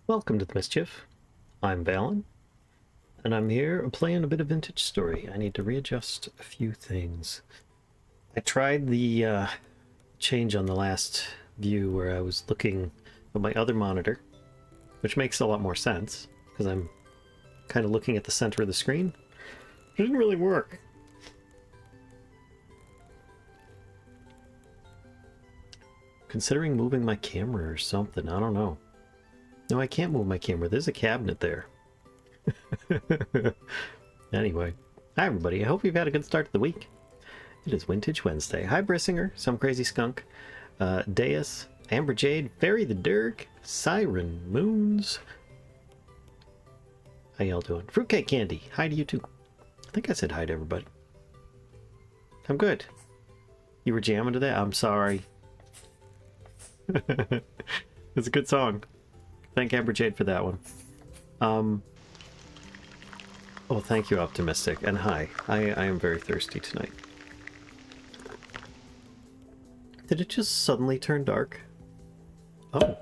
Welcome to the Mischief. I'm Valen, and I'm here playing a bit of Vintage Story. I need to readjust a few things. I tried the change on the last view where I was looking at my other monitor, which makes a lot more sense, because I'm kind of looking at the center of the screen. It didn't really work. Considering moving my camera or something, I don't know. No, I can't move my camera. There's a cabinet there. Anyway, hi everybody. I hope you've had a good start to the week. It is Vintage Wednesday. Hi Brissinger, Some Crazy Skunk, Deus, Amber Jade, Fairy the Dirk, Siren Moons. How y'all doing? Fruitcake Candy. Hi to you too. I think I said hi to everybody. I'm good. You were jamming to that? I'm sorry. It's a good song. Thank Amber Jade for that one. Oh, thank you, Optimistic. And hi. I am very thirsty tonight. Did it just suddenly turn dark? Oh.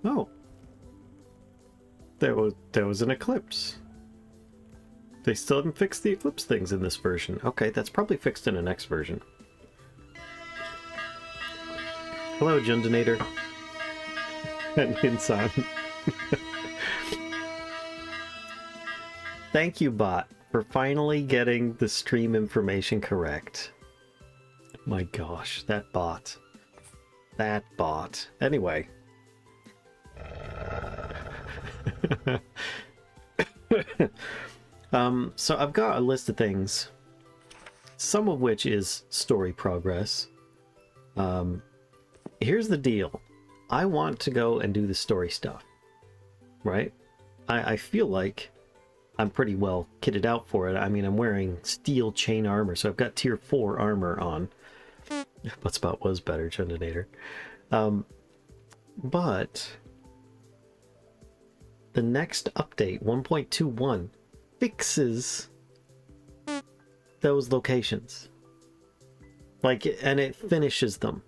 Oh. There was an eclipse. They still haven't fixed the eclipse things in this version. Okay, that's probably fixed in the next version. Hello, Jundinator. And Insan. Thank you, bot, for finally getting the stream information correct. My gosh, that bot. That bot. Anyway. So I've got a list of things, some of which is story progress. Here's the deal. I want to go and do the story stuff, right? I feel like I'm pretty well kitted out for it. I mean, I'm wearing steel chain armor, so I've got tier 4 armor on. But Spot was better, Chundinator. But the next update, 1.21, fixes those locations. Like, and it finishes them.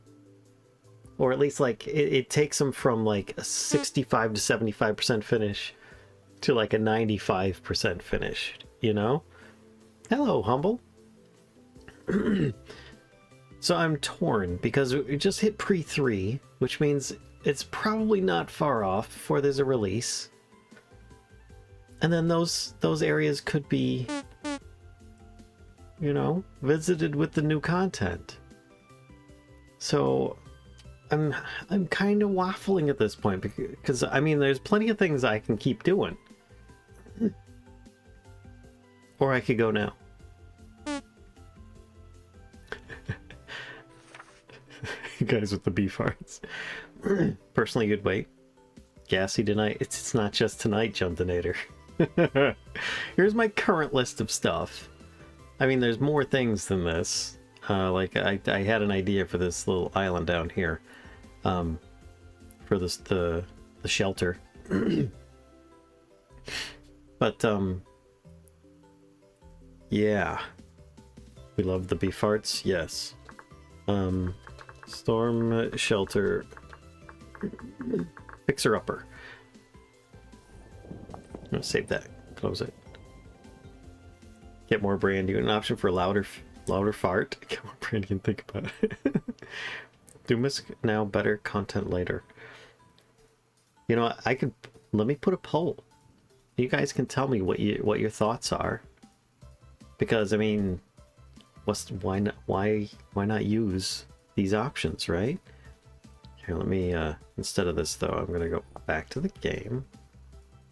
Or at least, like, it takes them from, like, a 65 to 75% finish to, like, a 95% finish, you know? Hello, Humble. So I'm torn, because it just hit pre-3, which means it's probably not far off before there's a release. And then those areas could be, you know, visited with the new content. So I'm kind of waffling at this point, because I mean, there's plenty of things I can keep doing. Or I could go now. You guys with the beef hearts. Personally, you'd wait. Gassy tonight. It's not just tonight, Juntinator. Here's my current list of stuff. I mean, there's more things than this. Like, I had an idea for this little island down here. For this, the shelter. But, yeah. We love the beef hearts? Yes. Storm shelter. Fixer-upper. I'm gonna save that. Close it. Get more brandy. An option for louder fart. Get more brandy and think about it. Do miss now, better content later. You know, I could, let me put a poll. You guys can tell me what your thoughts are. Because I mean, why not use these options, right? Here, let me instead of this though, I'm gonna go back to the game.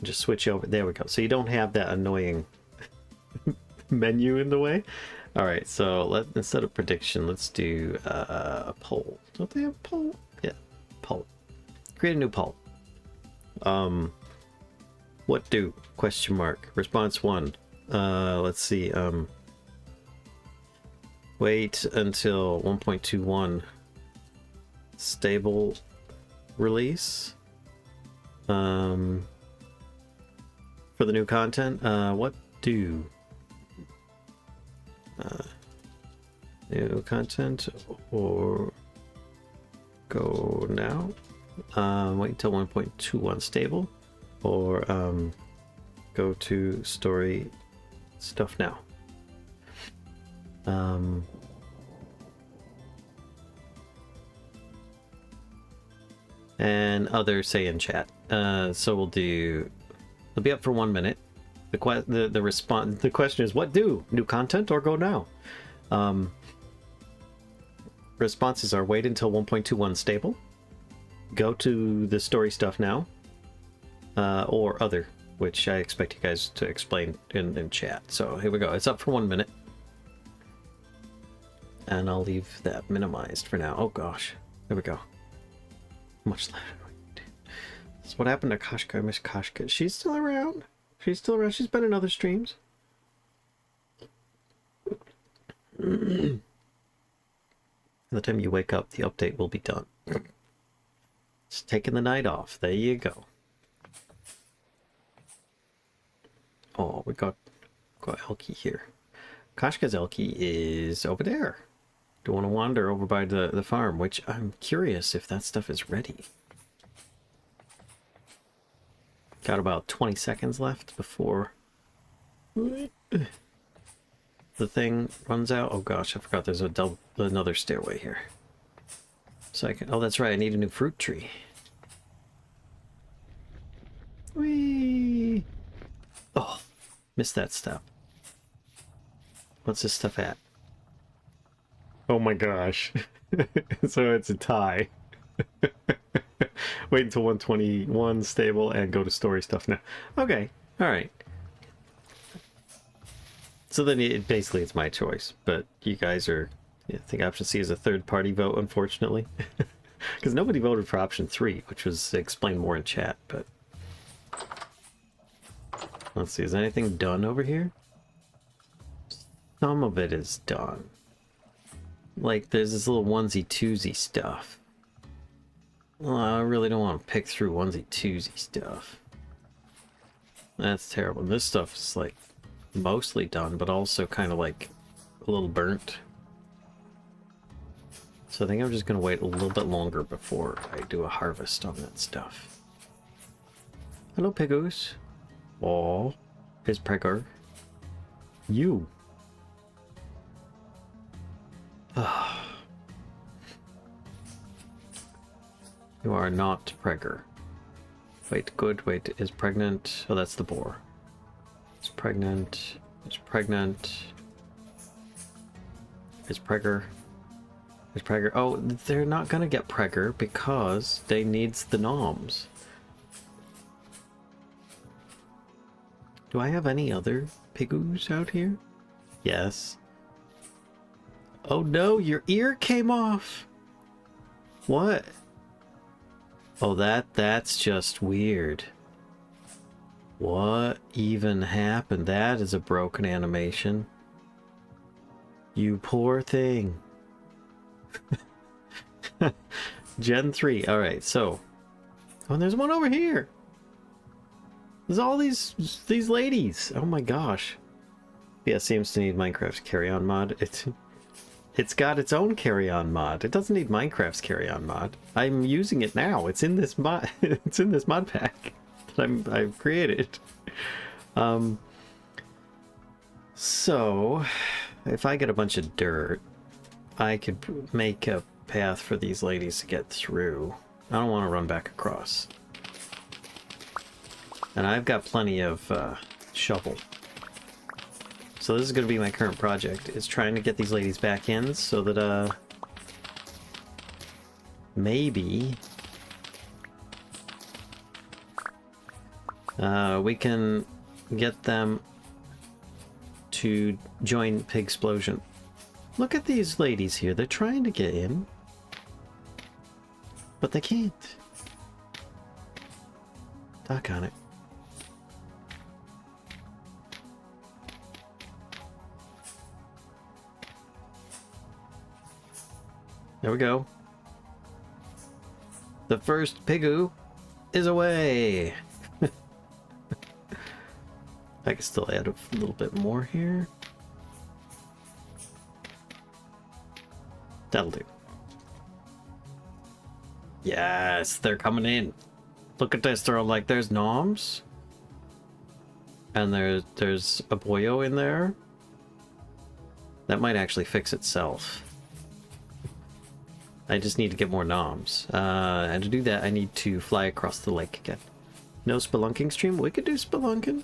Just switch over. There we go. So you don't have that annoying menu in the way. All right, so instead of prediction, let's do a poll. Don't they have a poll? Yeah, poll. Create a new poll. What do? Question mark. Response 1. Let's see. Wait until 1.21 stable release. For the new content. What do? New content or go now? wait until 1.21 stable, or go to story stuff now. And others say in chat. So we'll do. It'll be up for 1 minute. The question is, what do? New content or go now? Responses are wait until 1.21 stable, go to the story stuff now, or other, which I expect you guys to explain in chat. So here we go. It's up for 1 minute. And I'll leave that minimized for now. Oh gosh. There we go. Much left. So what happened to Kashka? I miss Kashka. She's still around. She's still around. She's been in other streams. By the time you wake up, the update will be done. Just taking the night off. There you go. Oh, we got Elkie here. Kashka's Elkie is over there. Do want to wander over by the farm, which I'm curious if that stuff is ready. Got about 20 seconds left before the thing runs out. Oh gosh, I forgot there's another stairway here. So I can, oh that's right, I need a new fruit tree. Whee! Oh, missed that step. What's this stuff at? Oh my gosh. So it's a tie. Wait until 121 stable and go to story stuff now. Okay, alright. So then basically it's my choice, but you guys are, I think option C is a third party vote, unfortunately. Because nobody voted for option 3, which was explained more in chat, but... Let's see, is anything done over here? Some of it is done. Like, there's this little onesie-twosie stuff. Well, I really don't want to pick through onesie-twosie stuff. That's terrible. This stuff is, like, mostly done, but also kind of, like, a little burnt. So I think I'm just going to wait a little bit longer before I do a harvest on that stuff. Hello, Piggoose. Aw, his Pregger. You. You are not Pregger. Wait, good, wait, is pregnant. Oh, that's the boar. It's pregnant. It's pregnant. Is Pregger. Is Pregger. Oh, they're not gonna get Pregger because they needs the noms. Do I have any other Piggoos out here? Yes. Oh no, your ear came off! What? Oh, that's just weird. What even happened? That is a broken animation. You poor thing. Gen 3. Alright, so. Oh, and there's one over here. There's all these ladies. Oh my gosh. Yeah, seems to need Minecraft's carry-on mod. It's got its own carry-on mod. It doesn't need Minecraft's carry-on mod. I'm using it now. It's in this mod. It's in this mod pack that I've created. So, if I get a bunch of dirt, I could make a path for these ladies to get through. I don't want to run back across. And I've got plenty of shovel. So this is going to be my current project, is trying to get these ladies back in so that, maybe we can get them to join Pigsplosion. Look at these ladies here. They're trying to get in, but they can't. Dock on it. There we go. The first Pigoo is away. I can still add a little bit more here. That'll do. Yes, they're coming in. Look at this. They're all like, there's Noms. And there's a Boyo in there. That might actually fix itself. I just need to get more Noms. And to do that, I need to fly across the lake again. No spelunking stream? We could do spelunking.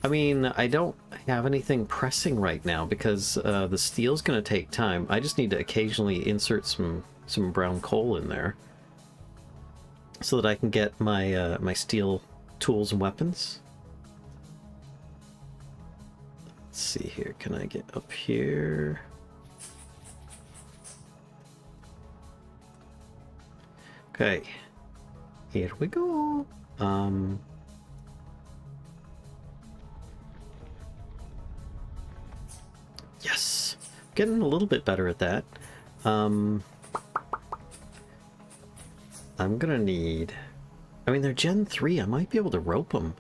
I mean, I don't have anything pressing right now because the steel's going to take time. I just need to occasionally insert some brown coal in there so that I can get my my steel tools and weapons. Let's see here. Can I get up here? Okay. Here we go. Yes. Getting a little bit better at that. I'm gonna need... I mean, they're Gen 3. I might be able to rope them.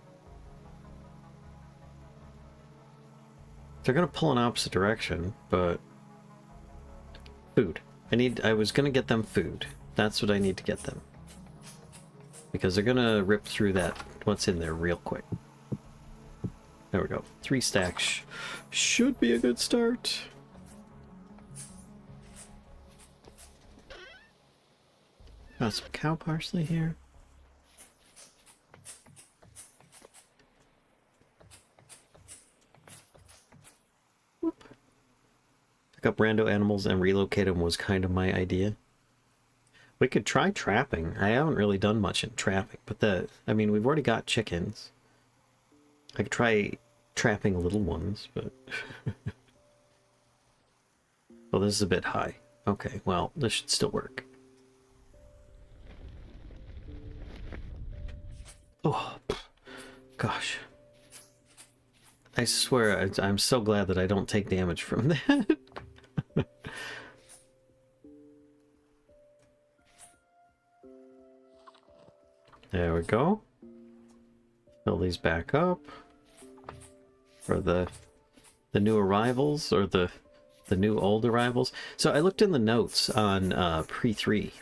They're gonna pull in opposite direction, but... Food. I was gonna get them food. That's what I need to get them. Because they're gonna rip through that, what's in there real quick. There we go. 3 stacks. Should be a good start. Got some cow parsley here. Whoop. Pick up rando animals and relocate them was kind of my idea. We could try trapping. I haven't really done much in trapping, but I mean, we've already got chickens. I could try trapping little ones, but... Well, this is a bit high. Okay, well, this should still work. Oh, gosh. I swear, I'm so glad that I don't take damage from that. There we go. Fill these back up. For the new arrivals, or the new old arrivals. So I looked in the notes on pre-3.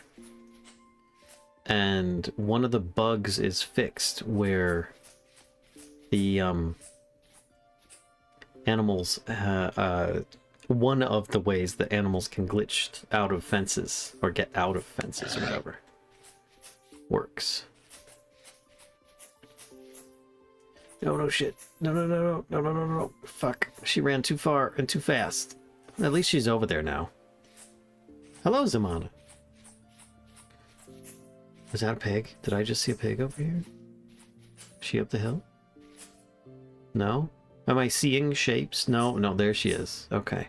And one of the bugs is fixed where the animals, one of the ways that animals can glitch out of fences, or get out of fences, or whatever, works. No, shit. No. Fuck. She ran too far and too fast. At least she's over there now. Hello, Zamana. Was that a pig? Did I just see a pig over here? Is she up the hill? No? Am I seeing shapes? No, there she is. Okay.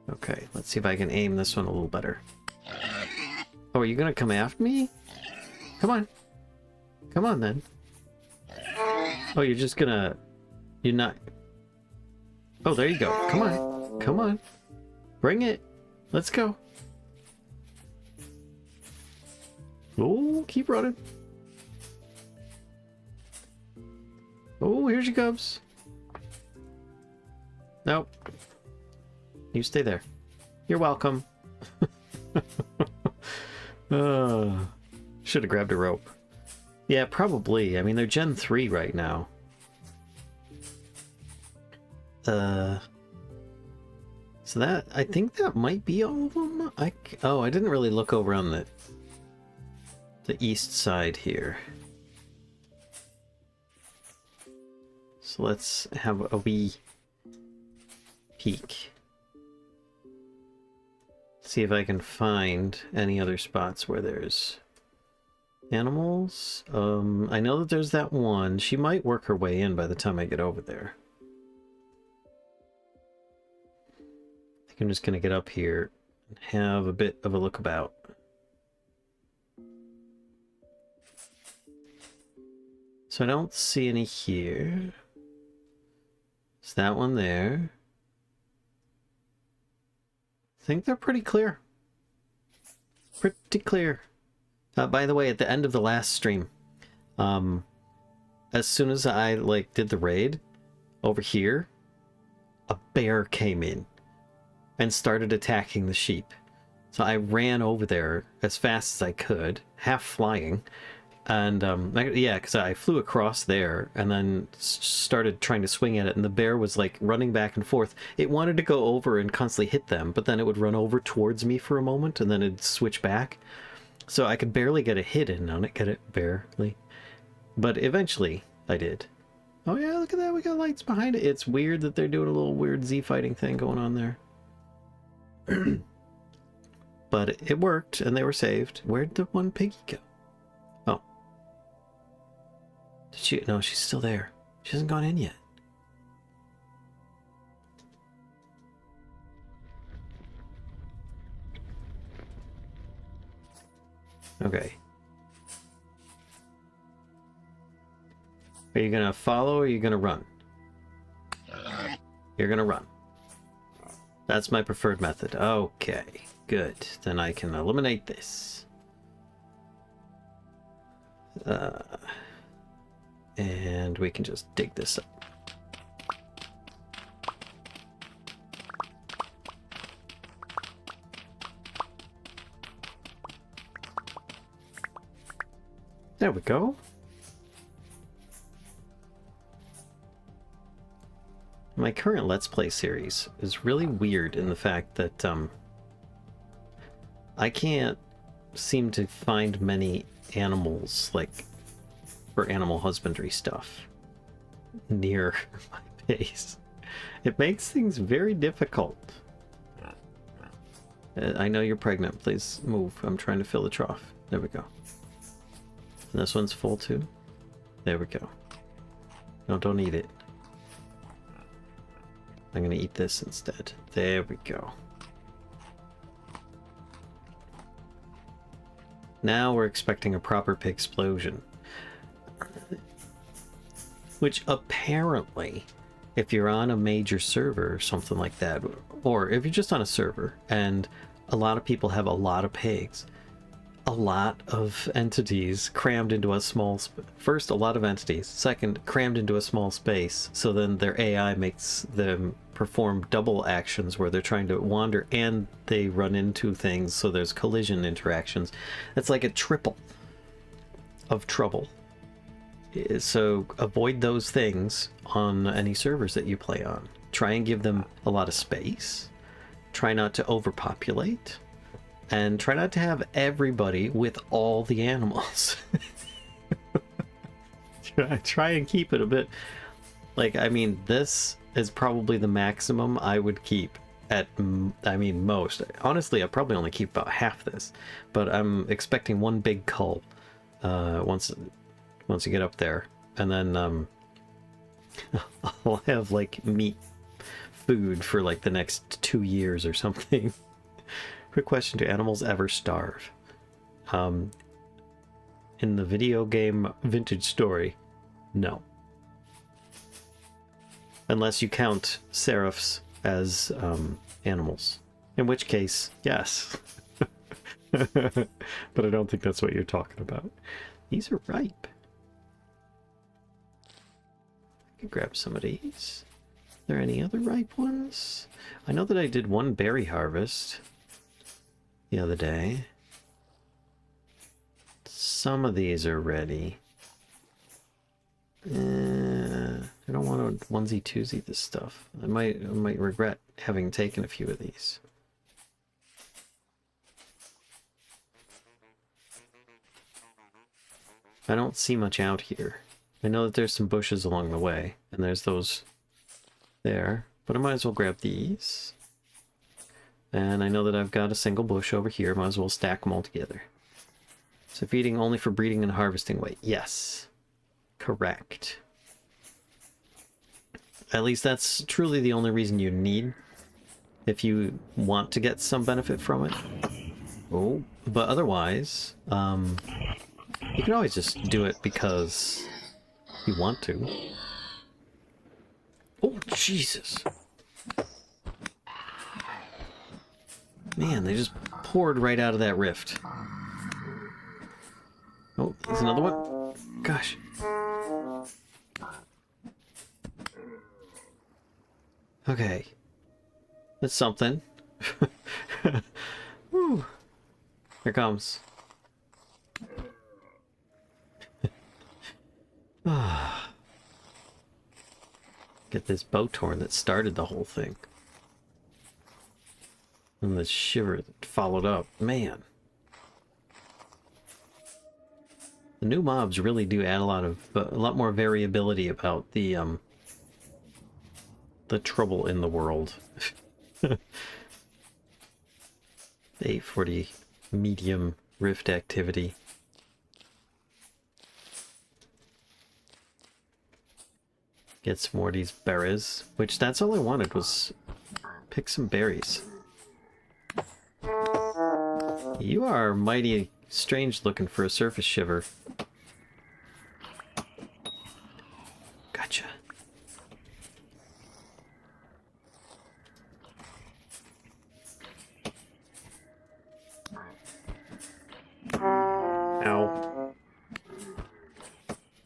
Okay, let's see if I can aim this one a little better. Oh, are you gonna come after me? Come on. Come on, then. Oh, you're just gonna... You're not... Oh, there you go. Come on. Come on. Bring it. Let's go. Oh, keep running. Oh, here she comes. Nope. You stay there. You're welcome. Should have grabbed a rope. Yeah, probably. I mean, they're Gen 3 right now. So that... I think that might be all of them. Oh, I didn't really look over on the east side here. So let's have a wee peek. See if I can find any other spots where there's animals. I know that there's that one. She might work her way in by the time I get over there. I think I'm just gonna get up here and have a bit of a look about. So I don't see any here. Is that one there? I think they're pretty clear. Pretty clear. By the way, at the end of the last stream, as soon as I did the raid over here, a bear came in and started attacking the sheep. So I ran over there as fast as I could, half flying. And yeah, because I flew across there and then started trying to swing at it, and the bear was like running back and forth. It wanted to go over and constantly hit them, but then it would run over towards me for a moment and then it'd switch back. So I could barely get a hit in on it, barely. But eventually I did. Oh yeah, look at that, we got lights behind it. It's weird that they're doing a little weird Z fighting thing going on there. But it worked and they were saved. Where'd the one piggy go? Oh. Did she? No, she's still there. She hasn't gone in yet. Okay. Are you gonna follow or are you gonna run? You're gonna run. That's my preferred method. Okay, good. Then I can eliminate this. And we can just dig this up. There we go. My current Let's Play series is really weird in the fact that I can't seem to find many animals, like, for animal husbandry stuff near my base. It makes things very difficult. I know you're pregnant. Please move. I'm trying to fill the trough. There we go. And this one's full too. There we go. No, don't eat it. I'm gonna eat this instead. There we go. Now we're expecting a proper pig explosion. Which apparently, if you're on a major server or something like that, or if you're just on a server and a lot of people have a lot of pigs, a lot of entities crammed into a small first, a lot of entities, second, crammed into a small space, so then their AI makes them perform double actions where they're trying to wander and they run into things, so there's collision interactions. That's like a triple of trouble. So avoid those things on any servers that you play on. Try and give them a lot of space. Try not to overpopulate. And try not to have everybody with all the animals. Try and keep it a bit... Like, I mean, this is probably the maximum I would keep at, I mean, most. Honestly, I'd probably only keep about half this. But I'm expecting one big cull once you get up there. And then I'll have, like, meat food for, like, the next 2 years or something. Quick question, do animals ever starve? In the video game Vintage Story, no. Unless you count seraphs as animals. In which case, yes. But I don't think that's what you're talking about. These are ripe. I can grab some of these. Are there any other ripe ones? I know that I did one berry harvest the other day. Some of these are ready. I don't want to onesie twosie this stuff. I might regret having taken a few of these. I don't see much out here. I know that there's some bushes along the way, and there's those there, but I might as well grab these. And I know that I've got a single bush over here, might as well stack them all together. So feeding only for breeding and harvesting weight. Yes. Correct. At least that's truly the only reason you need, if you want to get some benefit from it. Oh, but otherwise, you can always just do it because you want to. Oh, Jesus. Man, they just poured right out of that rift. Oh, there's another one. Gosh. Okay. That's something. Whew. Here comes. Get this bow torn that started the whole thing. And the shiver that followed up. Man. The new mobs really do add a lot more variability about the trouble in the world. 840 medium rift activity. Get some more of these berries, which that's all I wanted was pick some berries. You are mighty strange looking for a surface shiver. Gotcha. Ow.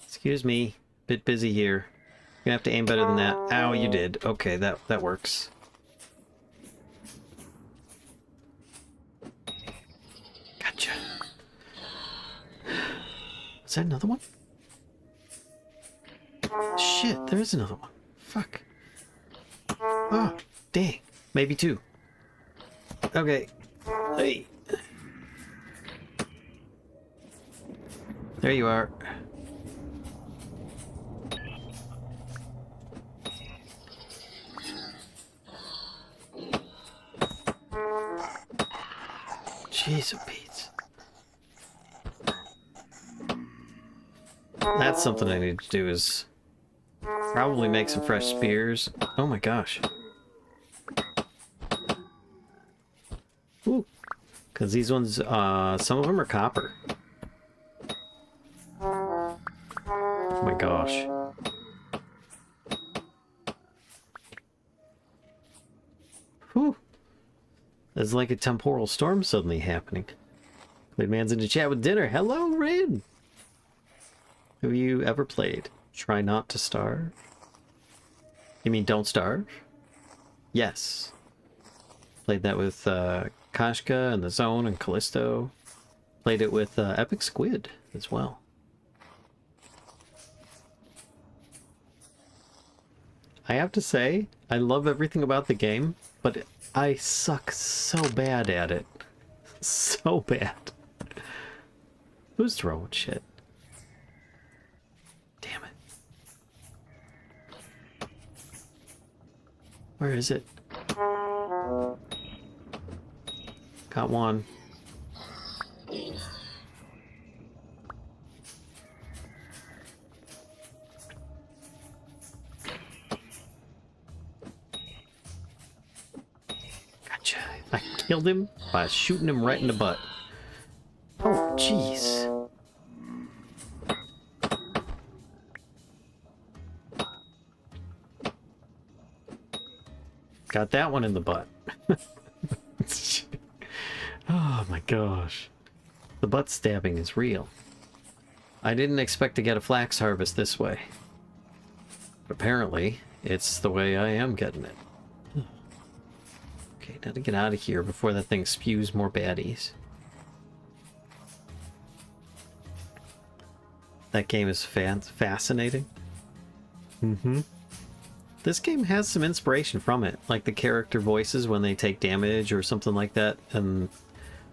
Excuse me. Bit busy here. You're gonna have to aim better than that. Ow, you did. Okay, that works. Gotcha. Is that another one? Shit, there is another one. Fuck. Oh, dang. Maybe two. Okay. Hey. There you are. Jeez, oh Pete. That's something I need to do is probably make some fresh spears. Oh my gosh. Ooh. Because these ones, some of them are copper. Oh my gosh. Whew. There's like a temporal storm suddenly happening. Played Man's in the chat with dinner. Hello, Rin! Have you ever played Try Not to Starve? You mean Don't Starve? Yes. Played that with Kashka and the Zone and Callisto. Played it with Epic Squid as well. I have to say, I love everything about the game, but I suck so bad at it. So bad. Who's throwing shit? Damn it. Where is it? Got one. Gotcha. I killed him by shooting him right in the butt. Oh, jeez. Got that one in the butt. Oh my gosh. The butt stabbing is real. I didn't expect to get a flax harvest this way. But apparently, it's the way I am getting it. Okay, now to get out of here before that thing spews more baddies. That game is fascinating. Mm-hmm. This game has some inspiration from it, like the character voices when they take damage or something like that, and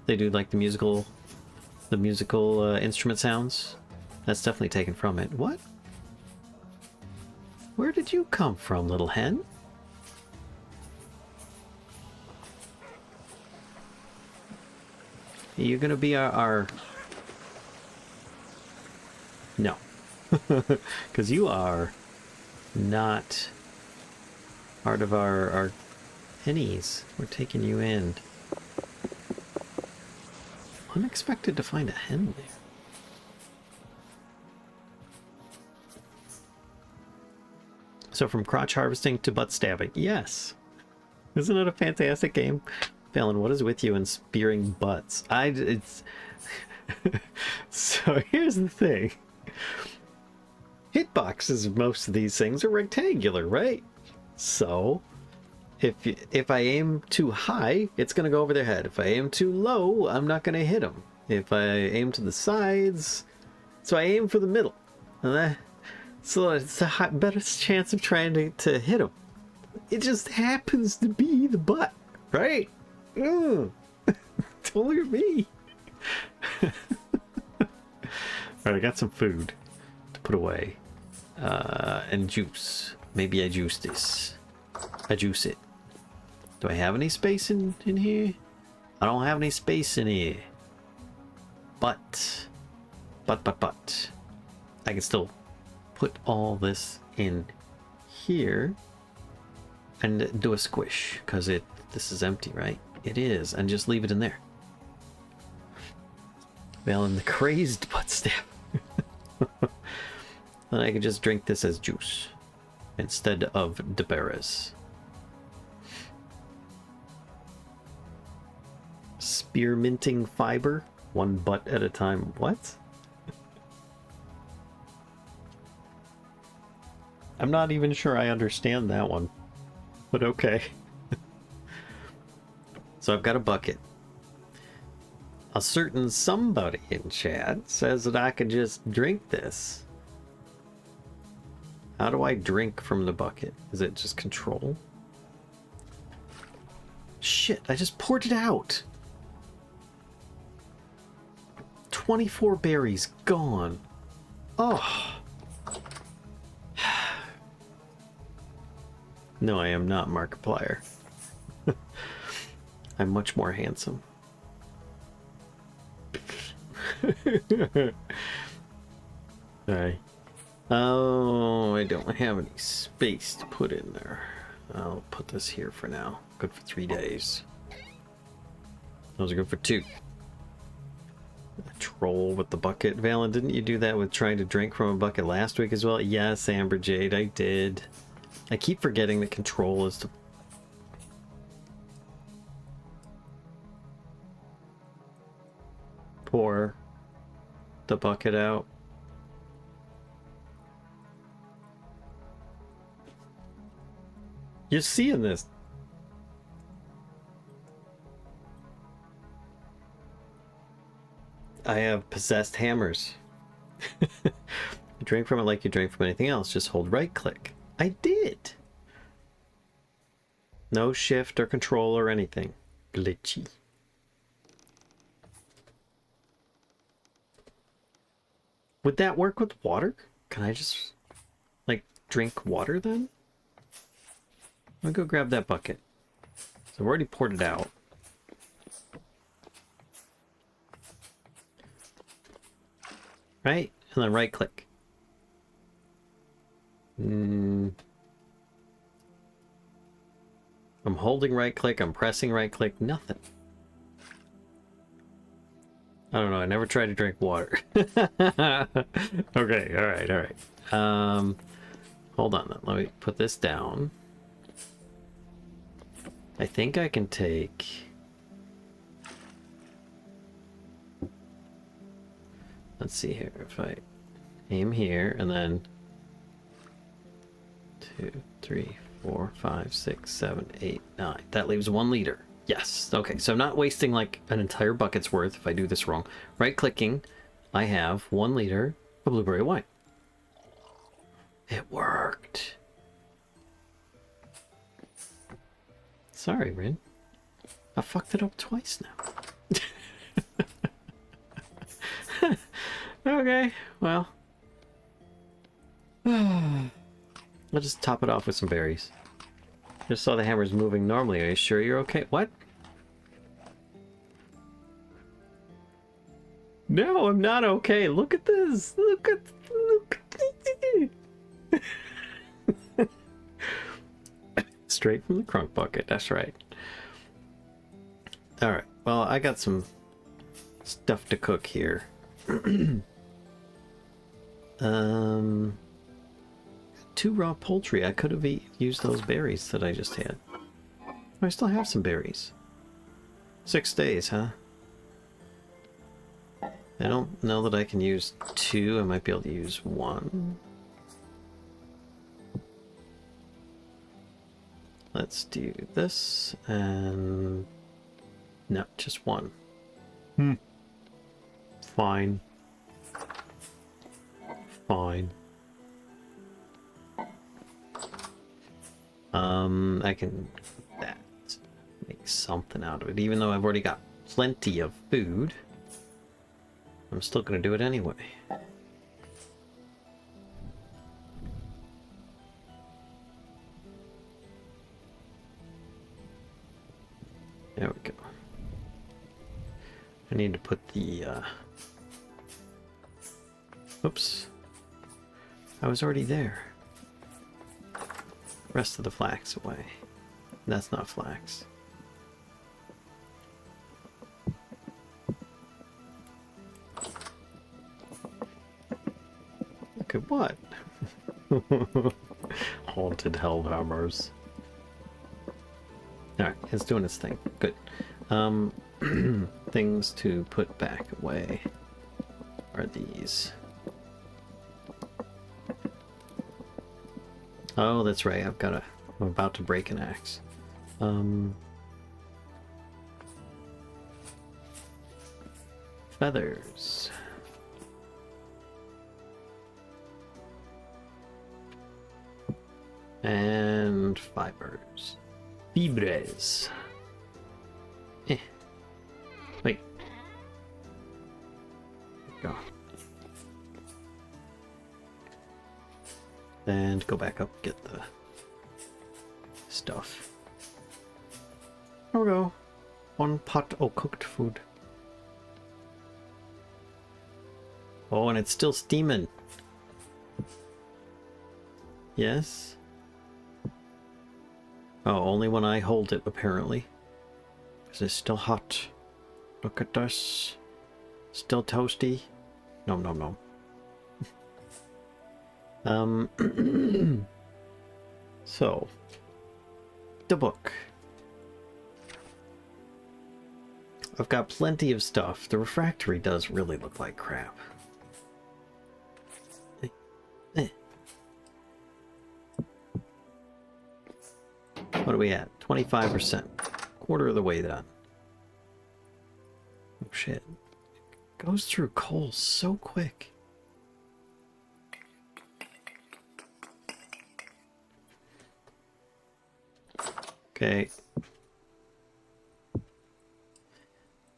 they do like the musical instrument sounds. That's definitely taken from it. What? Where did you come from, little hen? Are you gonna be our... No. Because you are not part of our pennies. We're taking you in. Unexpected to find a hen there. So from crotch harvesting to butt stabbing. Yes. Isn't it a fantastic game? Fallon, what is with you and spearing butts? It's... So here's the thing. Hitboxes of most of these things are rectangular, right? So if I aim too high, it's gonna go over their head. If I aim too low, I'm not gonna hit them. If I aim to the sides, so I aim for the middle, so it's a better chance of trying to hit them. It just happens to be the butt, right? Don't look at me. Alright, I got some food to put away. And juice. Maybe I juice this. I juice it. Do I have any space in here? I don't have any space in here. But. I can still put all this in here and do a squish, because this is empty, right? It is, and just leave it in there. Well, in the crazed butt stab. Then I could just drink this as juice instead of the berries. Spearminting fiber, one butt at a time. What? I'm not even sure I understand that one, but okay. So I've got a bucket. A certain somebody in chat says that I can just drink this. How do I drink from the bucket? Is it just control? Shit, I just poured it out. 24 berries gone. Oh. No, I am not Markiplier. I'm much more handsome. Alright. Oh, I don't have any space to put in there. I'll put this here for now. Good for 3 days. Those are good for 2. Troll with the bucket. Valen, didn't you do that with trying to drink from a bucket last week as well? Yes, Amber Jade, I did. I keep forgetting that control is to... pour the bucket out. You're seeing this. I have possessed hammers. You drink from it like you drink from anything else. Just hold right click. I did. No shift or control or anything. Glitchy. Would that work with water? Can I just, like, drink water then? I'll go grab that bucket. So I've already poured it out. Right? And then right click. I'm holding right click, I'm pressing right click, nothing. I don't know, I never tried to drink water. Okay, alright. Hold on then, let me put this down. I think I can take... Let's see here, if I aim here and then 2, 3, 4, 5, 6, 7, 8, 9. That leaves 1 liter. Yes. Okay, so I'm not wasting like an entire bucket's worth if I do this wrong. Right clicking, I have 1 liter of blueberry wine. It worked. Sorry, Rin. I fucked it up twice now. Okay, well. I'll just top it off with some berries. Just saw the hammers moving normally. Are you sure you're okay? What? No, I'm not okay. Look at this. Look at straight from the crunk bucket. That's right. All right. Well, I got some stuff to cook here. 2 raw poultry. I could have used those berries that I just had. I still have some berries. 6 days, huh? I don't know that I can use 2. I might be able to use 1. Let's do this and... No, just one. Fine. Fine. I can that make something out of it, even though I've already got plenty of food. I'm still gonna do it anyway. There we go. I need to put the oops. I was already there. Rest of the flax away. That's not flax. Look at what? Haunted hellhammers. Alright, it's doing its thing. Good. Things to put back away are these. Oh, that's right. I'm about to break an axe. Feathers. And fibers. Fibres. Wait. Go. And go back up, get the stuff. There we go. One pot of cooked food. Oh, and it's still steaming. Yes. Oh, only when I hold it, apparently. Is it still hot? Look at this. Still toasty? Nom nom nom. So, the book. I've got plenty of stuff. The refractory does really look like crap. What are we at? 25%. Quarter of the way done. Oh shit. It goes through coal so quick. Okay.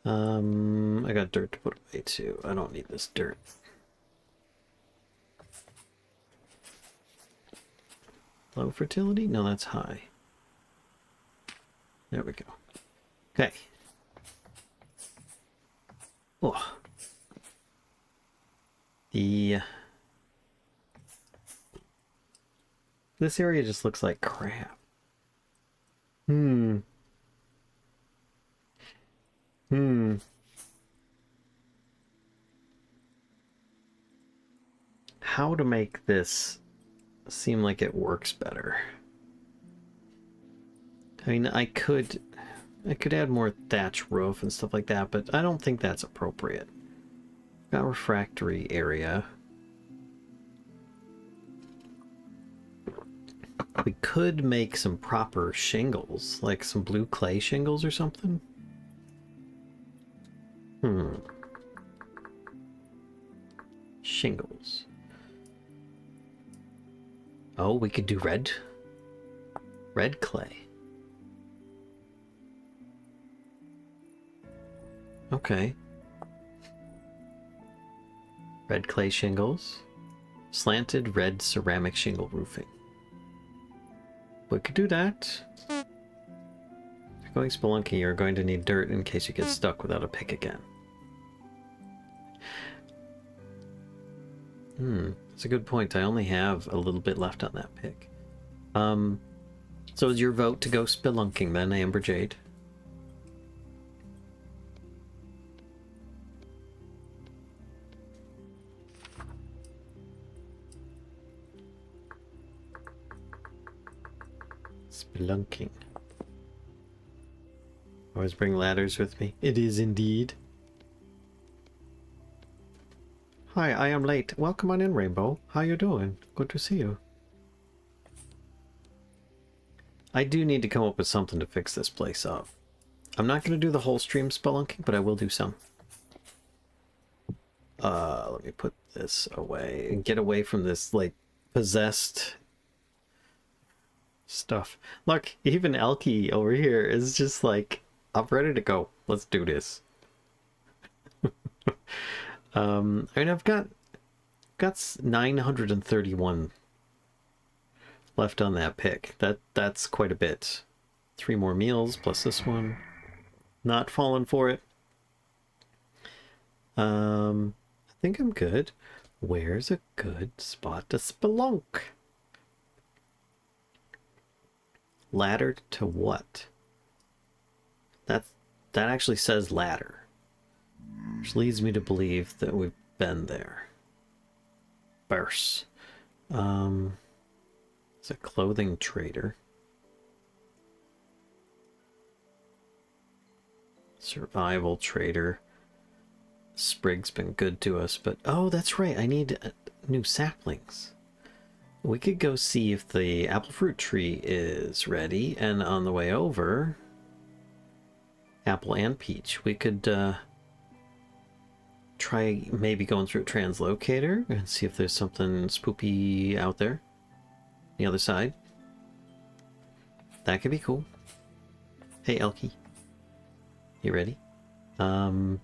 I got dirt to put away too. I don't need this dirt. Low fertility? No, that's high. There we go. Okay. Oh. This area just looks like crap. How to make this seem like it works better? I mean, I could add more thatch roof and stuff like that, but I don't think that's appropriate. Got refractory area. We could make some proper shingles, like some blue clay shingles or something. Shingles. Oh, we could do red clay. Okay. Red clay shingles. Slanted red ceramic shingle roofing. We could do that. If you're going spelunking, you're going to need dirt in case you get stuck without a pick again. That's a good point. I only have a little bit left on that pick. So is your vote to go spelunking then, Amber Jade? Spelunking. Always bring ladders with me. It is indeed. Hi, I am late. Welcome on in, Rainbow. How you doing? Good to see you. I do need to come up with something to fix this place up. I'm not going to do the whole stream spelunking, but I will do some. Let me put this away and get away from this, like, possessed stuff. Look, even Elky over here is just like, I'm ready to go. Let's do this. I mean, I've got 931 left on that pick. That's quite a bit. 3 more meals plus this one. Not falling for it. I think I'm good. Where's a good spot to spelunk? Ladder to what? That actually says ladder, which leads me to believe that we've been there. Burst. It's a clothing trader. Survival trader. Sprig's been good to us, but oh, that's right. I need new saplings. We could go see if the apple fruit tree is ready, and on the way over, apple and peach. We could try maybe going through a translocator and see if there's something spoopy out there. The other side. That could be cool. Hey, Elky. You ready? I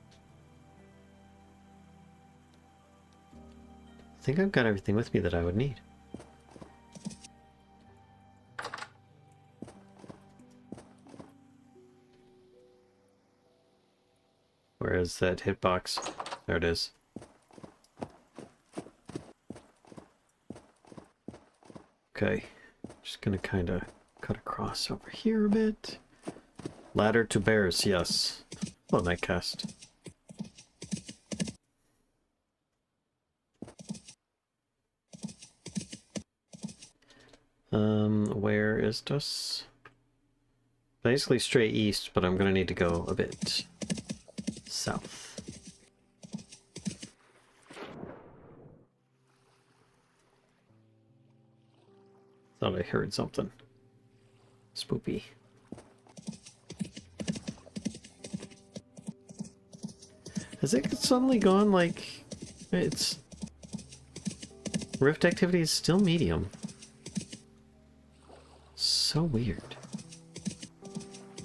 think I've got everything with me that I would need. Where is that hitbox? There it is. Okay, just gonna kind of cut across over here a bit. Ladder to bears, yes. Hello, Nightcast. Where is this? Basically straight east, but I'm gonna need to go a bit south. Thought I heard something spoopy. Has it suddenly gone like it's rift activity is still medium? So weird.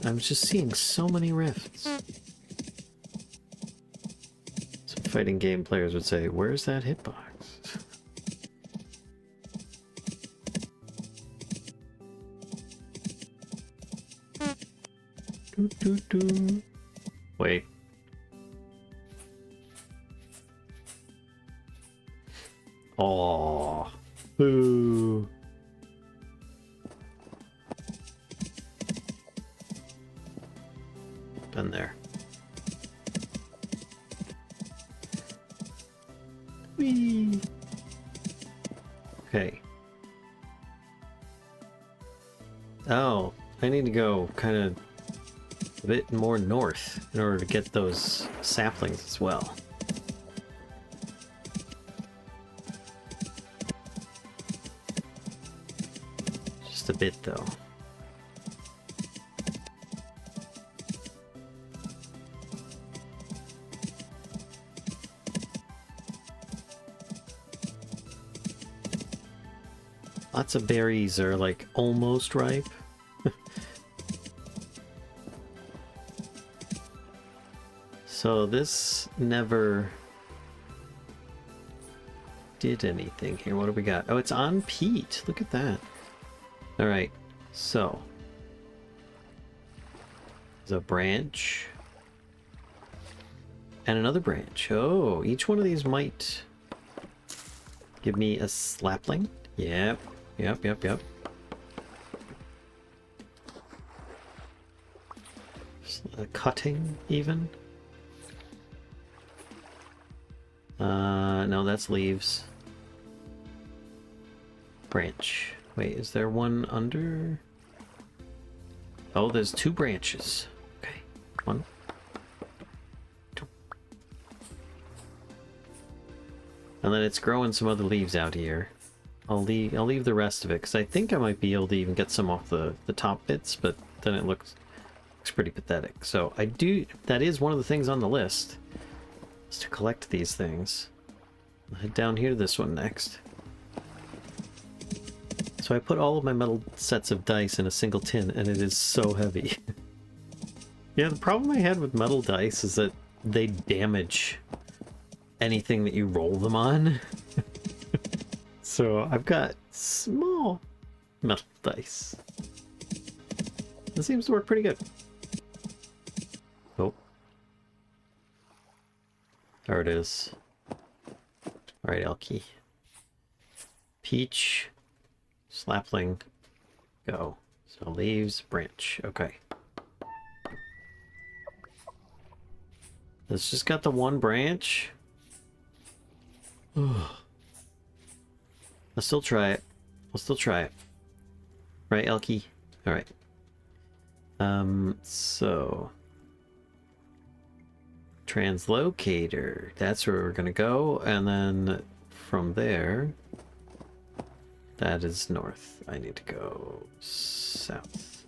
I'm just seeing so many rifts. Some fighting game players would say, where's that hitbox? Wait. Aww. Boo. Been there. Whee. Okay. Oh, I need to go kind of a bit more north in order to get those saplings as well. Just a bit though. Lots of berries are like almost ripe. So this never did anything here. What do we got? Oh, it's on peat. Look at that. All right. So there's a branch and another branch. Oh, each one of these might give me a slapling. Yep. Yep. A cutting even. No, that's leaves. Branch. Wait, is there one under? Oh, there's 2 branches. Okay, 1, 2. And then it's growing some other leaves out here. I'll leave the rest of it, because I think I might be able to even get some off the top bits, but then it looks pretty pathetic. So that is one of the things on the list, is to collect these things. I'll head down here to this one next. So I put all of my metal sets of dice in a single tin, and it is so heavy. Yeah, the problem I had with metal dice is that they damage anything that you roll them on. So I've got small metal dice. It seems to work pretty good. Oh. There it is. Alright, Elkie. Peach. Slapling. Go. So leaves, branch. Okay. It's just got the one branch. I'll still try it. I'll still try it. Right, Elkie? Alright. So... Translocator. That's where we're gonna go, and then from there... That is north. I need to go south.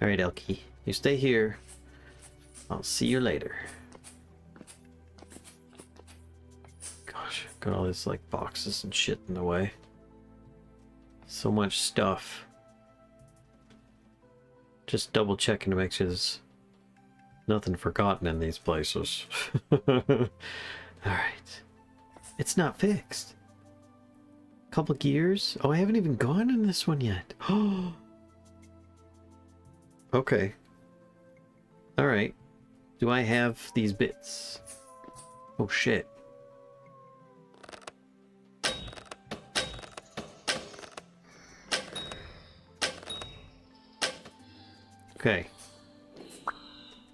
Alright, Elkie. You stay here. I'll see you later. Gosh, got all these like boxes and shit in the way. So much stuff. Just double checking to make sure there's nothing forgotten in these places. Alright. It's not fixed. Couple gears? Oh, I haven't even gone in this one yet. Okay. Alright. Do I have these bits? Oh shit. Okay.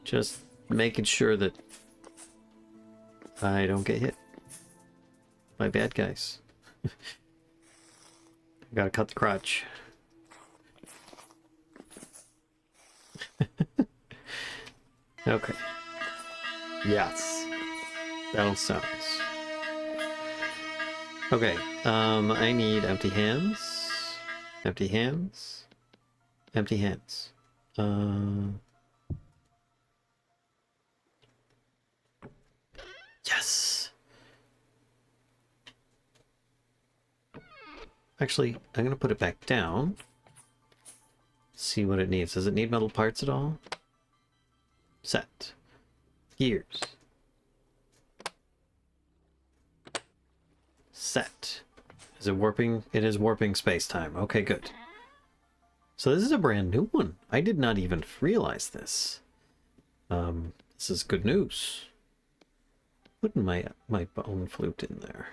Just making sure that I don't get hit by bad guys. Gotta cut the crotch. Okay. Yes. Battle sounds. Okay. I need empty hands. Empty hands. Empty hands. Yes! Actually, I'm gonna put it back down. See what it needs. Does it need metal parts at all? Set. Gears. Set. Is it warping? It is warping space-time. Okay, good. So this is a brand new one. I did not even realize this. This is good news. Putting my bone flute in there.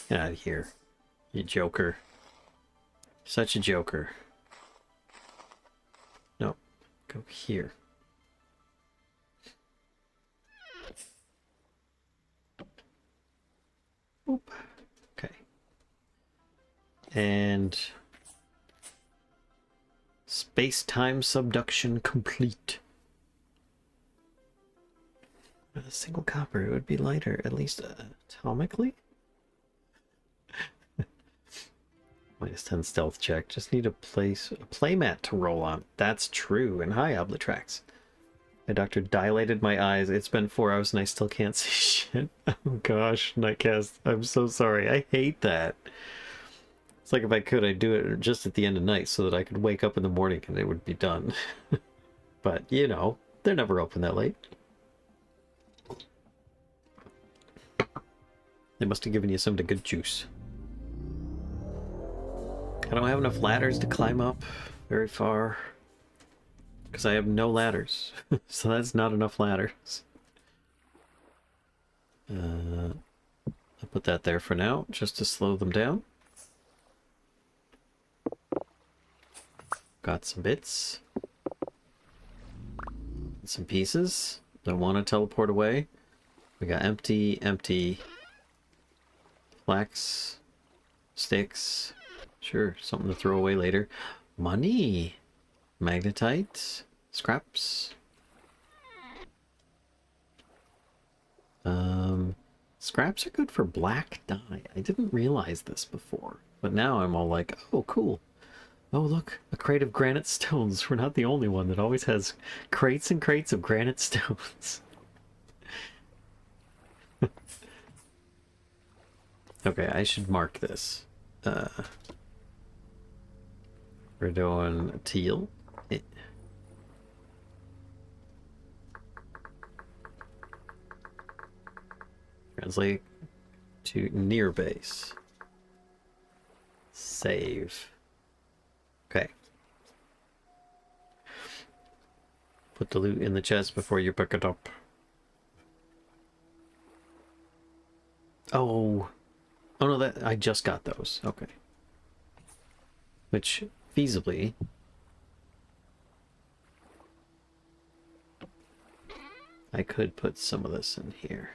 Get out of here, you joker. Such a joker. No, go here. Oop. Okay. And space-time subduction complete. With a single copper, it would be lighter, at least atomically. -10 stealth check. Just need a playmat to roll on. That's true. And hi, Oblatrax. My doctor dilated my eyes. It's been 4 hours and I still can't see shit. Oh gosh, Nightcast. I'm so sorry. I hate that. It's like if I could, I'd do it just at the end of night so that I could wake up in the morning and it would be done. But, you know, they're never open that late. They must have given you some of the good juice. I don't have enough ladders to climb up very far. Because I have no ladders. So that's not enough ladders. I'll put that there for now, just to slow them down. Got some bits. Some pieces. Don't want to teleport away. We got empty. Flax. Sticks. Sure, something to throw away later. Money. Magnetite. Scraps. Scraps are good for black dye. I didn't realize this before, but now I'm all like, oh, cool. Oh, look, a crate of granite stones. We're not the only one that always has crates and crates of granite stones. Okay, I should mark this. We're doing teal. Translate to near base. Save. Okay. Put the loot in the chest before you pick it up. Oh. Oh no, that I just got those. Okay. Which, feasibly... I could put some of this in here.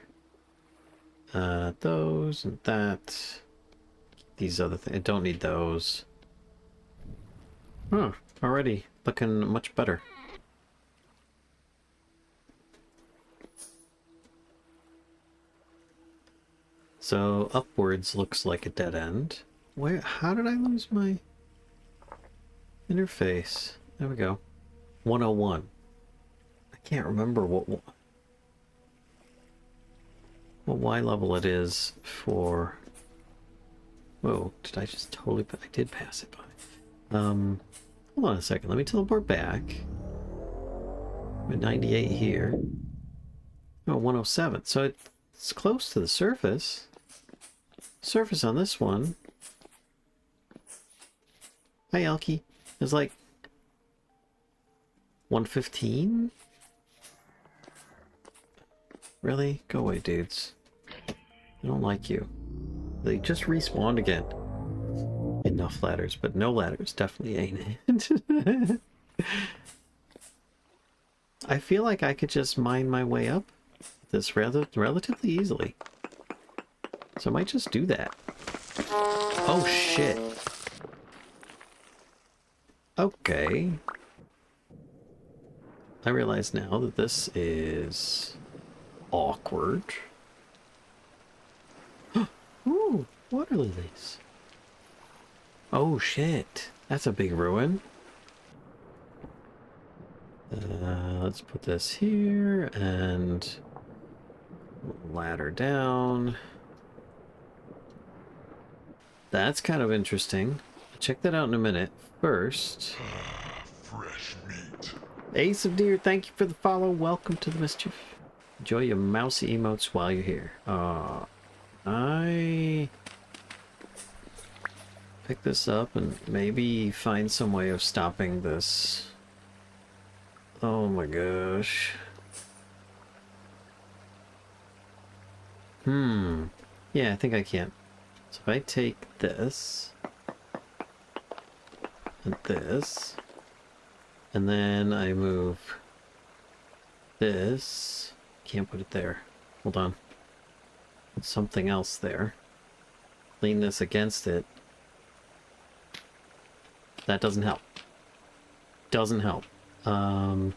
Those and that. These other things. I don't need those. Huh. Already looking much better. So upwards looks like a dead end. Where? How did I lose my interface? There we go. 101. I can't remember what Y level it is for. Whoa! Did I just totally? I did pass it by. Hold on a second. Let me teleport back. I'm at 98 here. Oh, 107. So it's close to the surface. Surface on this one. Hi, Elky. It's like 115? Really? Go away, dudes. I don't like you. They just respawned again. Enough ladders, but no ladders definitely ain't it. I feel like I could just mine my way up this relatively easily. So I might just do that. Oh shit. Okay. I realize now that this is awkward. Ooh, water lilies. Oh shit. That's a big ruin. Let's put this here and ladder down. That's kind of interesting. I'll check that out in a minute. First, fresh meat. Ace of Deer, thank you for the follow. Welcome to the Mischief. Enjoy your mousy emotes while you're here. I pick this up and maybe find some way of stopping this. Oh my gosh. Yeah, I think I can. So if I take this and this, and then I move this, can't put it there. Hold on. Something else there. Lean this against it. That doesn't help. Doesn't help. I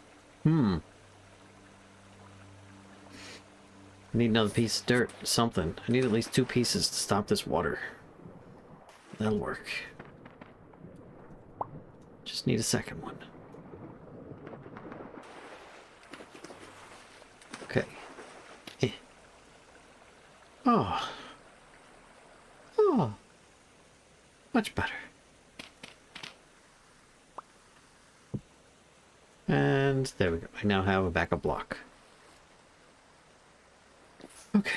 need another piece of dirt. Something. I need at least 2 pieces to stop this water. That'll work. Just need a second one. Okay. Oh. Oh. Much better. And there we go. I now have a backup block. Okay.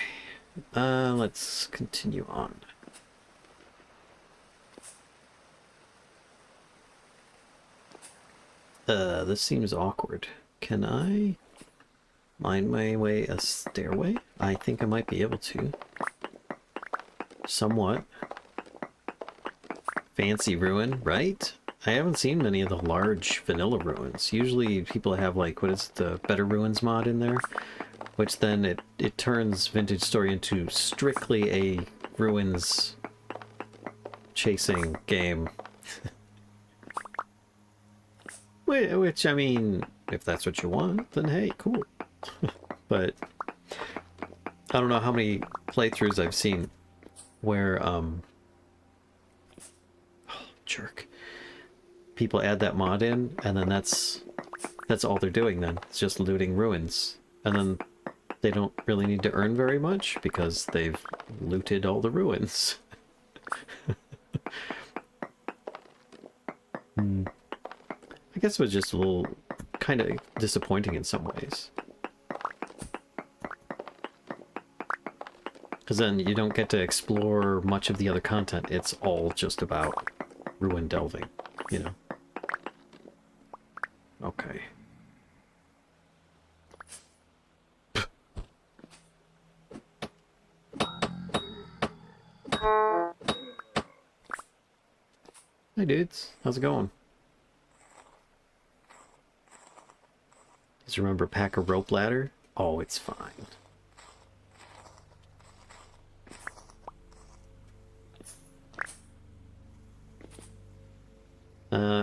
Let's continue on. This seems awkward. Can I mine my way a stairway? I think I might be able to. Somewhat. Fancy ruin, right? I haven't seen many of the large vanilla ruins. Usually people have like, what is it, the Better Ruins mod in there? Which then it turns Vintage Story into strictly a ruins chasing game. Which, I mean, if that's what you want, then hey, cool. But I don't know how many playthroughs I've seen where, jerk. People add that mod in, and then that's all they're doing then. It's just looting ruins. And then they don't really need to earn very much because they've looted all the ruins. I guess it was just a little kind of disappointing in some ways. Because then you don't get to explore much of the other content. It's all just about ruin delving, you know? Okay. Hey dudes, how's it going? Just remember, pack a rope ladder? Oh, it's fine.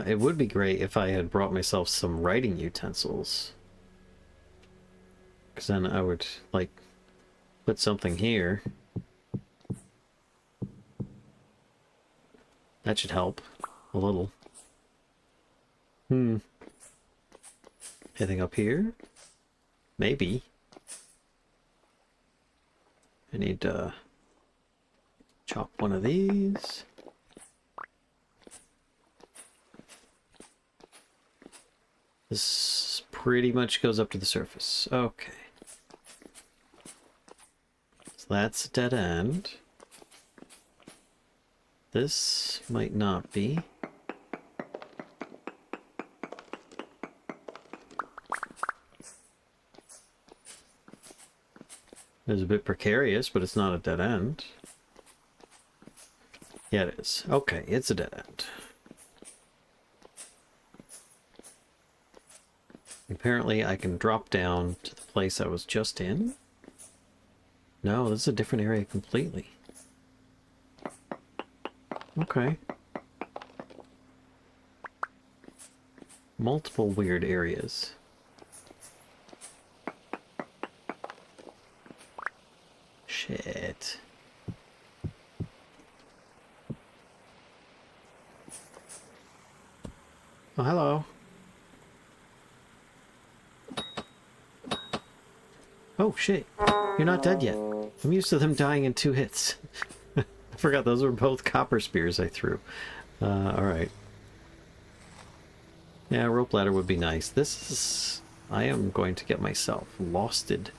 It would be great if I had brought myself some writing utensils. Because then I would, like, put something here. That should help. A little. Anything up here? Maybe. I need to chop one of these. This pretty much goes up to the surface. Okay. So that's a dead end. This might not be. It's a bit precarious, but it's not a dead end. Yeah, it is. Okay, it's a dead end. Apparently I can drop down to the place I was just in. No, this is a different area completely. Okay. Multiple weird areas. Shit. Oh, hello. Oh, shit. You're not dead yet. I'm used to them dying in 2 hits. I forgot those were both copper spears I threw. Alright. Yeah, a rope ladder would be nice. This is... I am going to get myself losted.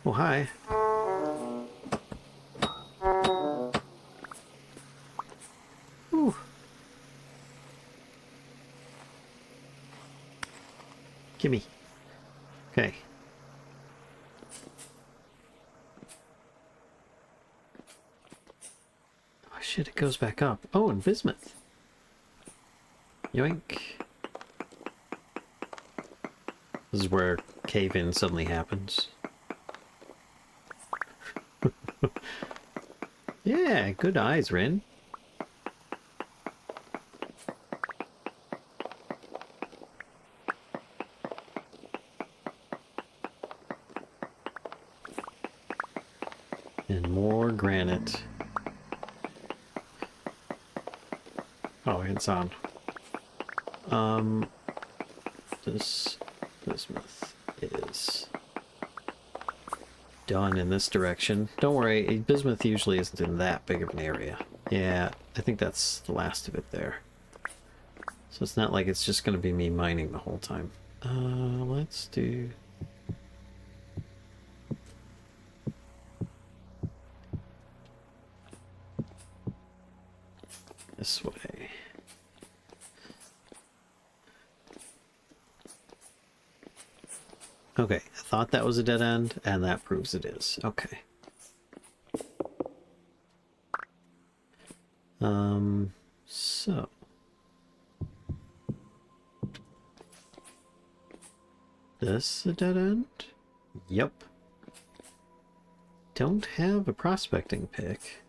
Oh, hi. Ooh. Gimme. Okay. Oh shit, it goes back up. Oh, and bismuth. Yoink. This is where cave-in suddenly happens. Yeah, good eyes, Rin. And more granite. Oh, it's on. This bismuth is done in this direction. Don't worry, bismuth usually isn't in that big of an area. Yeah, I think that's the last of it there. So it's not like it's just going to be me mining the whole time. Let's do... this way. Okay, I thought that was a dead end, and that proves it is. Okay. So... this a dead end? Yep. Don't have a prospecting pick.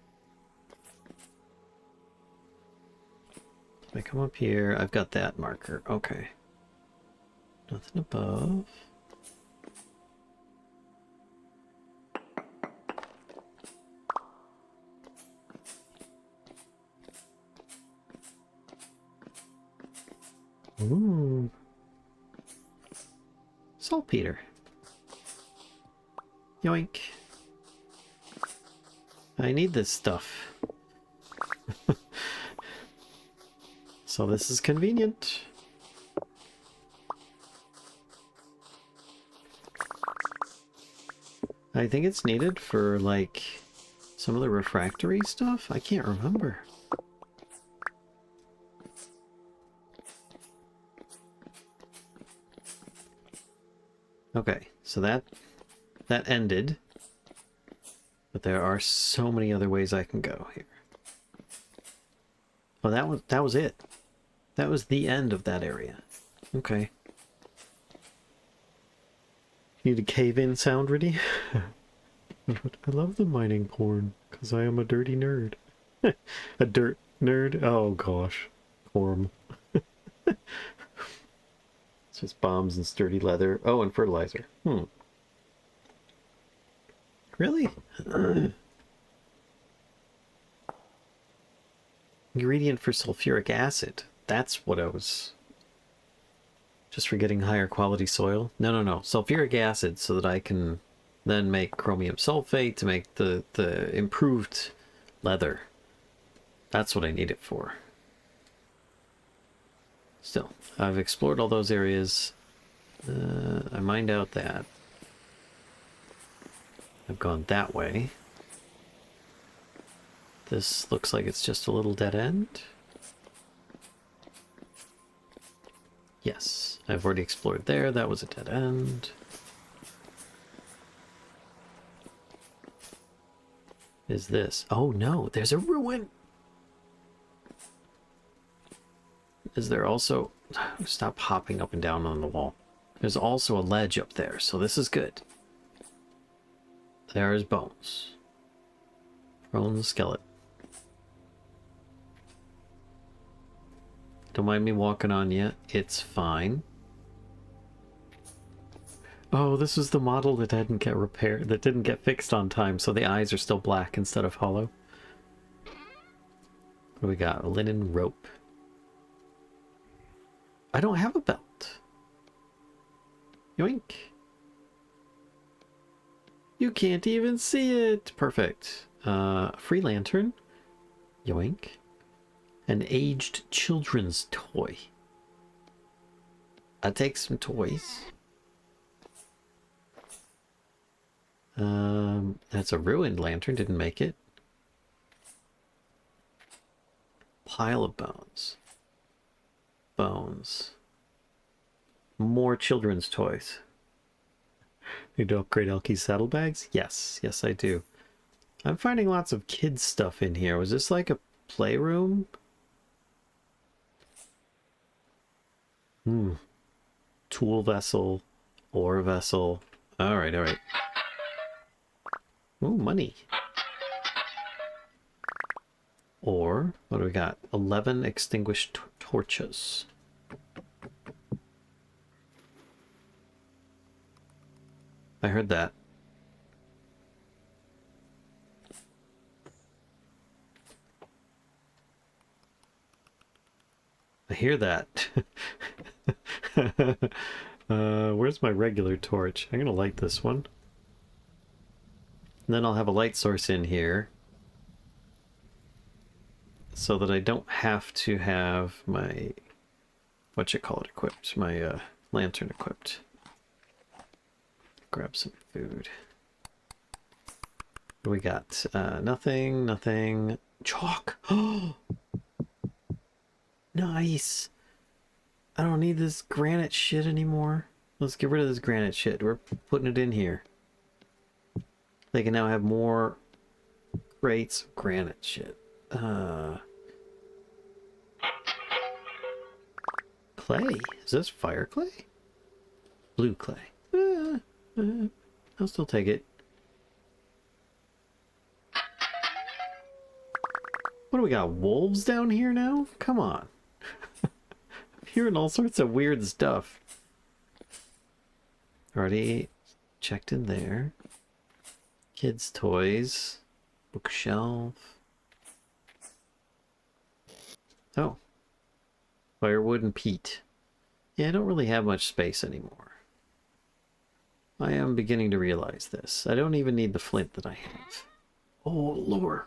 If I come up here, I've got that marker. Okay. Nothing above. Ooh. Saltpeter. Yoink. I need this stuff. So this is convenient. I think it's needed for, like, some of the refractory stuff? I can't remember. Okay, so that ended. But there are so many other ways I can go here. Oh, that was it. That was the end of that area. Okay. Need a cave-in sound ready? I love the mining porn, because I am a dirty nerd. A dirt nerd? Oh gosh. Corm. It's just bombs and sturdy leather. Oh, and fertilizer. Really? Ingredient for sulfuric acid. That's what I was... Just for getting higher quality soil? No. Sulfuric acid so that I can then make chromium sulfate to make the improved leather. That's what I need it for. Still, I've explored all those areas. I mined out that. I've gone that way. This looks like it's just a little dead end. Yes, I've already explored there. That was a dead end. Is this? Oh no, there's a ruin! Is there also... Stop hopping up and down on the wall. There's also a ledge up there, so this is good. There's bones. Prone skeleton. Don't mind me walking on you. It's fine. Oh, this was the model that didn't get repaired, that didn't get fixed on time, so the eyes are still black instead of hollow. What do we got? A linen rope. I don't have a belt. Yoink. You can't even see it. Perfect. Free lantern. Yoink. An aged children's toy. I take some toys. That's a ruined lantern. Didn't make it. Pile of bones. Bones. More children's toys. Need to upgrade Elky's saddlebags? Yes, yes I do. I'm finding lots of kids stuff in here. Was this like a playroom? Tool vessel, ore vessel. Alright, alright. Ooh, money. Or, what do we got? 11 extinguished torches. I heard that. I hear that. Where's my regular torch? I'm gonna light this one. And then I'll have a light source in here. So that I don't have to have my... whatchamacallit equipped. My lantern equipped. Grab some food. What do we got? Nothing, nothing. Chalk! Oh! Nice! I don't need this granite shit anymore. Let's get rid of this granite shit. We're putting it in here. They can now have more crates of granite shit. Clay? Is this fire clay? Blue clay. I'll still take it. What do we got? Wolves down here now? Come on. hearing all sorts of weird stuff. Already checked in there. Kids' toys. Bookshelf. Oh. Firewood and peat. Yeah, I don't really have much space anymore. I am beginning to realize this. I don't even need the flint that I have. Oh, lore.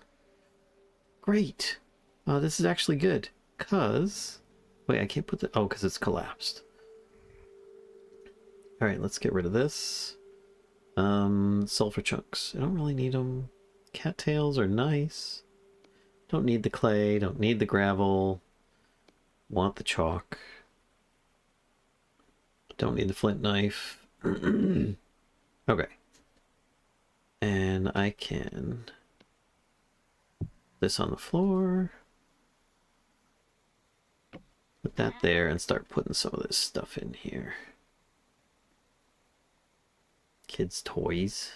Great. This is actually good. Cause... Wait, I can't put the... Oh, because it's collapsed. Alright, let's get rid of this. Sulfur chunks. I don't really need them. Cattails are nice. Don't need the clay. Don't need the gravel. Want the chalk. Don't need the flint knife. Okay. And I can... This on the floor. Put that there and start putting some of this stuff in here. Kids' toys.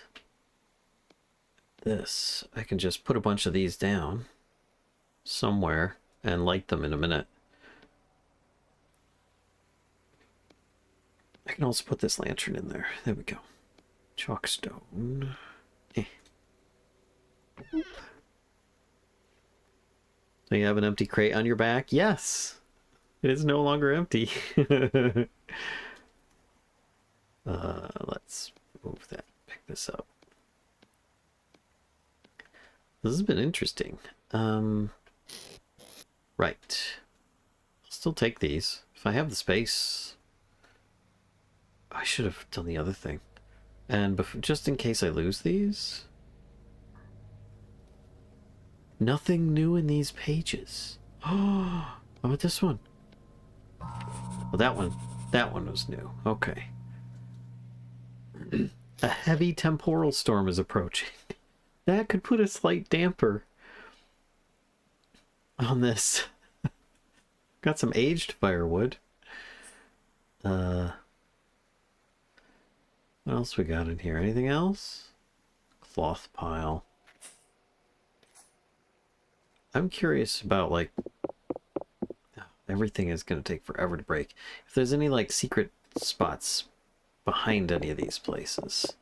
This. I can just put a bunch of these down somewhere and light them in a minute. I can also put this lantern in there. There we go. Chalkstone. So you have an empty crate on your back? Yes! It is no longer empty. Let's move that. Pick this up. This has been interesting. Right. I'll still take these. If I have the space... I should have done the other thing. And just in case I lose these... Nothing new in these pages. Oh, how about this one? Well, that one was new. Okay. A heavy temporal storm is approaching. That could put a slight damper on this. Got some aged firewood. What else we got in here? Anything else? Cloth pile. I'm curious about, like... Everything is going to take forever to break. If there's any, like, secret spots behind any of these places.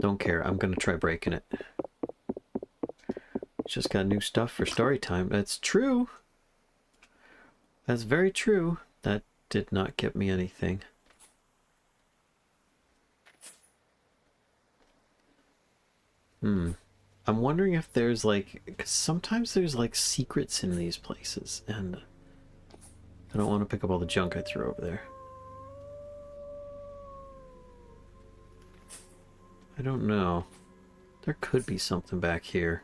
Don't care. I'm going to try breaking it. Just got new stuff for story time. That's true. That's very true. That did not get me anything. I'm wondering if there's like... 'cause sometimes there's like secrets in these places, and I don't want to pick up all the junk I threw over there. I don't know. There could be something back here.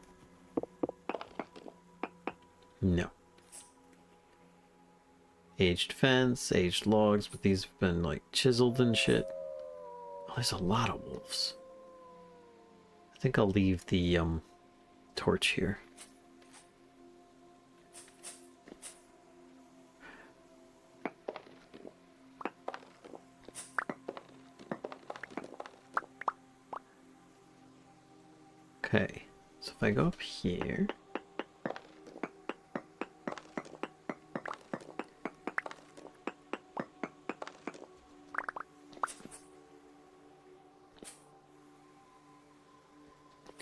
No. Aged fence, aged logs, but these have been like chiseled and shit. Oh, there's a lot of wolves. I think I'll leave the torch here. Okay, so if I go up here...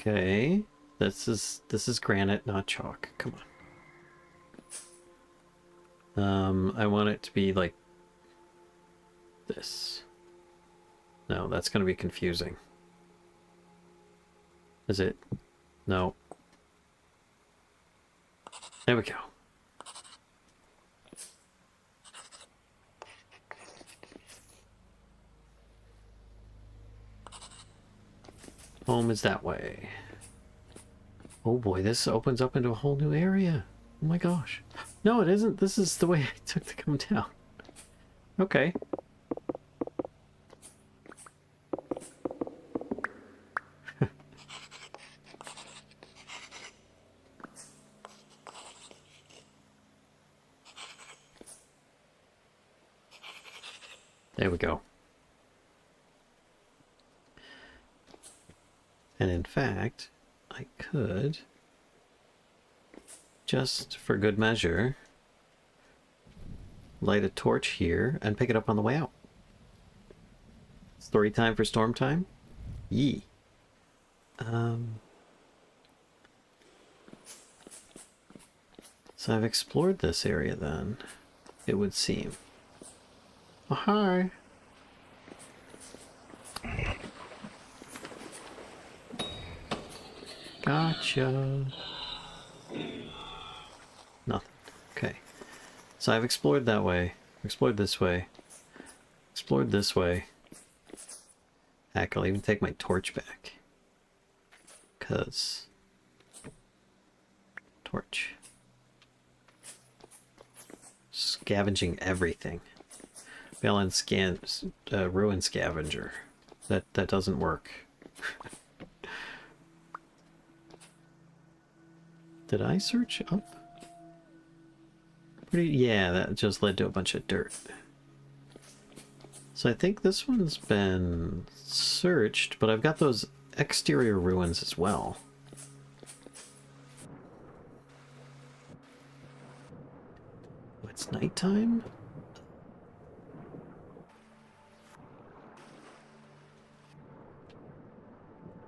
Okay, this is granite, not chalk. Come on. I want it to be like this. No, that's going to be confusing. Is it? No. There we go. Home is that way. Oh boy, this opens up into a whole new area. Oh my gosh. No, it isn't. This is the way I took to come down. Okay. There we go. And in fact, I could, just for good measure, light a torch here, and pick it up on the way out. Story time for storm time? Yee. So I've explored this area then, it would seem. Oh, hi. Gotcha. Nothing. Okay. So I've explored that way, explored this way, explored this way. Heck, I'll even take my torch back. 'Cause... torch. Scavenging everything. Balance scan... ruin scavenger. That doesn't work. Did I search up? Yeah, that just led to a bunch of dirt. So I think this one's been searched, but I've got those exterior ruins as well. Oh, it's nighttime?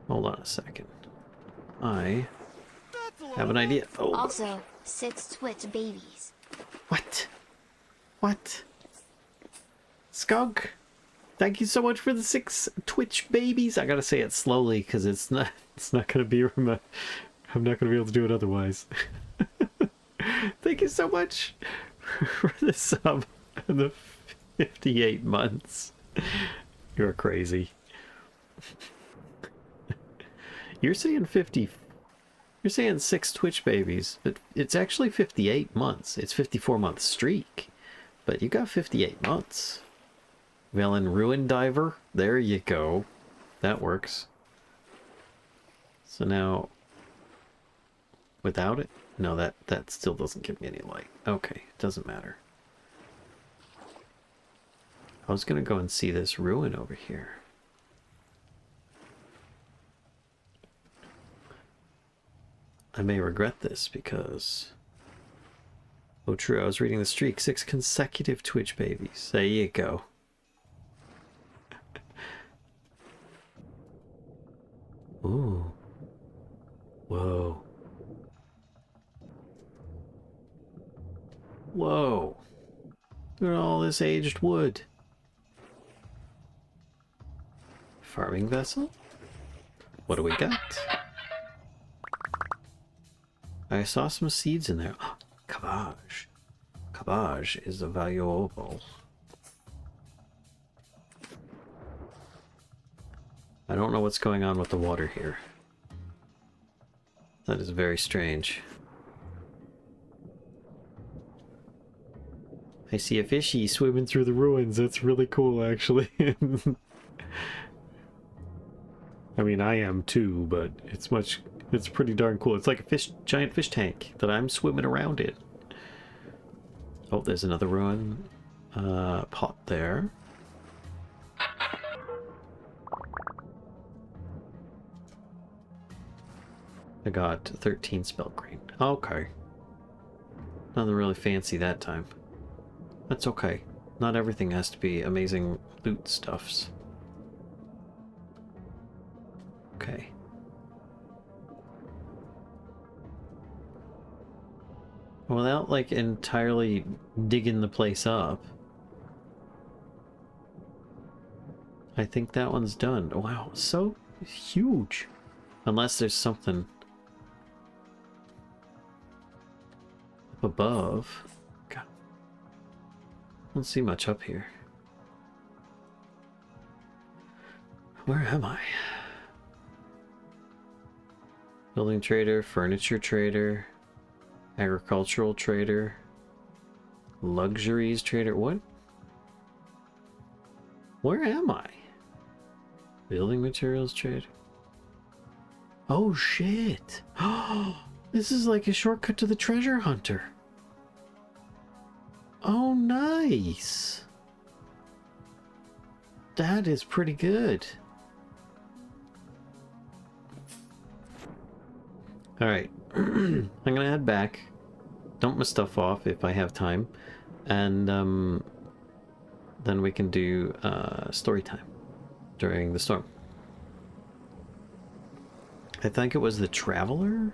Hold on a second. I have an idea. Oh. Also, 6 Twitch babies. What? What? Skunk? Thank you so much for the 6 Twitch babies. I gotta say it slowly because it's not gonna be I'm not gonna be able to do it otherwise. Thank you so much for the sub and the 58 months. You're crazy. You're saying 50. You're saying 6 Twitch babies, but it's actually 58 months. It's 54-month streak, but you got 58 months. Velen Ruin Diver, there you go. That works. So now, without it? No, that still doesn't give me any light. Okay, doesn't matter. I was gonna go and see this ruin over here. I may regret this because... oh, true, I was reading the streak. 6 consecutive Twitch babies. There you go. Ooh. Whoa. Whoa. Look at all this aged wood. Farming vessel? What do we got? I saw some seeds in there. Cabbage. Cabbage is a valuable. I don't know what's going on with the water here. That is very strange. I see a fishy swimming through the ruins. That's really cool, actually. I mean, I am too, but it's pretty darn cool. It's like a giant fish tank that I'm swimming around in. Oh, there's another ruin pot there. I got 13 spell green. Okay. Nothing really fancy that time. That's okay. Not everything has to be amazing loot stuffs. Okay. Without, like, entirely digging the place up, I think that one's done. Wow, so huge. Unless there's something up above. God. I don't see much up here. Where am I? Building trader, furniture trader, agricultural trader, luxuries trader. What? Where am I? Building materials trader. Oh shit! This is like a shortcut to the treasure hunter. Oh, nice. That is pretty good. Alright, I'm gonna head back, dump my stuff off if I have time, And then we can do story time during the storm. I think it was the Traveler.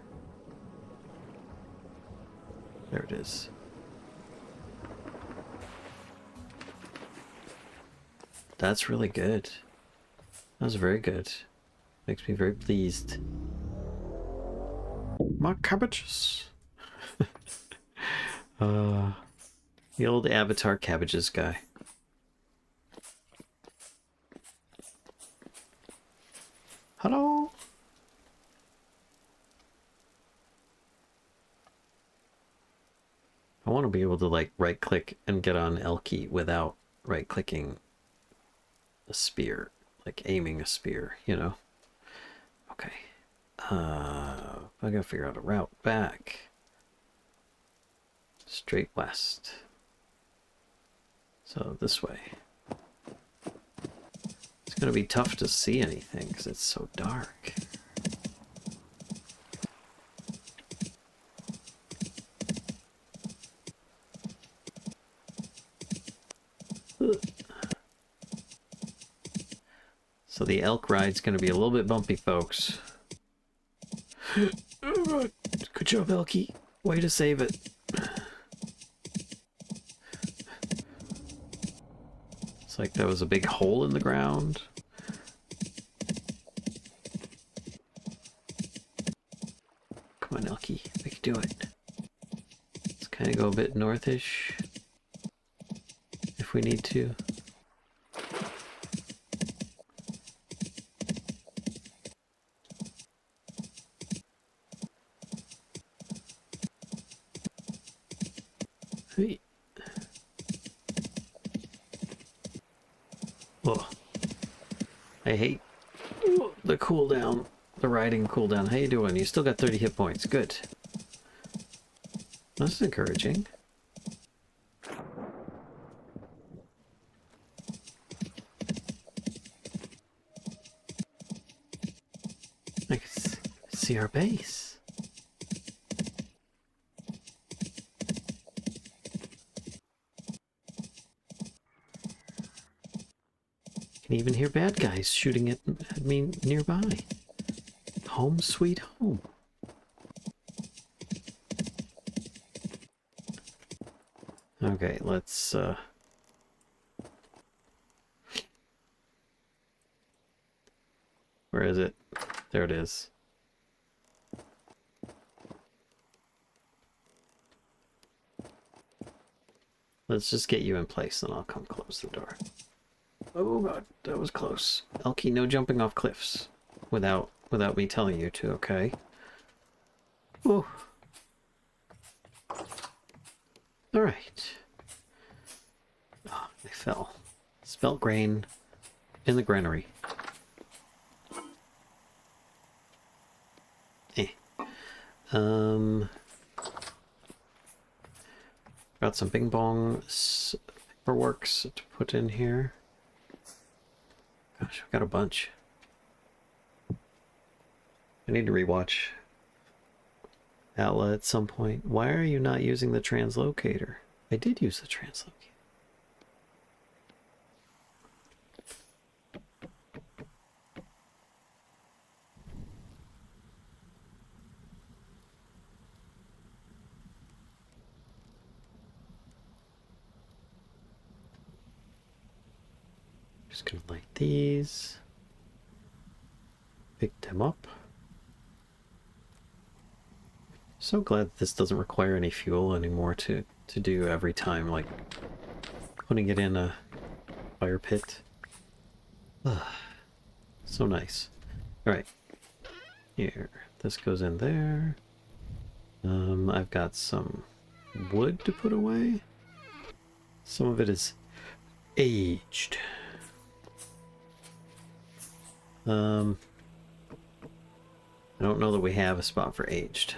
There it is. That's really good. That was very good. Makes me very pleased. My cabbages. The old Avatar cabbages guy. Hello? I want to be able to like right click and get on Elky without right clicking a spear, like aiming a spear, you know? Okay. I gotta figure out a route back. Straight west. So this way. It's gonna be tough to see anything because it's so dark. So the elk ride's gonna be a little bit bumpy, folks. Good job, Elky. Way to save it. It's like there was a big hole in the ground. Come on, Elky. We can do it. Let's kind of go a bit northish if we need to. Hey. Oh, I hate the cooldown, the riding cooldown. How you doing? You still got 30 hit points. Good. That's encouraging. I can see our base. Can even hear bad guys shooting at me nearby. Home sweet home. Okay, let's where is it? There it is. Let's just get you in place, then I'll come close the door. Oh god, that was close. Elky, no jumping off cliffs without me telling you to, okay? Oh. Alright. Oh, they fell. Spelt grain in the granary. Got some bing bong paperworks to put in here. Gosh, I've got a bunch. I need to rewatch Outla at some point. Why are you not using the translocator? I did use the translocator. Just gonna light these. Pick them up. So glad this doesn't require any fuel anymore to do every time, like putting it in a fire pit. So nice. Alright. Here. This goes in there. I've got some wood to put away. Some of it is aged. I don't know that we have a spot for aged.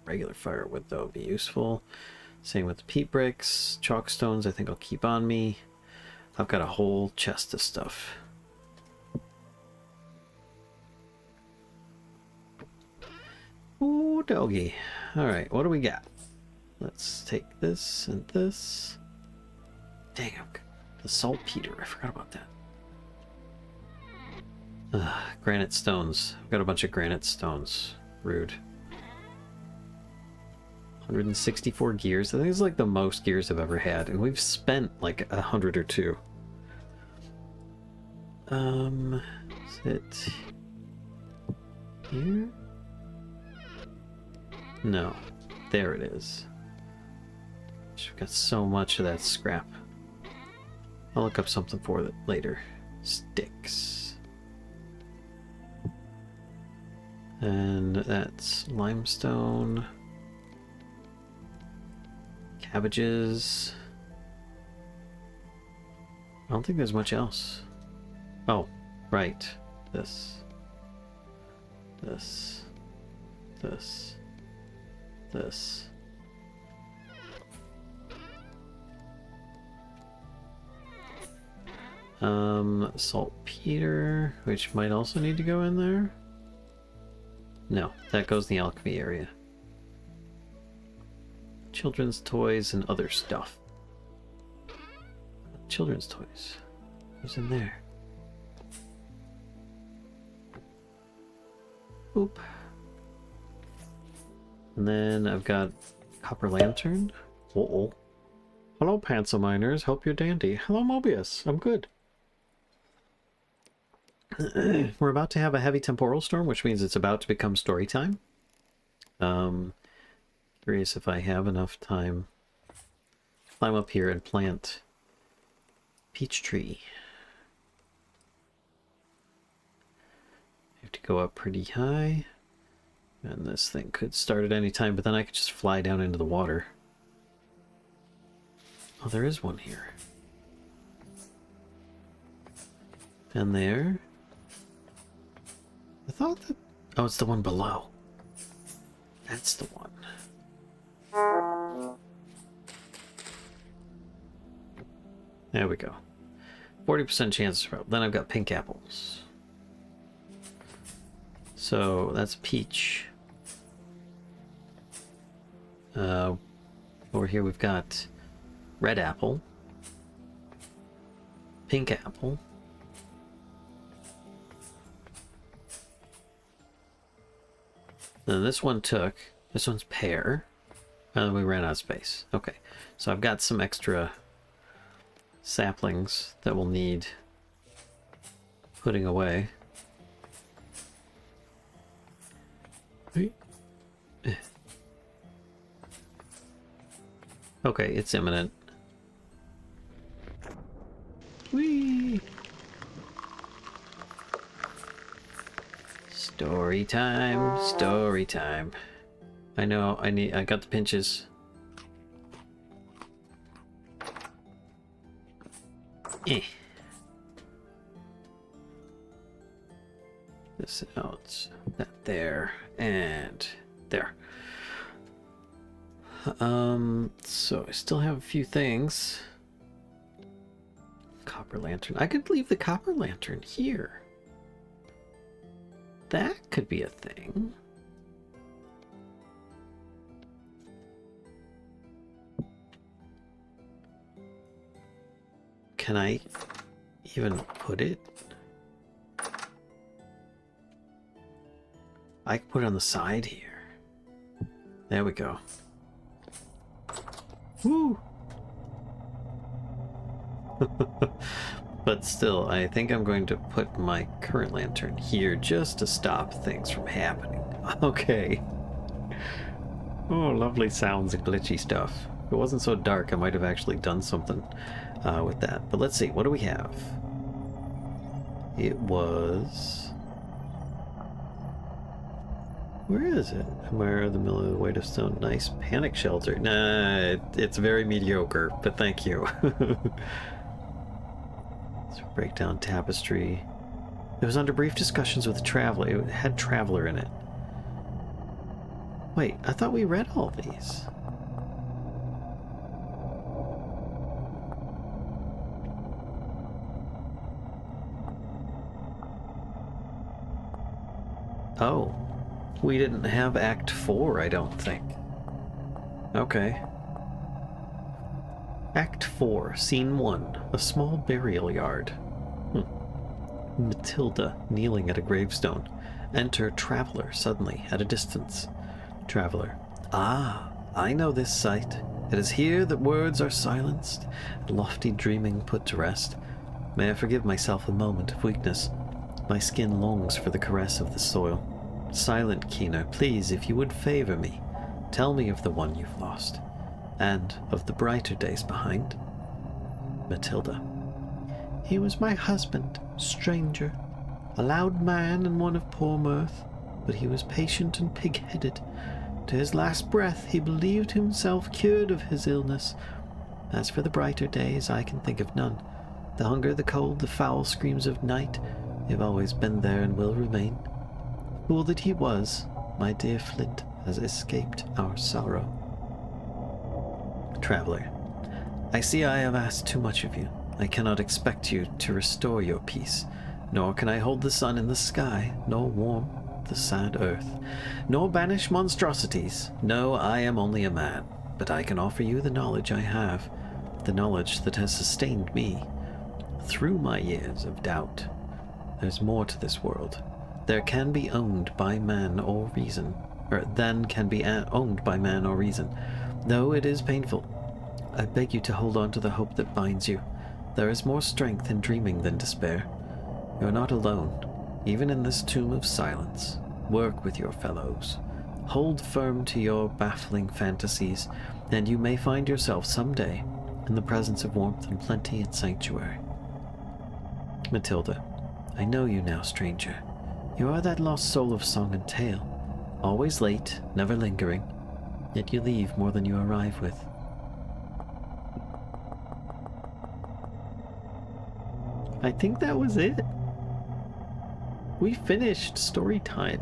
Regular firewood, though, would be useful. Same with the peat bricks. Chalk stones, I think I'll keep on me. I've got a whole chest of stuff. Ooh, doggy. Alright, what do we got? Let's take this and this. Dang, the saltpeter. I forgot about that. Granite stones. I've got a bunch of granite stones. Rude. 164 gears. I think it's like the most gears I've ever had, and we've spent like 100 or two. Is it here? No. There it is. We've got so much of that scrap. I'll look up something for it later. Sticks. And that's limestone. Cabbages. I don't think there's much else. Oh, right. This. This. This. This. Saltpeter, which might also need to go in there. No, that goes in the alchemy area. Children's toys and other stuff. Children's toys. What's in there? Oop. And then I've got copper lantern. Uh-oh. Hello, Panzer Miners. Hope you're dandy. Hello, Mobius. I'm good. We're about to have a heavy temporal storm, which means it's about to become story time. Curious if I have enough time to climb up here and plant peach tree. I have to go up pretty high, and this thing could start at any time, but then I could just fly down into the water. Oh, there is one here. And there. I thought that... Oh, it's the one below. That's the one. There we go. 40% chance for... Then I've got pink apples. So, that's peach. Over here we've got red apple. Pink apple. Then this one took. This one's pear. And then we ran out of space. Okay. So I've got some extra saplings that we'll need putting away. Okay, it's imminent. Whee! Story time, story time. I know, I got the pinches. This out, that there, and there. So I still have a few things. Copper lantern. I could leave the copper lantern here. That could be a thing. Can I even put it? I can put it on the side here. There we go. Woo! But still, I think I'm going to put my current lantern here just to stop things from happening. Okay. Oh, lovely sounds and glitchy stuff. If it wasn't so dark, I might have actually done something with that. But let's see, what do we have? It was... Where is it? Admire the middle of the weight of stone. Nice panic shelter. Nah, it's very mediocre, but thank you. Let's break down tapestry. It was under brief discussions with a traveler. It had traveler in it. Wait, I thought we read all these. Oh. We didn't have Act 4, I don't think. Okay. Act 4, Scene 1, a small burial yard. Matilda kneeling at a gravestone. Enter Traveler suddenly at a distance. Traveler. Ah, I know this sight. It is here that words are silenced, lofty dreaming put to rest. May I forgive myself a moment of weakness? My skin longs for the caress of the soil. Silent Keener, please, if you would favor me, tell me of the one you've lost, and of the brighter days behind. Matilda. He was my husband, stranger, a loud man and one of poor mirth, but he was patient and pig-headed. To his last breath he believed himself cured of his illness. As for the brighter days, I can think of none. The hunger, the cold, the foul screams of night, they've always been there and will remain. Fool that he was, my dear Flint has escaped our sorrow. Traveler. I see I have asked too much of you. I cannot expect you to restore your peace, nor can I hold the sun in the sky, nor warm the sad earth, nor banish monstrosities. No, I am only a man, but I can offer you the knowledge I have, the knowledge that has sustained me through my years of doubt. There's more to this world. There can be owned by man or reason, or then can be owned by man or reason, though it is painful. I beg you to hold on to the hope that binds you. There is more strength in dreaming than despair. You are not alone, even in this tomb of silence. Work with your fellows. Hold firm to your baffling fantasies, and you may find yourself someday in the presence of warmth and plenty and sanctuary. Matilda. I know you now, stranger. You are that lost soul of song and tale, always late, never lingering, yet you leave more than you arrive with. I think that was it. We finished story time.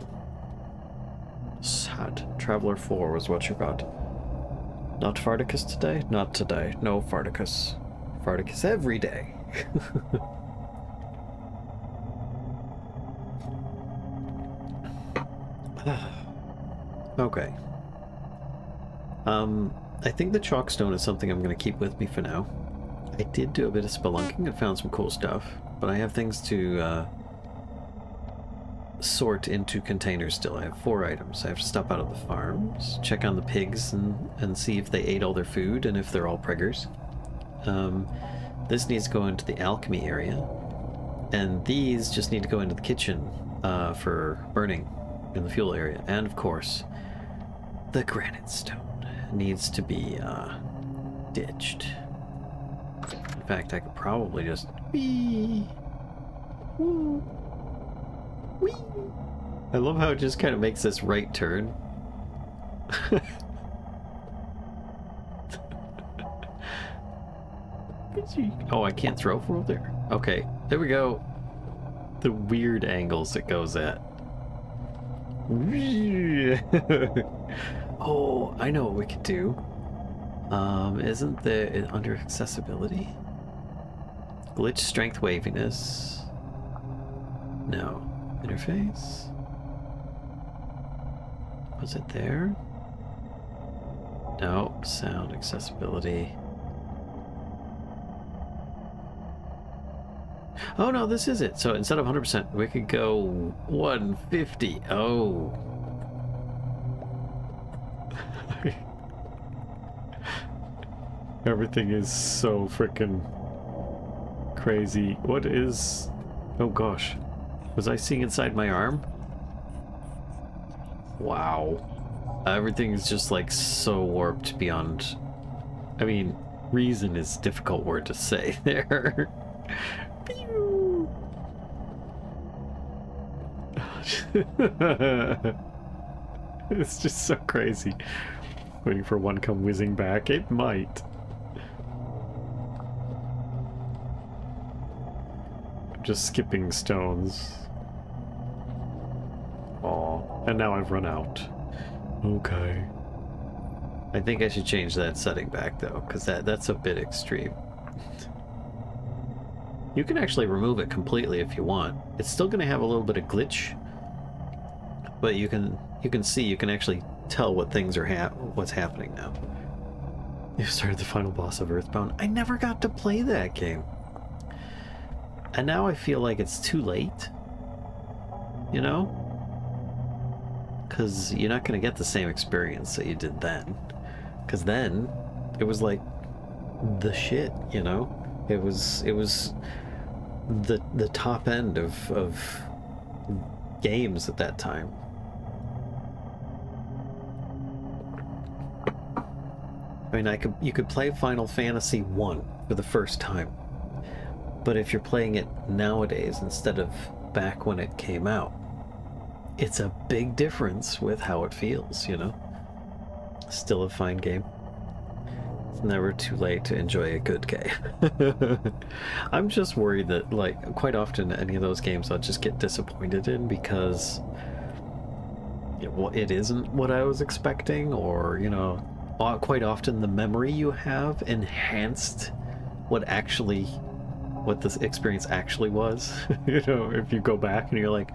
Sad. Traveler 4 was what you got. Not Farticus today? Not today. No Farticus. Farticus every day. Okay. I think the chalkstone is something I'm going to keep with me for now. I did do a bit of spelunking and found some cool stuff, but I have things to sort into containers still. I have 4 items. I have to stop out of the farms, check on the pigs and see if they ate all their food and if they're all preggers. This needs to go into the alchemy area, and these just need to go into the kitchen for burning in the fuel area. And of course, the granite stone needs to be ditched. In fact, I could probably just wee, woo, wee. I love how it just kind of makes this right turn. Oh, I can't throw from over there. Okay, there we go. The weird angles it goes at. Oh, I know what we could do. Isn't there under accessibility? Glitch, strength, waviness. No. Interface? Was it there? No. Sound, accessibility. Oh no, this is it. So instead of 100%, we could go 150. Oh. Everything is so freaking crazy. What is... Oh gosh. Was I seeing inside my arm? Wow. Everything is just like so warped beyond... I mean, reason is a difficult word to say there. It's just so crazy. Waiting for one come whizzing back. It might. I'm just skipping stones. Aw. And now I've run out. Okay. I think I should change that setting back though, because that's a bit extreme. You can actually remove it completely if you want. It's still going to have a little bit of glitch, but you can see, you can actually tell what things are what's happening now. You started the final boss of Earthbound. I never got to play that game. And now I feel like it's too late. You know? Because you're not going to get the same experience that you did then. Because then, it was like the shit, you know? It was the top end of games at that time. I mean, you could play Final Fantasy 1 for the first time. But if you're playing it nowadays instead of back when it came out, it's a big difference with how it feels, you know? Still a fine game. It's never too late to enjoy a good game. I'm just worried that, like, quite often any of those games I'll just get disappointed in because it isn't what I was expecting, or, you know, quite often the memory you have enhanced what this experience actually was. You know, if you go back and you're like,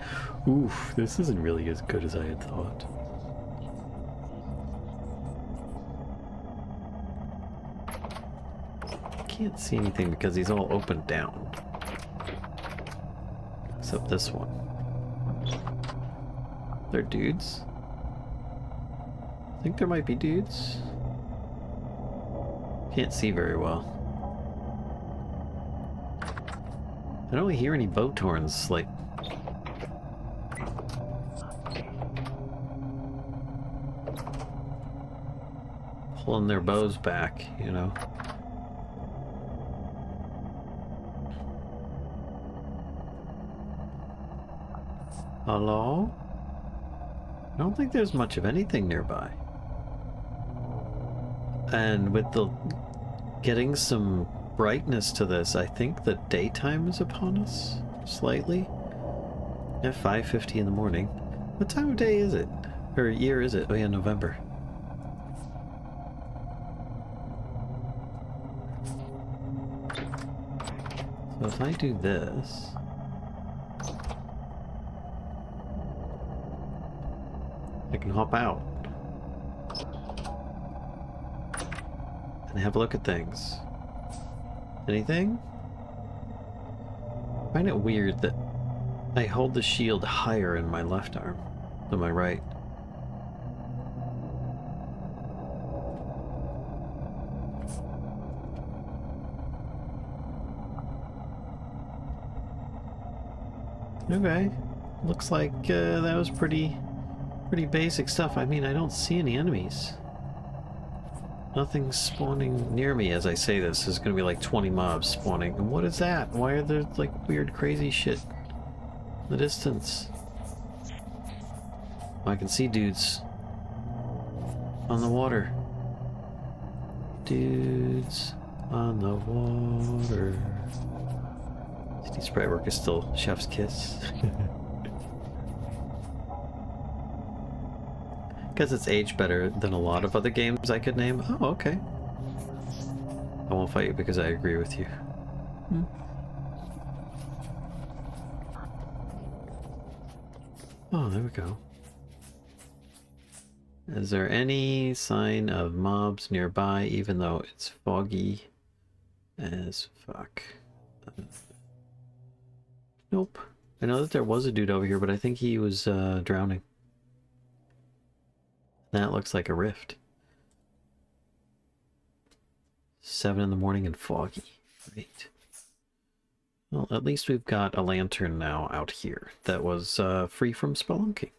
oof, this isn't really as good as I had thought. Can't see anything because he's all open down. Except this one. They're dudes. I think there might be dudes. Can't see very well. I don't really hear any boat horns, like... pulling their bows back, you know? Hello? I don't think there's much of anything nearby. And with the getting some brightness to this, I think the daytime is upon us slightly. At 5:50 in the morning. What time of day is it? Or year is it? Oh yeah, November. So if I do this, I can hop out and have a look at things. Anything? I find it weird that I hold the shield higher in my left arm than my right. Okay, looks like that was pretty basic stuff. I mean, I don't see any enemies. Nothing's spawning near me as I say this. There's gonna be like 20 mobs spawning. And what is that? Why are there like weird crazy shit in the distance? Oh, I can see dudes on the water. Dudes on the water. CD sprite work is still chef's kiss. Guess it's aged better than a lot of other games I could name. Oh, okay. I won't fight you because I agree with you. Oh, there we go. Is there any sign of mobs nearby, even though it's foggy as fuck? Nope. I know that there was a dude over here, but I think he was drowning. That looks like a rift. 7 in the morning and foggy. Great. Well, at least we've got a lantern now out here that was free from spelunking.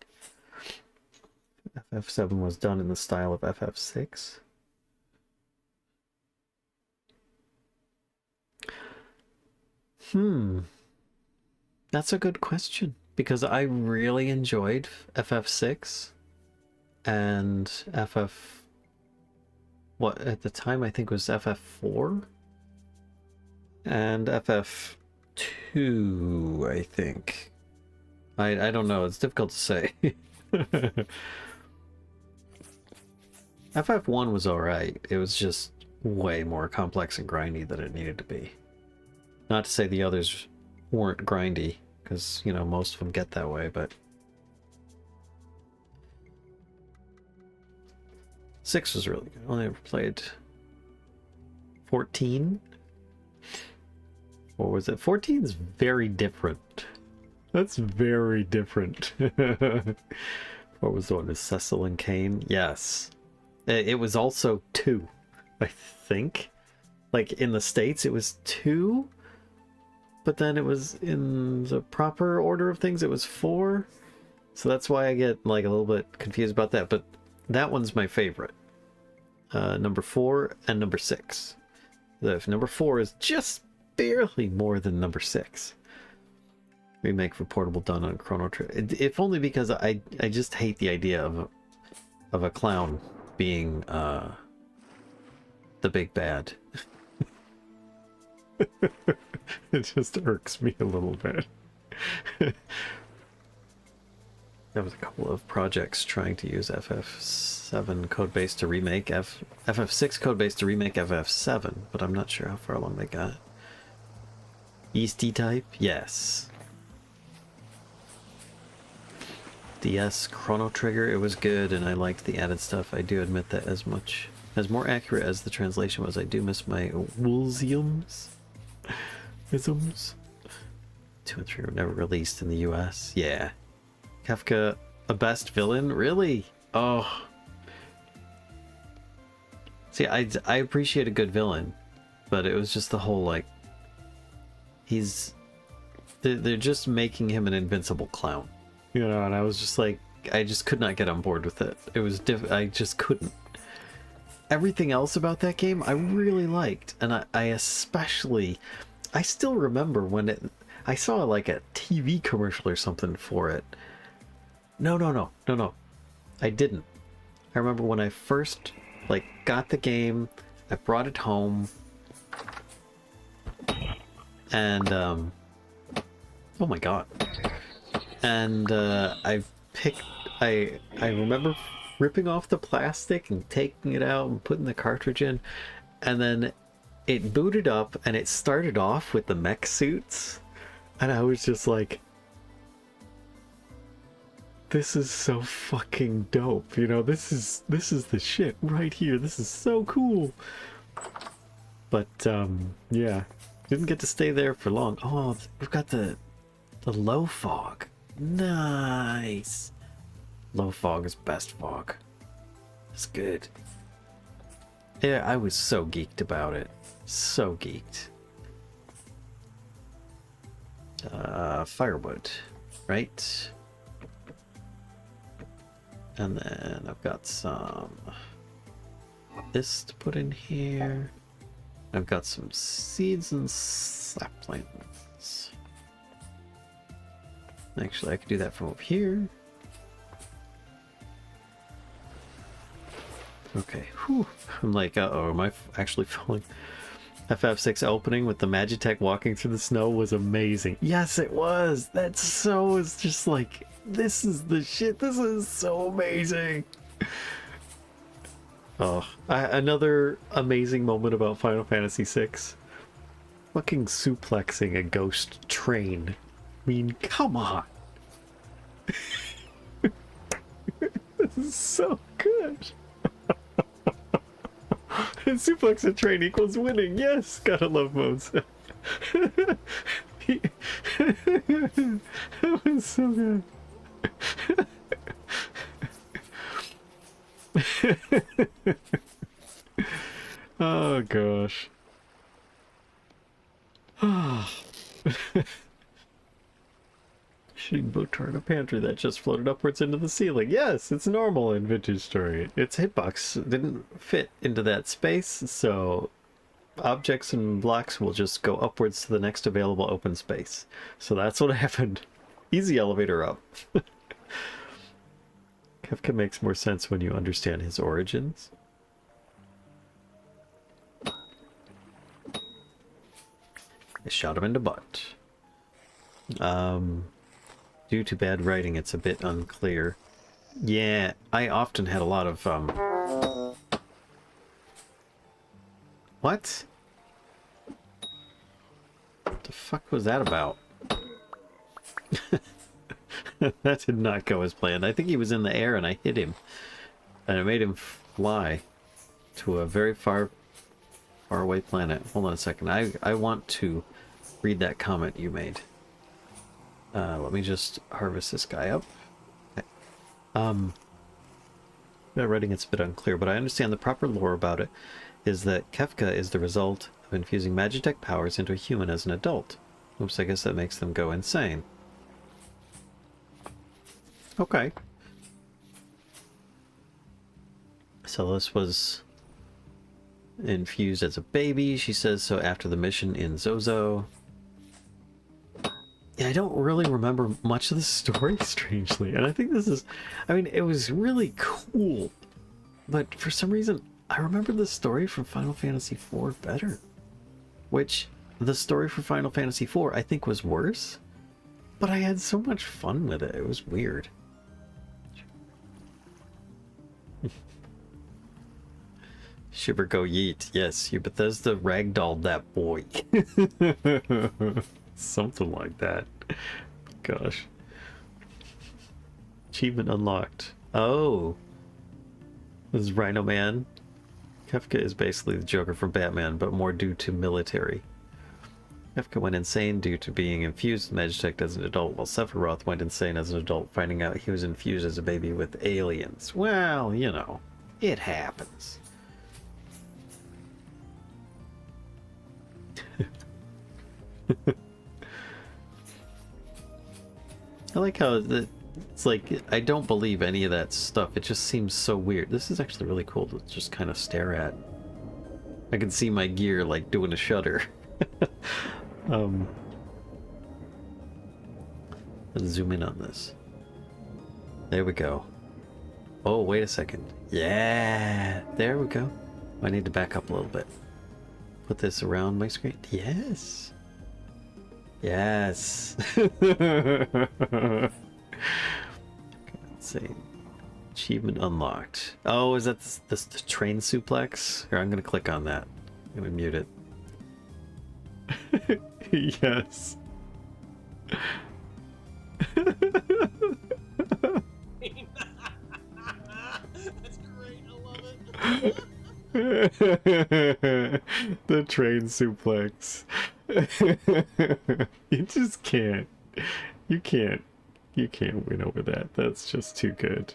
FF7 was done in the style of FF6. That's a good question, because I really enjoyed FF6 and what at the time I think was FF4 and FF2, I think. I don't know, it's difficult to say. FF1 was alright, it was just way more complex and grindy than it needed to be. Not to say the others weren't grindy, because, you know, most of them get that way, but 6 was really good. I only ever played 14? Or was it 14? Is very different. That's very different. What was the one with Cecil and Kane? Yes. It was also 2, I think. Like in the States, it was 2, but then it was in the proper order of things, it was 4. So that's why I get like a little bit confused about that. But that one's my favorite. Number 4 and number 6. Number 4 is just barely more than number 6. Remake for portable done on Chrono Trigger. If only because I just hate the idea of a clown being the big bad. It just irks me a little bit. There was a couple of projects trying to use FF7 codebase to remake FF6 codebase to remake FF7, but I'm not sure how far along they got. Easty type? Yes. DS Chrono Trigger, it was good, and I liked the added stuff. I do admit that as more accurate as the translation was, I do miss my Woolsiums. Isms. 2 and 3 were never released in the US. Yeah. Kefka, a best villain? Really? Oh. See, I appreciate a good villain, but it was just the whole, like, they're just making him an invincible clown. You know, and I was just like, I just could not get on board with it. It was I just couldn't. Everything else about that game I really liked, and I especially, I still remember when I saw like a TV commercial or something for it. No. I didn't. I remember when I first like got the game, I brought it home, and oh my god. And I remember ripping off the plastic and taking it out and putting the cartridge in, and then it booted up and it started off with the mech suits, and I was just like, this is so fucking dope, you know, this is the shit right here, this is so cool. But yeah, didn't get to stay there for long. Oh, we've got the low fog. Nice. Low fog is best fog. It's good. Yeah, I was so geeked about it. So geeked. Firewood, right? And then I've got some this to put in here. I've got some seeds and saplings. Actually, I could do that from over here. Okay, whew. I'm like, uh-oh, am I actually falling? FF6 opening with the Magitech walking through the snow was amazing. Yes, it was! That so is just like, this is the shit, this is so amazing! Oh, another amazing moment about Final Fantasy VI. Fucking suplexing a ghost train. I mean, come on! This is so good! And suplex a train equals winning. Yes, gotta love Moses. That was so good. Oh gosh. Shooting boat tar in a pantry that just floated upwards into the ceiling. Yes, it's normal in Vintage Story. Its hitbox didn't fit into that space, so objects and blocks will just go upwards to the next available open space. So that's what happened. Easy elevator up. Kefka makes more sense when you understand his origins. I shot him in the butt. Due to bad writing, it's a bit unclear. Yeah, I often had a lot of, What? What the fuck was that about? That did not go as planned. I think he was in the air and I hit him. And it made him fly to a very far Faraway planet. Hold on a second. I want to read that comment you made. Let me just harvest this guy up. Okay. The writing it's a bit unclear, but I understand the proper lore about it is that Kefka is the result of infusing Magitech powers into a human as an adult. Oops, I guess that makes them go insane. Okay. So this was infused as a baby. She says so after the mission in Zozo. Yeah, I don't really remember much of the story, strangely. And I think this is... I mean, it was really cool. But for some reason, I remember the story from Final Fantasy IV better. Which, the story for Final Fantasy IV, I think was worse. But I had so much fun with it. It was weird. Shiver go yeet. Yes, you Bethesda ragdolled that boy. Something like that. Gosh. Achievement unlocked. Oh. This is Rhino Man. Kefka is basically the Joker from Batman, but more due to military. Kefka went insane due to being infused with Magitech as an adult, while Sephiroth went insane as an adult, finding out he was infused as a baby with aliens. Well, you know, it happens. I like how it's like, I don't believe any of that stuff. It just seems so weird. This is actually really cool to just kind of stare at. I can see my gear like doing a shudder. Let's zoom in on this. There we go. Oh, wait a second. Yeah, there we go. I need to back up a little bit. Put this around my screen. Yes. Yes. Let's see. Achievement unlocked. Oh, is that this the train suplex? Here, I'm gonna click on that. I'm gonna mute it. Yes. That's great. I love it. The train suplex. You just can't. You can't win over that. That's just too good.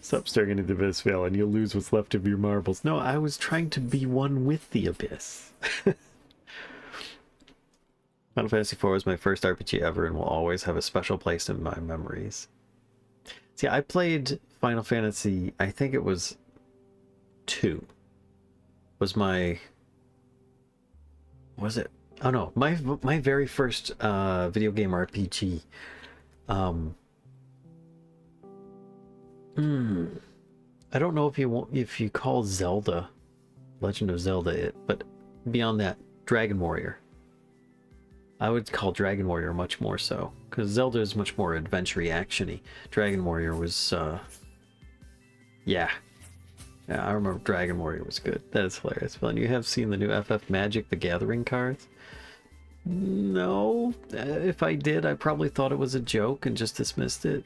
Stop staring into the abyss, Val, and you'll lose what's left of your marbles. No, I was trying to be one with the abyss. Final Fantasy IV was my first RPG ever and will always have a special place in my memories. See, I played Final Fantasy, I think it was 2. Was my... Was it? Oh no, my very first video game RPG. I don't know if you call Zelda, Legend of Zelda it, but beyond that, Dragon Warrior. I would call Dragon Warrior much more so, because Zelda is much more adventure-y, action-y. Dragon Warrior was, yeah, I remember Dragon Warrior was good. That is hilarious. Well, and you have seen the new FF Magic: The Gathering cards? No, if I did, I probably thought it was a joke and just dismissed it.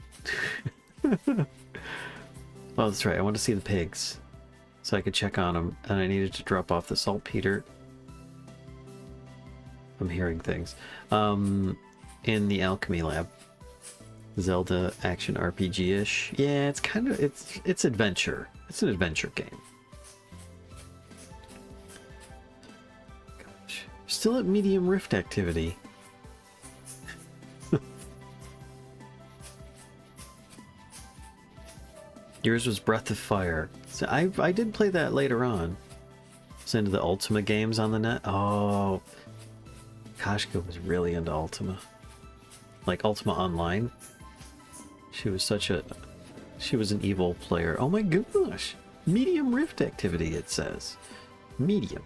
Oh, that's right. I want to see the pigs, so I could check on them, and I needed to drop off the saltpeter. I'm hearing things. In the alchemy lab. Zelda action RPG-ish. Yeah, it's kind of it's adventure. It's an adventure game. Gosh. Still at medium rift activity. Yours was Breath of Fire. So I did play that later on. It's into the Ultima games on the net. Oh, Kashka was really into Ultima. Like Ultima Online. She was an evil player. Oh my gosh. Medium rift activity, it says. Medium.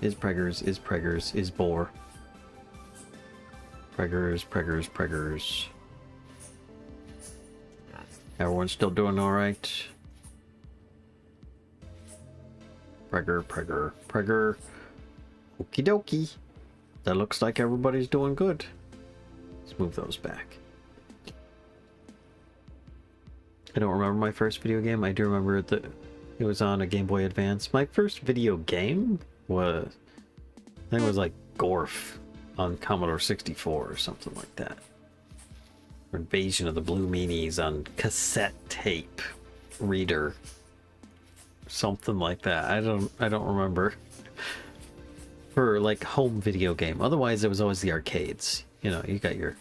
Is preggers, is preggers, is bore. Preggers. Everyone's still doing alright. Pregger. Okie dokie. That looks like everybody's doing good. Let's move those back. I don't remember my first video game. I do remember It was on a Game Boy Advance. My first video game was, I think it was like Gorf on Commodore 64 or something like that. Or Invasion of the Blue Meanies on cassette tape reader. Something like that. I don't remember. For like home video game. Otherwise it was always the arcades. You know, you got your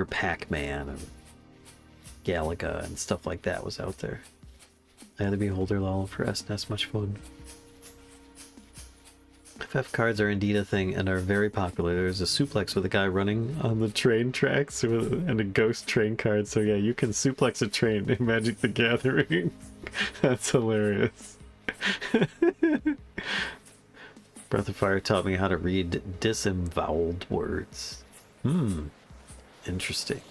Pac-Man and Galaga and stuff like that was out there. I had the Beholder lol for SNES, much fun. FF cards are indeed a thing and are very popular. There's a suplex with a guy running on the train tracks and a ghost train card. So yeah, you can suplex a train in Magic the Gathering. That's hilarious. Breath of Fire taught me how to read disemboweled words. Interesting.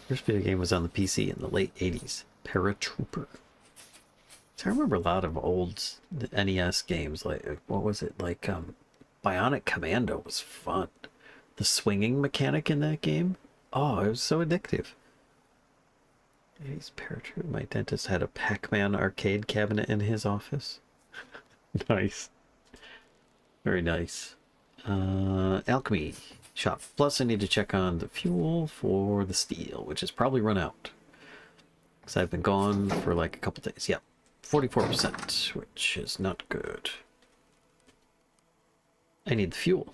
First video game was on the PC in the late 80s. Paratrooper. So I remember a lot of old NES games. Like, what was it? Like, Bionic Commando was fun. The swinging mechanic in that game? Oh, it was so addictive. 80s Paratrooper. My dentist had a Pac-Man arcade cabinet in his office. Nice. Very nice. Alchemy shop. Plus, I need to check on the fuel for the steel, which has probably run out. Because I've been gone for like a couple days. Yep. 44%, which is not good. I need the fuel.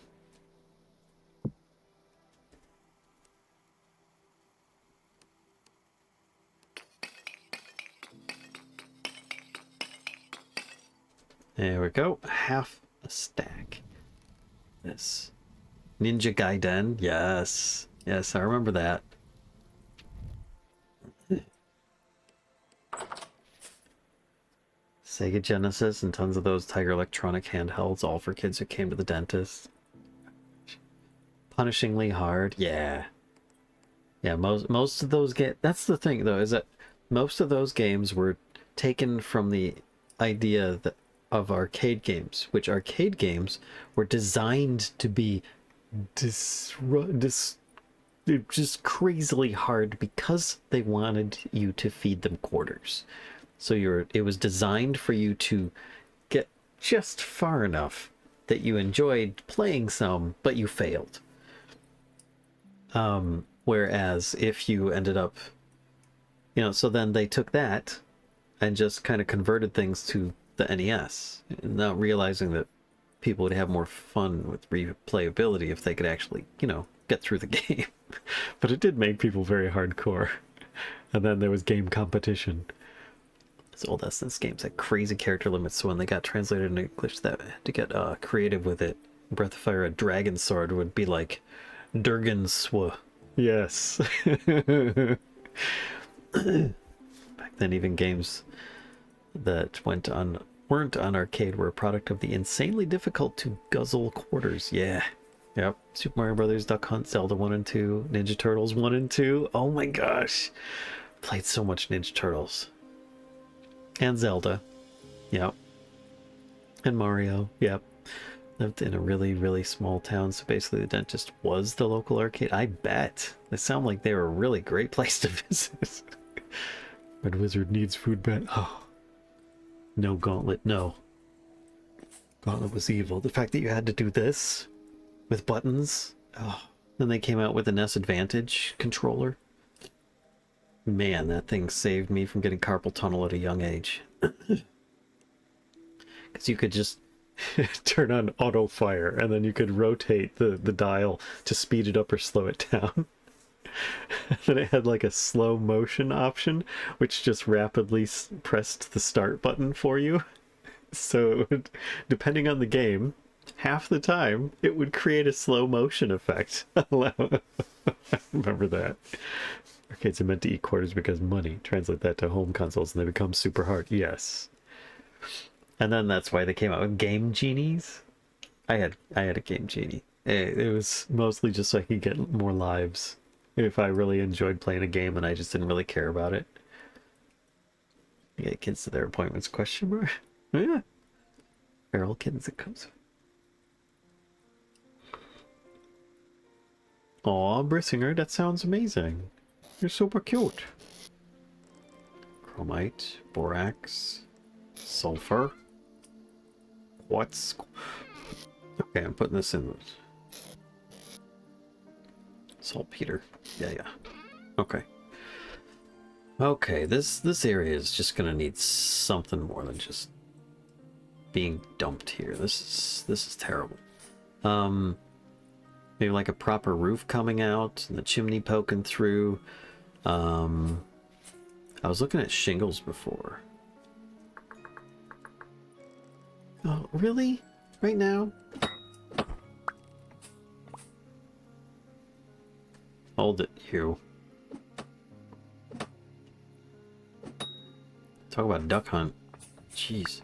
There we go. Half a stack. This. Ninja Gaiden. Yes. Yes, I remember that. Sega Genesis and tons of those Tiger Electronic handhelds, all for kids who came to the dentist. Punishingly hard. Yeah. Yeah, most of those that's the thing though, is that most of those games were taken from the idea that of arcade games, which arcade games were designed to be just crazily hard because they wanted you to feed them quarters. So it was designed for you to get just far enough that you enjoyed playing some, but you failed. Whereas if you ended up, so then they took that and just kind of converted things to the NES, not realizing that people would have more fun with replayability if they could actually, get through the game. But it did make people very hardcore. And then there was game competition. These old SNES games had crazy character limits, so when they got translated into English, that had to get creative with it. Breath of Fire, a dragon sword would be like Durganswa. Yes. Back then, even games that weren't on arcade were a product of the insanely difficult to guzzle quarters. Yeah. Yep. Super Mario Brothers, Duck Hunt, Zelda 1 and 2, Ninja Turtles 1 and 2. Oh my gosh. Played so much Ninja Turtles. And Zelda. Yep. And Mario. Yep. Lived in a really, really small town, so basically the dentist was the local arcade. I bet. They sound like they were a really great place to visit. Red Wizard needs food bet. Oh. No Gauntlet, no. Gauntlet was evil. The fact that you had to do this with buttons. Oh. Then they came out with an S Advantage controller. Man, that thing saved me from getting carpal tunnel at a young age. Because you could just turn on auto fire and then you could rotate the dial to speed it up or slow it down. Then it had like a slow motion option which just rapidly pressed the start button for you. So it would, depending on the game, half the time it would create a slow motion effect. I remember that. Arcades are meant to eat quarters because money. Translate that to home consoles and they become super hard. Yes. And then that's why they came out with Game Genies. I had a Game Genie. It was mostly just so I could get more lives. If I really enjoyed playing a game and I just didn't really care about it. Get kids to their appointments, question mark? Yeah. Feral kittens it comes. Aw, Brissinger, that sounds amazing. You're super cute. chromite, borax, sulfur. What's... Okay, I'm putting this in. Saltpeter. Yeah. Okay. Okay, this area is just gonna need something more than just being dumped here. This is terrible. Maybe like a proper roof coming out and the chimney poking through. I was looking at shingles before. Oh, really? Right now? Hold it, you. Talk about duck hunt. Jeez.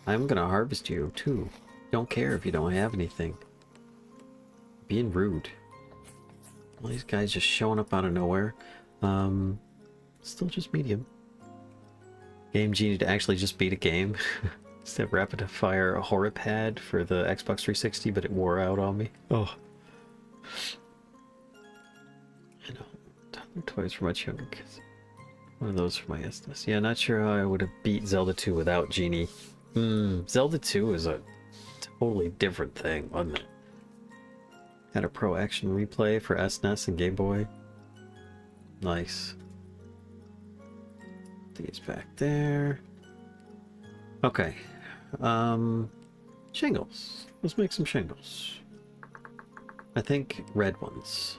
I'm gonna harvest you, too. Don't care if you don't have anything. Being rude. All these guys just showing up out of nowhere. Still just medium. Game Genie to actually just beat a game. Instead of rapid fire a horror pad for the Xbox 360, but it wore out on me. Oh. I know. Toddler toys for much younger kids. One of those for my SNES. Yeah, not sure how I would have beat Zelda 2 without Genie. Zelda 2 is a totally different thing, wasn't it? Had a pro action replay for SNES and Game Boy. Nice. These back there. Okay. Shingles. Let's make some shingles. I think red ones.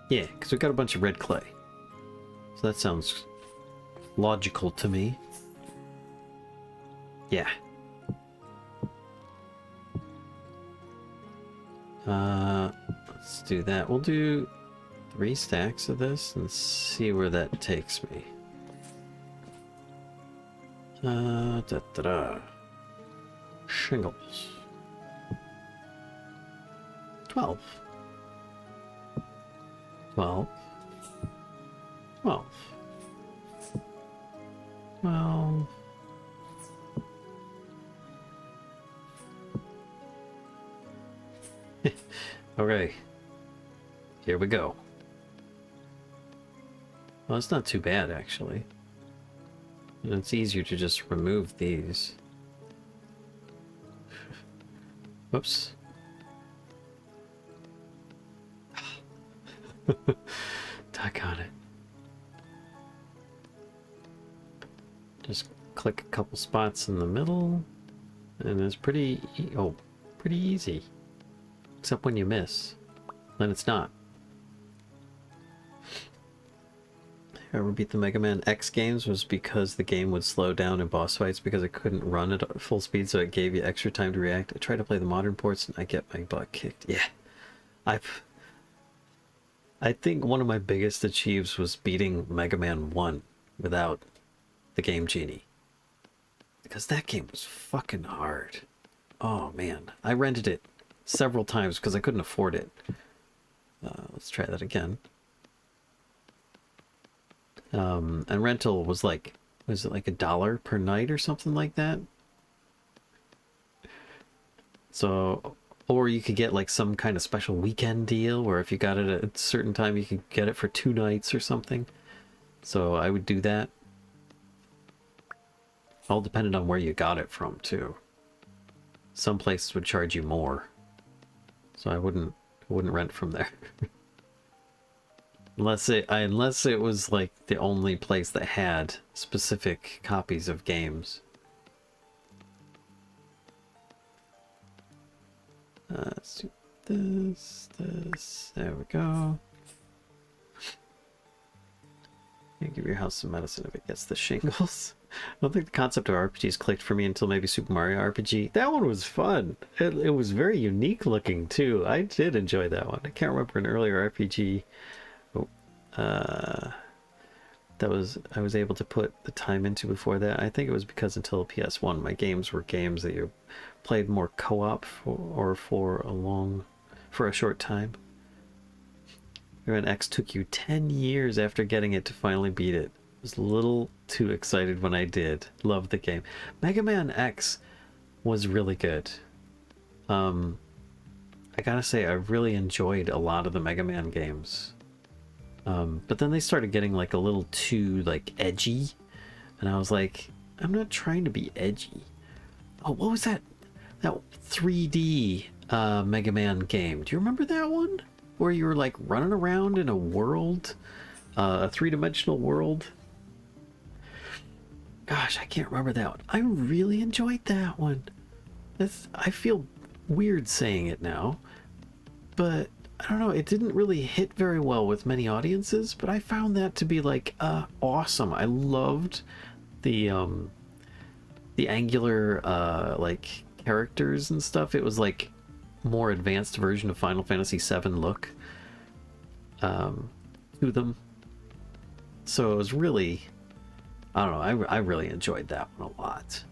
Yeah, because we got a bunch of red clay. So that sounds logical to me. Yeah. Let's do that. We'll do 3 stacks of this and see where that takes me. Shingles. 12. 12. 12. 12. Okay. Here we go. Well, it's not too bad, actually. And it's easier to just remove these. Whoops. Doggone it. Just click a couple spots in the middle, and it's pretty easy. Except when you miss. Then it's not. Whoever beat the Mega Man X games was because the game would slow down in boss fights because it couldn't run at full speed, so it gave you extra time to react. I tried to play the modern ports and I get my butt kicked. Yeah. I think one of my biggest achieves was beating Mega Man 1 without the Game Genie. Because that game was fucking hard. Oh man. I rented it several times because I couldn't afford it. Let's try that again. And rental was like, was it like $1 per night or something like that? So, or you could get like some kind of special weekend deal where if you got it at a certain time, you could get it for 2 nights or something. So I would do that. All depended on where you got it from too. Some places would charge you more. So I wouldn't rent from there. Unless it was like the only place that had specific copies of games. Let's do this. There we go. You give your house some medicine if it gets the shingles. I don't think the concept of RPGs clicked for me until maybe Super Mario RPG. That one was fun. It was very unique looking too. I did enjoy that one. I can't remember an earlier RPG. I was able to put the time into before that. I think it was because until PS1 my games were games that you played more co-op for a short time. Mega Man X took you 10 years after getting it to finally beat it. I was a little too excited when I did. Loved the game. Mega Man X was really good. I gotta say, I really enjoyed a lot of the Mega Man games. But then they started getting like a little too like edgy, and I was like, I'm not trying to be edgy. Oh, what was that? That 3D Mega Man game. Do you remember that one? Where you were like running around in a world, a three-dimensional world. Gosh, I can't remember that one. I really enjoyed that one. I feel weird saying it now, but I don't know, it didn't really hit very well with many audiences, but I found that to be like awesome. I loved the angular like characters and stuff. It was like more advanced version of Final Fantasy VII look to them. So it was really, I don't know, I really enjoyed that one a lot.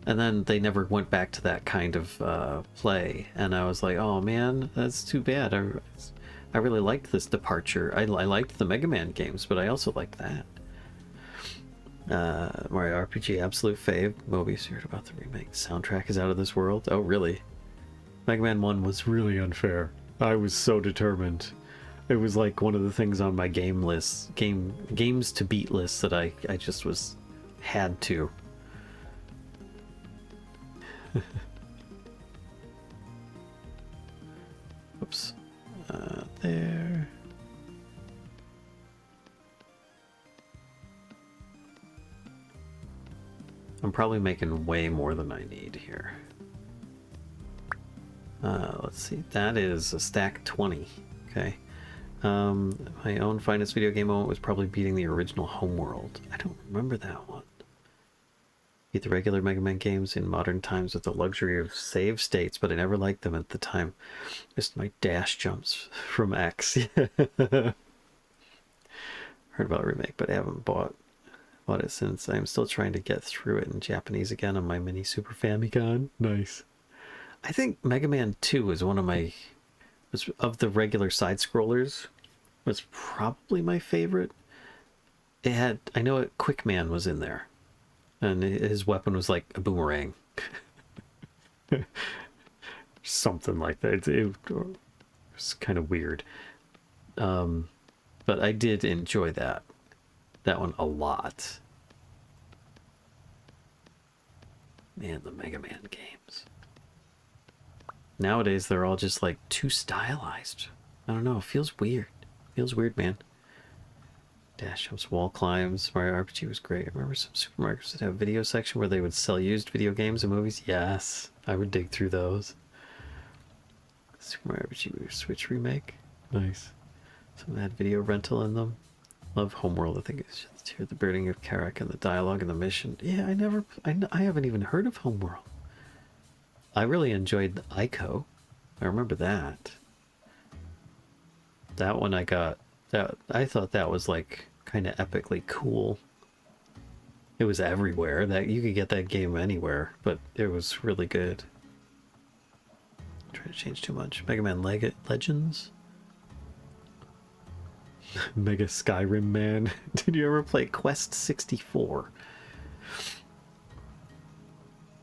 And then they never went back to that kind of play, and I was like, oh man, that's too bad. I really liked this departure. I liked the Mega Man games, but I also liked that. Mario RPG, absolute fave. Mobius, you heard about the remake. Soundtrack is out of this world. Oh, really? Mega Man 1 was really unfair. I was so determined. It was like one of the things on my game list, games to beat list that I just had to. Oops. There. I'm probably making way more than I need here. Let's see. That is a stack 20. Okay. My own finest video game moment was probably beating the original Homeworld. I don't remember that one. Beat the regular Mega Man games in modern times with the luxury of save states, but I never liked them at the time. Missed my dash jumps from X. Heard about a remake, but I haven't bought it since. I'm still trying to get through it in Japanese again on my mini Super Famicom. Nice. I think Mega Man 2 was one of my, of the regular side scrollers, was probably my favorite. It had, I know Quick Man was in there, and his weapon was like a boomerang. Something like that. It was kind of weird. But I did enjoy that one a lot. Man, the Mega Man games. Nowadays, they're all just like too stylized. I don't know, it feels weird. Feels weird, man. Dash jumps, wall climbs. Mario RPG was great. I remember some supermarkets that have a video section where they would sell used video games and movies. Yes, I would dig through those. Super Mario RPG Switch remake. Nice. Some had video rental in them. Love Homeworld. I think it's just hear the burning of Karak and the dialogue and the mission. Yeah, I haven't even heard of Homeworld. I really enjoyed Ico. I remember that. That one I got. I thought that was like kind of epically cool. It was everywhere. That you could get that game anywhere, but it was really good. Trying to change too much. Mega Man Legends. Mega Skyrim Man. Did you ever play Quest 64?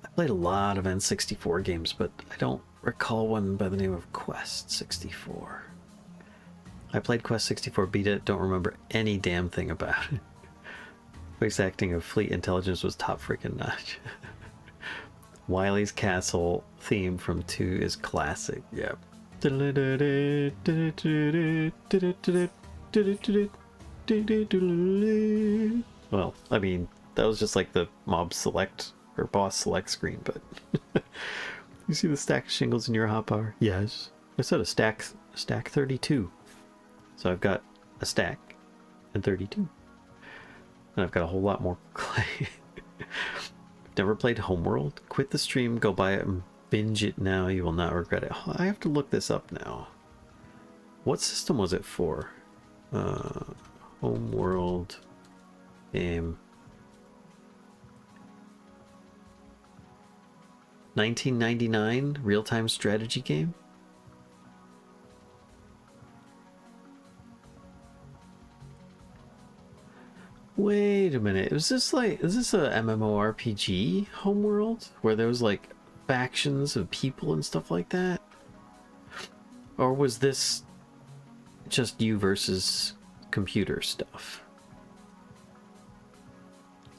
I played a lot of N64 games, but I don't recall one by the name of Quest 64. I played Quest 64, beat it, don't remember any damn thing about it. Voice acting of Fleet Intelligence was top freaking notch. Wily's Castle theme from 2 is classic. Yep. Well, I mean, that was just like the mob select or boss select screen, but you see the stack of shingles in your hotbar? Yes. I said a stack 32. So I've got a stack and 32. And I've got a whole lot more clay. Never played Homeworld? Quit the stream, go buy it and binge it now. You will not regret it. I have to look this up now. What system was it for? Homeworld game. 1999 real-time strategy game? Wait a minute. Is this a MMORPG Homeworld where there was like factions of people and stuff like that? Or was this just you versus computer stuff?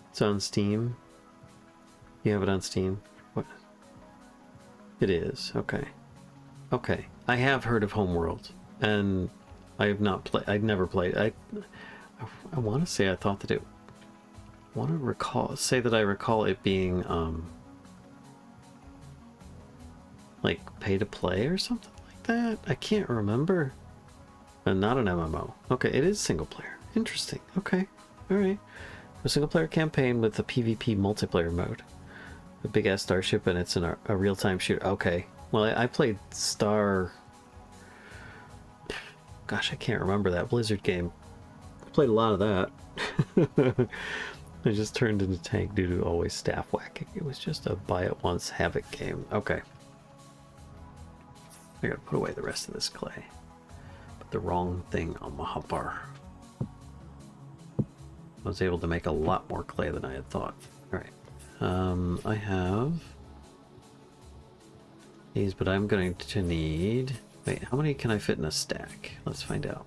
It's on Steam. You have it on Steam? What? It is. Okay. Okay. I have heard of Homeworld, and I have not played. I've never played. I want to say I thought that it. Want to recall? Say that I recall it being like pay to play or something like that. I can't remember. And not an MMO. Okay, it is single player. Interesting. Okay. All right. A single player campaign with a PvP multiplayer mode. A big ass starship, and it's in a real time shooter. Okay. Well, I played Star. Gosh, I can't remember that Blizzard game. I played a lot of that. I just turned into tank due to always staff whacking. It was just a buy it once havoc game. Okay. I gotta put away the rest of this clay. Put the wrong thing on my hopper. I was able to make a lot more clay than I had thought. Alright. I have these, but I'm going to need... Wait, how many can I fit in a stack? Let's find out.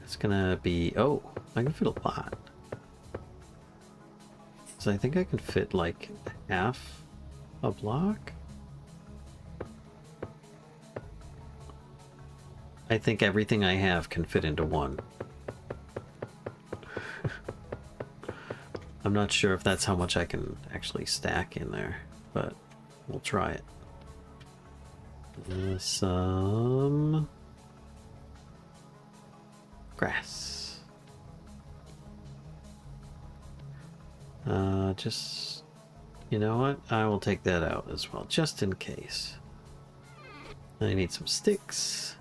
It's gonna be... Oh, I can fit a lot. So I think I can fit like half a block? I think everything I have can fit into one. I'm not sure if that's how much I can actually stack in there, but we'll try it. Some grass. Just, you know what? I will take that out as well, just in case. I need some sticks.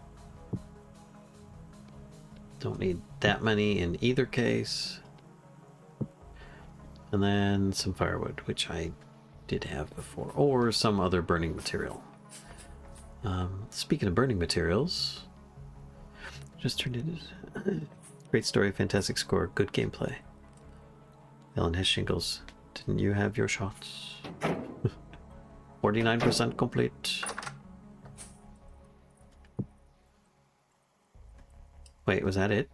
Don't need that many in either case. And then some firewood, which I did have before, or some other burning material. Speaking of burning materials, just turned into great story, fantastic score, good gameplay. Ellen has shingles. Didn't you have your shots? 49% complete. Wait, was that it?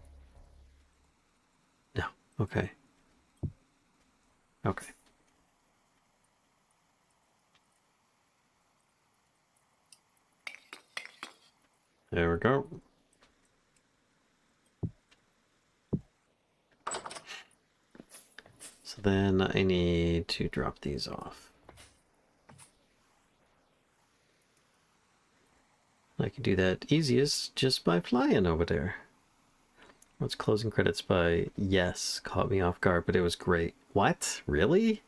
No. Okay. Okay. There we go. So then I need to drop these off. I can do that easiest just by flying over there. What's closing credits by Yes caught me off guard, but it was great. What? Really?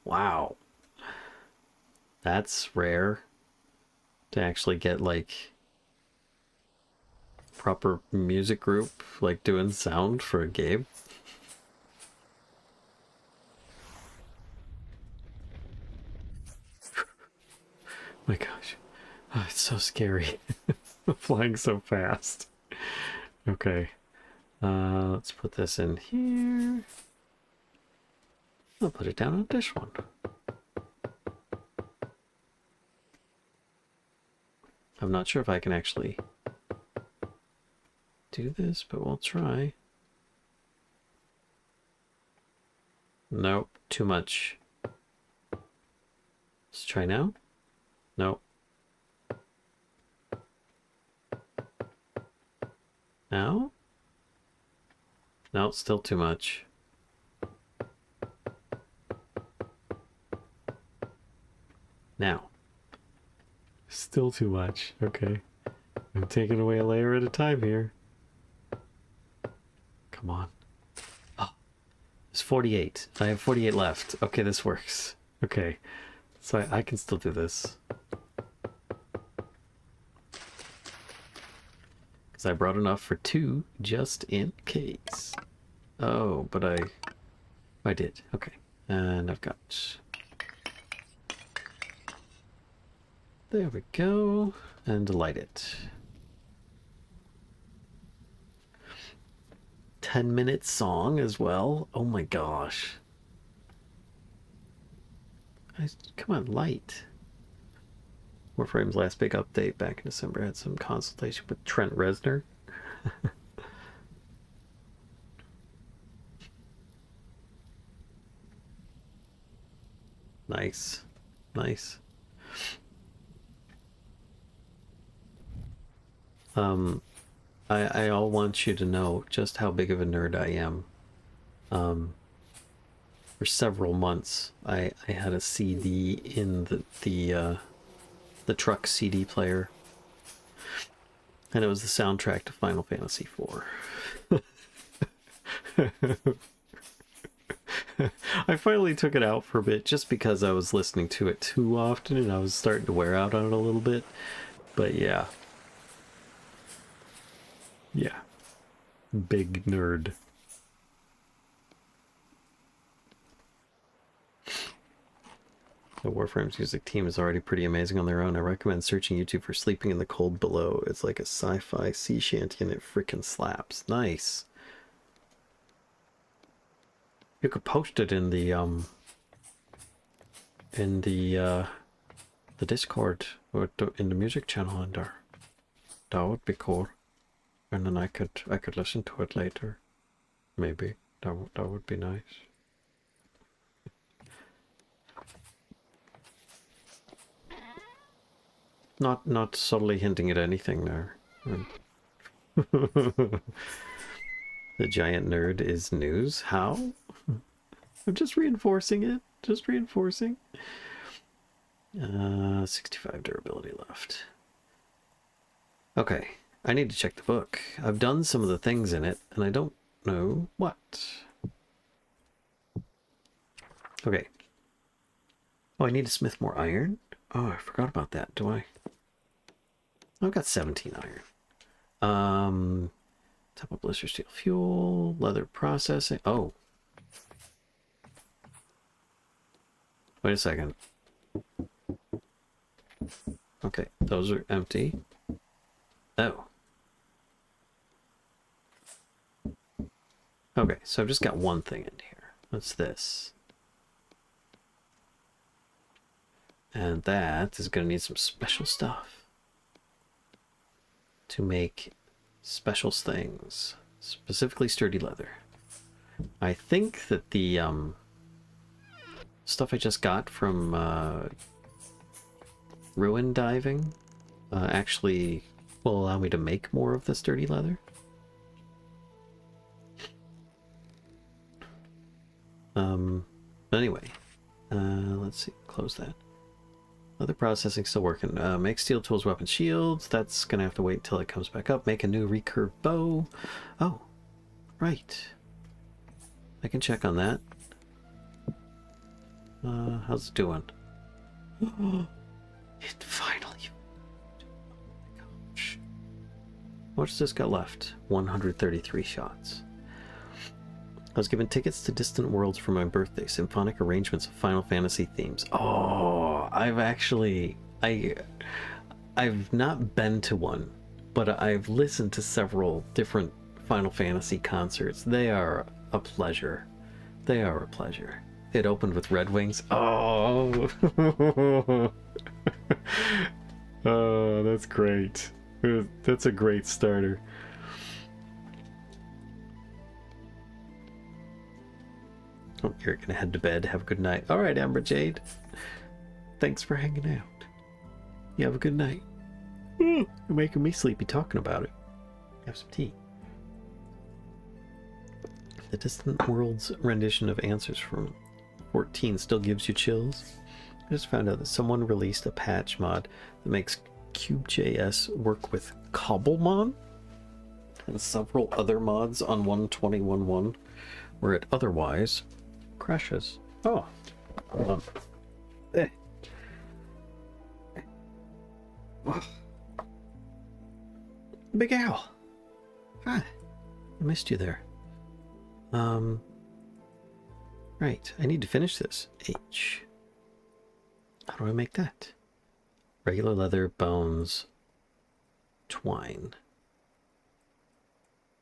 Wow. That's rare to actually get like proper music group like doing sound for a game. My gosh. Oh, it's so scary. Flying so fast. Okay. Let's put this in here. I'll put it down on this one. I'm not sure if I can actually do this, but we'll try. Nope, too much. Let's try now. Nope. Now? No, still too much. Now. Still too much. Okay. I'm taking away a layer at a time here. Come on. Oh, it's 48. I have 48 left. Okay, this works. Okay. So I can still do this. Because I brought enough for 2 just in case. Oh, but I did. Okay. And I've got... There we go. And light it. 10-minute song as well. Oh my gosh. Come on, light. Warframe's last big update back in December had some consultation with Trent Reznor. Nice. Nice. I all want you to know just how big of a nerd I am. For several months, I had a CD in the truck CD player, and it was the soundtrack to Final Fantasy IV. I finally took it out for a bit just because I was listening to it too often and I was starting to wear out on it a little bit. But yeah. Yeah. Big nerd. The Warframe's music team is already pretty amazing on their own. I recommend searching YouTube for Sleeping in the Cold Below. It's like a sci-fi sea shanty and it freaking slaps. Nice. You could post it in the Discord or in the music channel in there. That would be cool. And then I could listen to it later. Maybe. That would be nice. Not subtly hinting at anything there. The giant nerd is news? How? I'm just reinforcing it. Just reinforcing. 65 durability left. Okay. I need to check the book. I've done some of the things in it, and I don't know what. Okay. Oh, I need to smith more iron? Oh, I forgot about that. Do I? I've got 17 iron. Top of blister steel fuel, leather processing. Oh. Wait a second. Okay, those are empty. Oh. Okay, so I've just got one thing in here. What's this? And that is going to need some special stuff to make special things, specifically sturdy leather. I think that the stuff I just got from ruin diving actually will allow me to make more of the sturdy leather. But anyway, let's see, close that. Other processing still working. Make steel tools, weapon shields. That's gonna have to wait till it comes back up. Make a new recurve bow. Oh, right. I can check on that. How's it doing? It finally. Gosh. What's this got left? 133 shots. I was given tickets to Distant Worlds for my birthday. Symphonic arrangements of Final Fantasy themes. Oh, I've not been to one, but I've listened to several different Final Fantasy concerts. They are a pleasure. They are a pleasure. It opened with Red Wings. Oh, oh, that's great. That's a great starter. Oh, you're gonna head to bed. Have a good night. All right, Amber Jade. Thanks for hanging out. You have a good night. You're making me sleepy talking about it. Have some tea. The Distant Worlds rendition of Answers from 14 still gives you chills. I just found out that someone released a patch mod that makes Cube.js work with Cobblemon and several other mods on 1.21.1 where it otherwise crashes. Oh, hold on. Oh. Big Owl. Hi. I missed you there. Right. I need to finish this. H. How do I make that? Regular leather, bones, twine,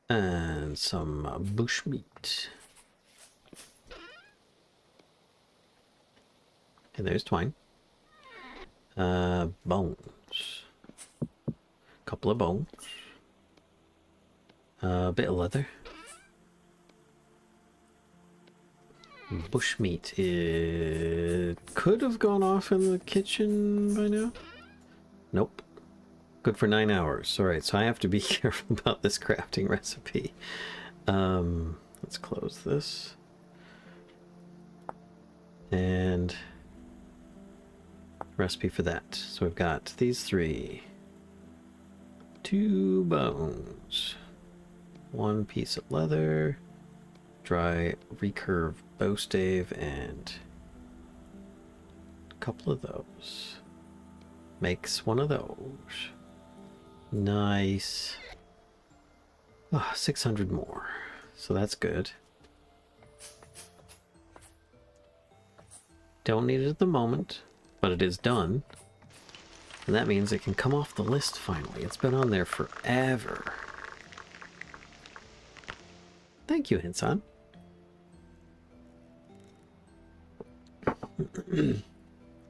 and some bush meat. And there's twine. Bones. Couple of bones. A bit of leather. Bushmeat. It could have gone off in the kitchen by now. Nope. Good for 9 hours. Alright, so I have to be careful about this crafting recipe. Let's close this. And recipe for that. So we've got these 3. 2 bones. 1 piece of leather. Dry recurve bow stave and a couple of those. Makes one of those. Nice. Oh, 600 more. So that's good. Don't need it at the moment, but it is done. And that means it can come off the list finally. It's been on there forever. Thank you, Hinsan.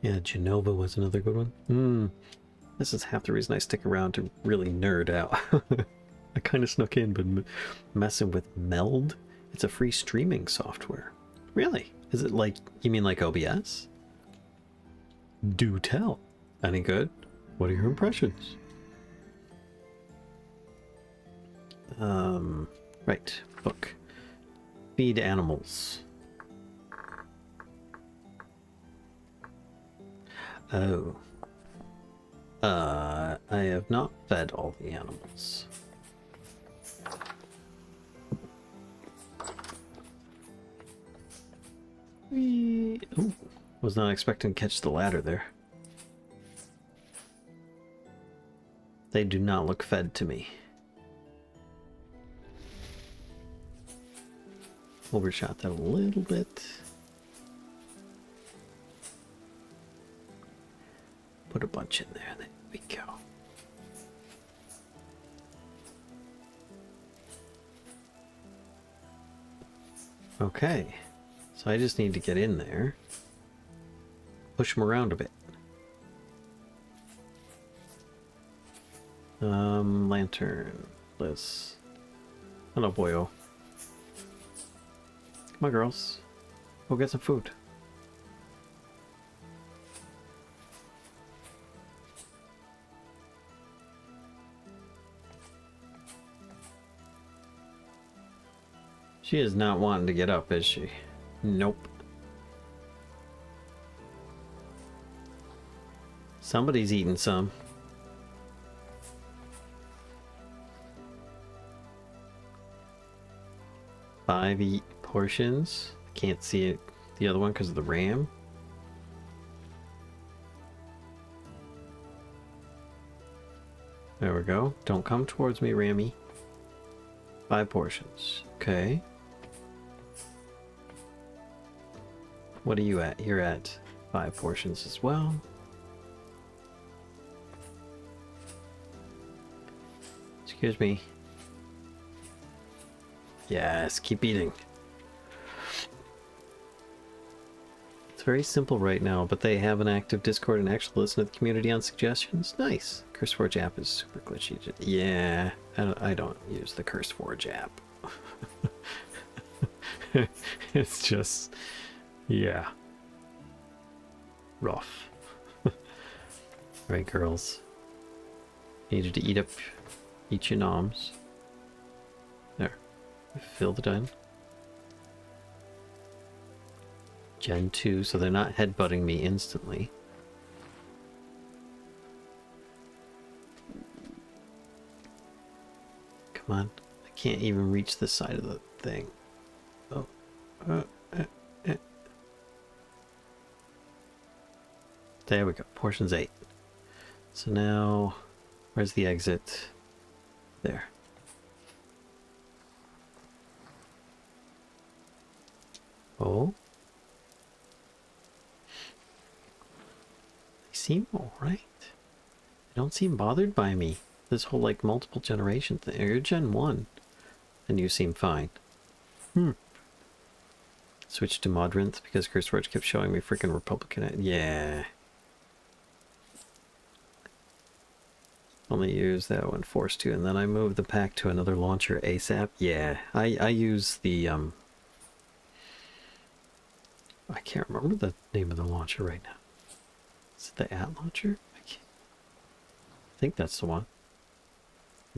Yeah, Genova was another good one. This is half the reason I stick around to really nerd out. I kind of snuck in, but messing with Meld? It's a free streaming software. Really? Is it like, you mean like OBS? Do tell. Any good? What are your impressions? Right. Book. Feed animals. Oh. I have not fed all the animals. Ooh, was not expecting to catch the ladder there. They do not look fed to me. Overshot that a little bit. Put a bunch in there. There we go. Okay. So I just need to get in there. Push them around a bit. Lantern. Liz. Hello, boyo. Come on, girls. Go get some food. She is not wanting to get up, is she? Nope. Somebody's eating some. Five portions. Can't see it. The other one because of the ram. There we go. Don't come towards me, Rammy. 5 portions. Okay. What are you at? You're at 5 portions as well. Excuse me. Yes, keep eating. It's very simple right now, but they have an active Discord and actually listen to the community on suggestions. Nice. CurseForge app is super glitchy. Yeah, I don't use the CurseForge app. It's just, yeah, rough. Right, girls. Needed to eat your noms. There. Filled it in. Gen 2, so they're not headbutting me instantly. Come on. I can't even reach the side of the thing. Oh. There we go. Portions 8. So now, where's the exit? There. Oh. They seem alright. They don't seem bothered by me. This whole, like, multiple generation thing. You're Gen 1. And you seem fine. Switch to Modrinth because CurseForge kept showing me freaking Republican. Yeah. Only use that when forced to, and then I move the pack to another launcher ASAP. Yeah, I use the I can't remember the name of the launcher right now. Is it the at launcher? I think that's the one.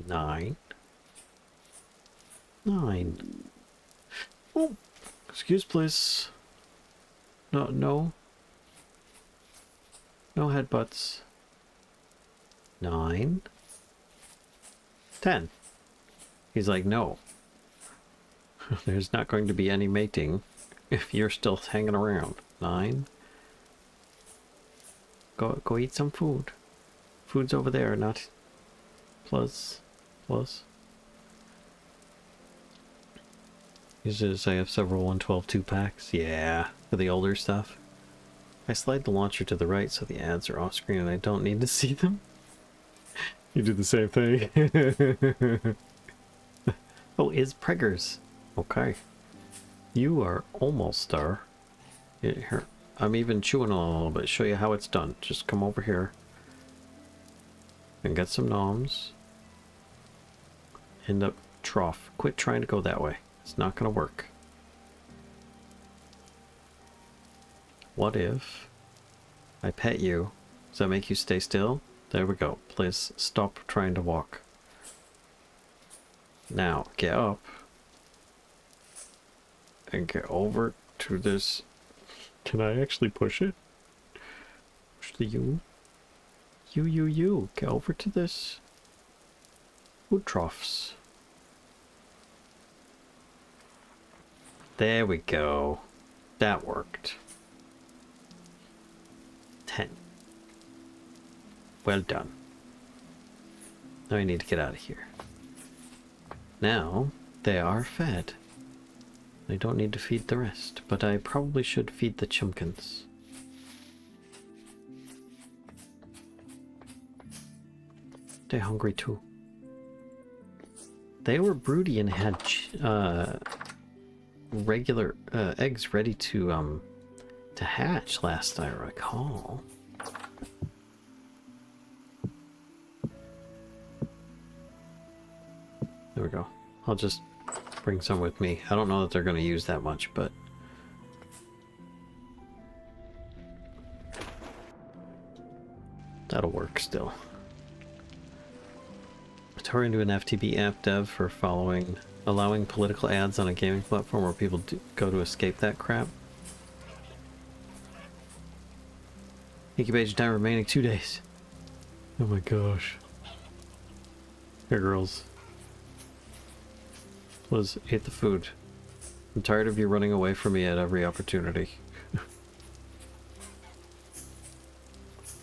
9. Oh, excuse please. No headbutts. 9. 10. He's like, no. There's not going to be any mating if you're still hanging around. 9. Go eat some food. Food's over there, not plus. Usually I have several 112 2-packs. Yeah, for the older stuff. I slide the launcher to the right so the ads are off screen and I don't need to see them. You do the same thing. Oh, is Preggers. Okay. You are almost there. Here. I'm even chewing on a little bit. Show you how it's done. Just come over here. And get some noms. End up trough. Quit trying to go that way. It's not going to work. What if I pet you? Does that make you stay still? There we go. Please stop trying to walk. Now, get up. And get over to this. Can I actually push it? Push the U. You. Get over to this. Food troughs. There we go. That worked. 10. Well done. Now I need to get out of here. Now they are fed. I don't need to feed the rest, but I probably should feed the chimkins. They're hungry too. They were broody and had regular eggs ready to hatch last I recall. There we go. I'll just bring some with me. I don't know that they're going to use that much, but that'll work still. Tore into an FTB app dev for allowing political ads on a gaming platform where people go to escape that crap. Incubation time remaining 2 days. Oh my gosh. Here, girls. Liz, ate the food. I'm tired of you running away from me at every opportunity.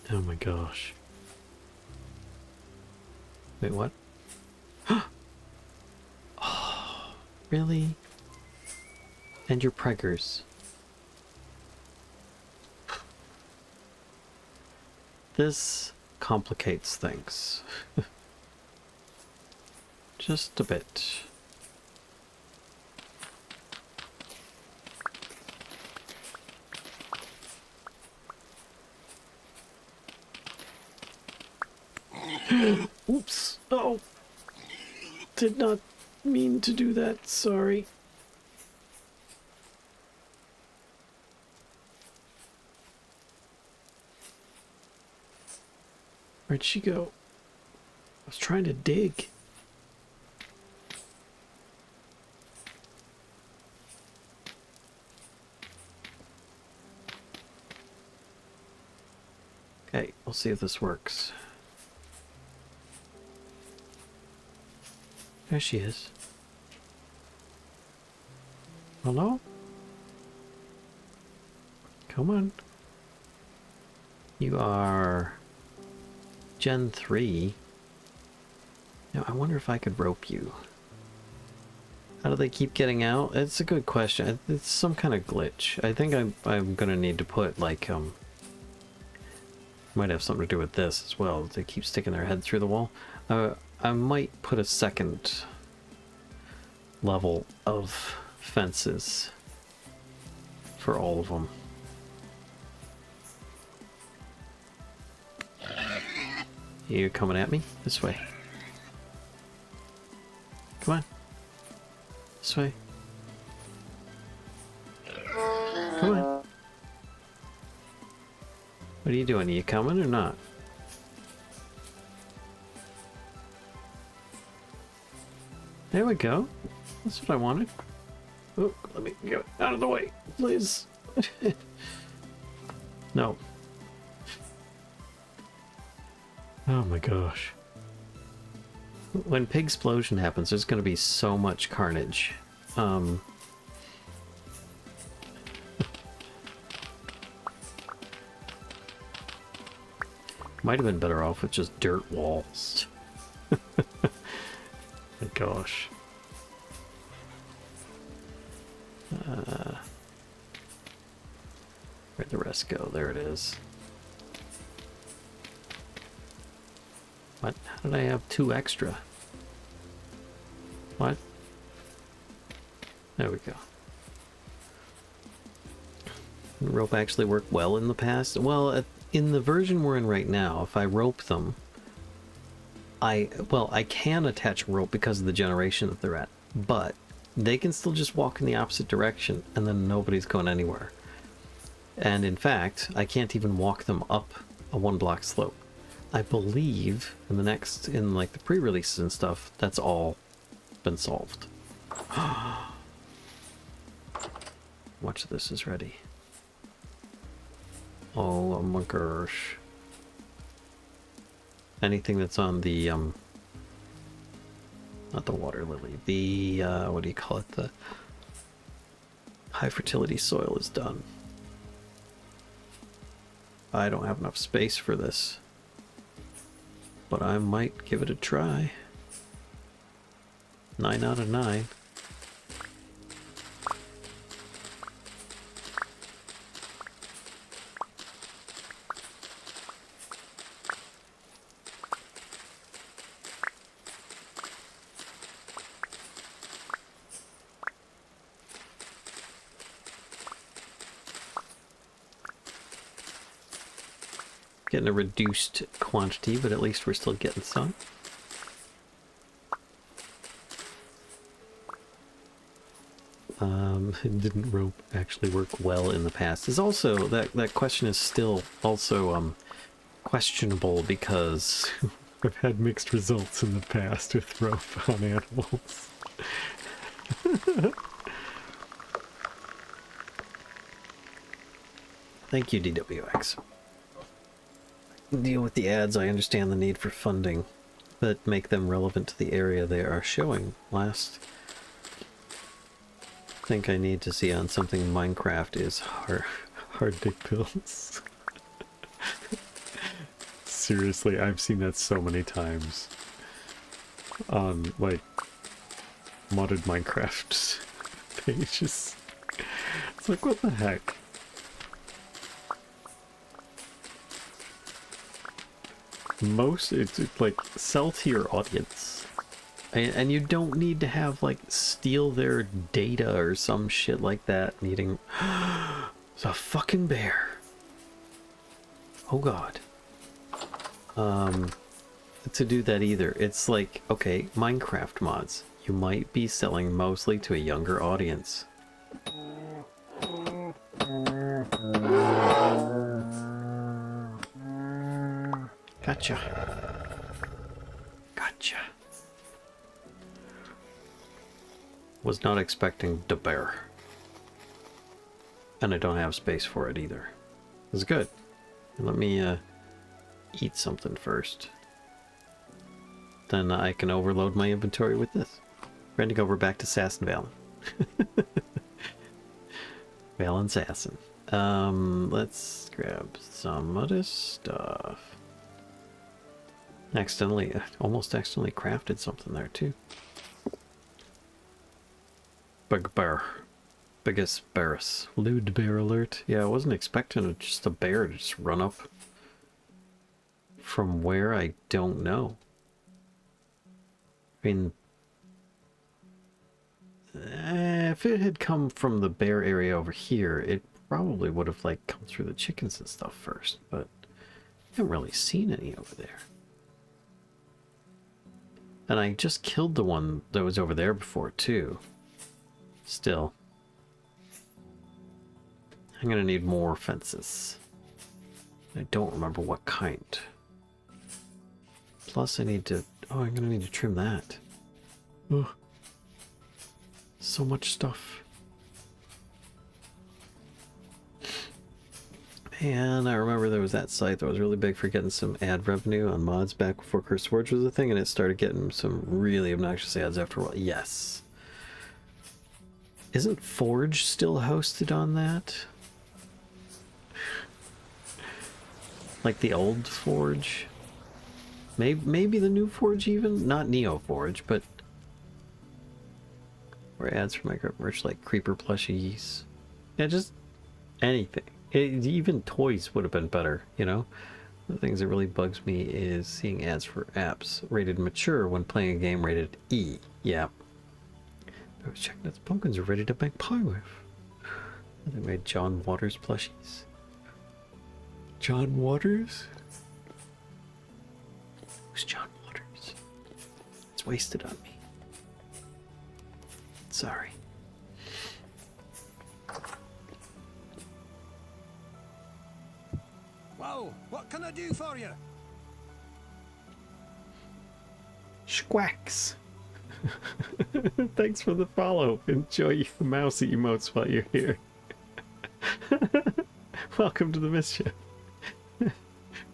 Oh my gosh. Wait, what? Oh, really? And your preggers. This complicates things. Just a bit. Oops. Oh. Did not mean to do that. Sorry. Where'd she go? I was trying to dig. Okay, we'll see if this works. There she is. Hello? Come on. You are Gen 3. Now, I wonder if I could rope you. How do they keep getting out? It's a good question. It's some kind of glitch. I think I'm gonna need to put, like, might have something to do with this as well. They keep sticking their head through the wall. I might put a second level of fences for all of them. You're coming at me? This way. Come on. This way. Come on. What are you doing? Are you coming or not? There we go. That's what I wanted. Oh, let me get out of the way, please. No. Oh my gosh. When Pig Explosion happens, there's going to be so much carnage. Might have been better off with just dirt walls. My gosh. Where'd the rest go? There it is. What? How did I have 2 extra? What? There we go. Did rope actually work well in the past? Well, in the version we're in right now, if I rope them, I can attach a rope because of the generation that they're at, but they can still just walk in the opposite direction and then nobody's going anywhere. And in fact, I can't even walk them up a 1-block slope. I believe in like the pre-releases and stuff, that's all been solved. Much of this is ready. Oh my gosh. Anything that's on the not the water lily, the what do you call it, the high fertility soil is done. I don't have enough space for this, but I might give it a try. 9 out of 9. Getting a reduced quantity, but at least we're still getting some. Didn't rope actually work well in the past? Is also that question is still also questionable because I've had mixed results in the past with rope on animals. Thank you, DWX. Deal with the ads. I understand the need for funding, but make them relevant to the area they are showing. Last think I need to see on something Minecraft is hard dick pills. Seriously, I've seen that so many times on like modded Minecraft pages. It's like, what the heck? It's like, sell to your audience, and you don't need to have like steal their data or some shit like that. Needing it's a fucking bear. Oh god. To do that either. It's like, okay, Minecraft mods, you might be selling mostly to a younger audience. Gotcha. Gotcha. Was not expecting the bear. And I don't have space for it either. It's good. Let me eat something first. Then I can overload my inventory with this. Ready to go, we're back to Sass and Valen. Valen Sassin. Let's grab some of this stuff. Almost accidentally crafted something there too. Big bear. Biggest bearus. Lewd bear alert. Yeah, I wasn't expecting just a bear to just run up from where I don't know. I mean, if it had come from the bear area over here, it probably would have like come through the chickens and stuff first, but I haven't really seen any over there. And I just killed the one that was over there before too. Still. I'm gonna need more fences. I don't remember what kind. Plus I need to... Oh, I'm gonna need to trim that. Ugh. So much stuff. And I remember there was that site that was really big for getting some ad revenue on mods back before Cursed Forge was a thing, and it started getting some really obnoxious ads after a while. Yes. Isn't Forge still hosted on that? Like the old Forge? Maybe the new Forge even? Not Neo Forge, but... Or ads for Minecraft merch like creeper plushies. Yeah, just anything. Even toys would have been better, you know? The things that really bugs me is seeing ads for apps rated mature when playing a game rated E. Yeah. I was checking that the pumpkins are ready to make pie with. They made John Waters plushies. John Waters? Who's John Waters? It's wasted on me. Sorry. Whoa, what can I do for you? Schwacks. Thanks for the follow. Enjoy your mousy emotes while you're here. Welcome to the Mischief.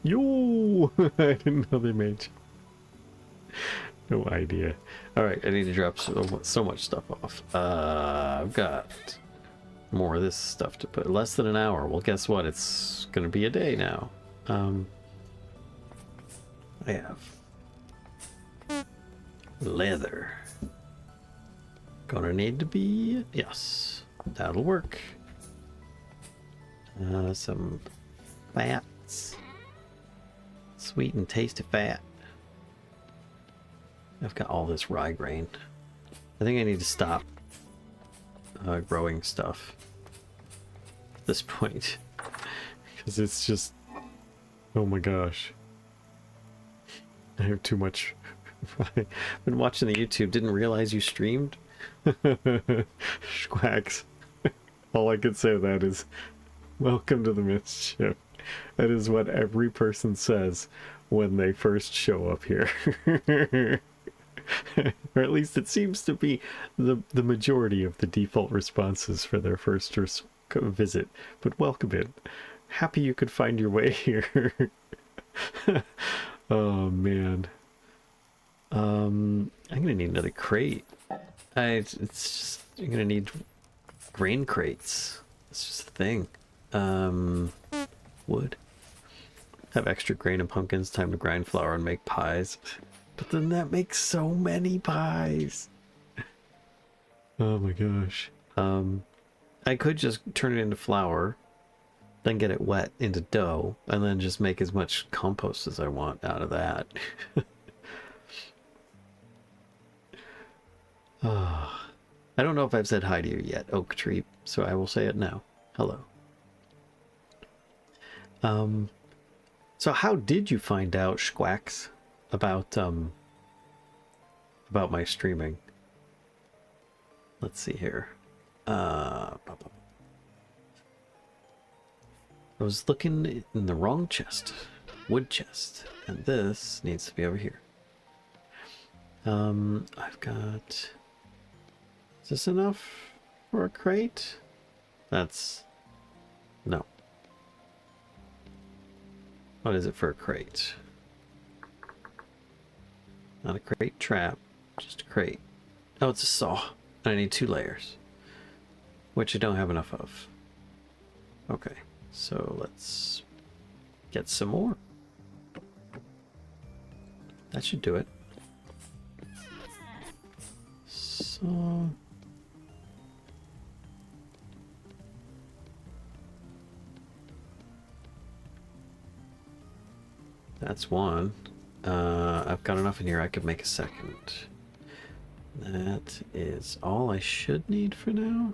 Yo! I didn't know they made you. No idea. Alright, I need to drop so much stuff off. I've got more of this stuff to put. Less than an hour. Well, guess what? It's gonna be a day now. I have leather. Gonna need to be... Yes, that'll work. Some fats. Sweet and tasty fat. I've got all this rye grain. I think I need to stop growing stuff at this point. Because it's just... Oh my gosh. I have too much... I've been watching the YouTube, didn't realize you streamed. Schwacks. All I could say to that is, welcome to the Mischief. That is what every person says when they first show up here. Or at least it seems to be the majority of the default responses for their first visit. But welcome in. Happy you could find your way here. Oh man. I'm gonna need another crate. It's just, I'm gonna need grain crates. It's just a thing. Wood. Have extra grain and pumpkins, time to grind flour and make pies. But then that makes so many pies. Oh my gosh. I could just turn it into flour, then get it wet into dough, and then just make as much compost as I want out of that. Oh, I don't know if I've said hi to you yet, Oak Tree, so I will say it now. Hello. So how did you find out, Schwacks, about my streaming? Let's see here. I was looking in the wrong chest, wood chest, and this needs to be over here. I've got... Is this enough for a crate? That's... No. What is it for a crate? Not a crate trap, just a crate. Oh, it's a saw. And I need 2 layers, which I don't have enough of. Okay, so let's get some more. That should do it. So... That's one. I've got enough in here, I could make a second. That is all I should need for now.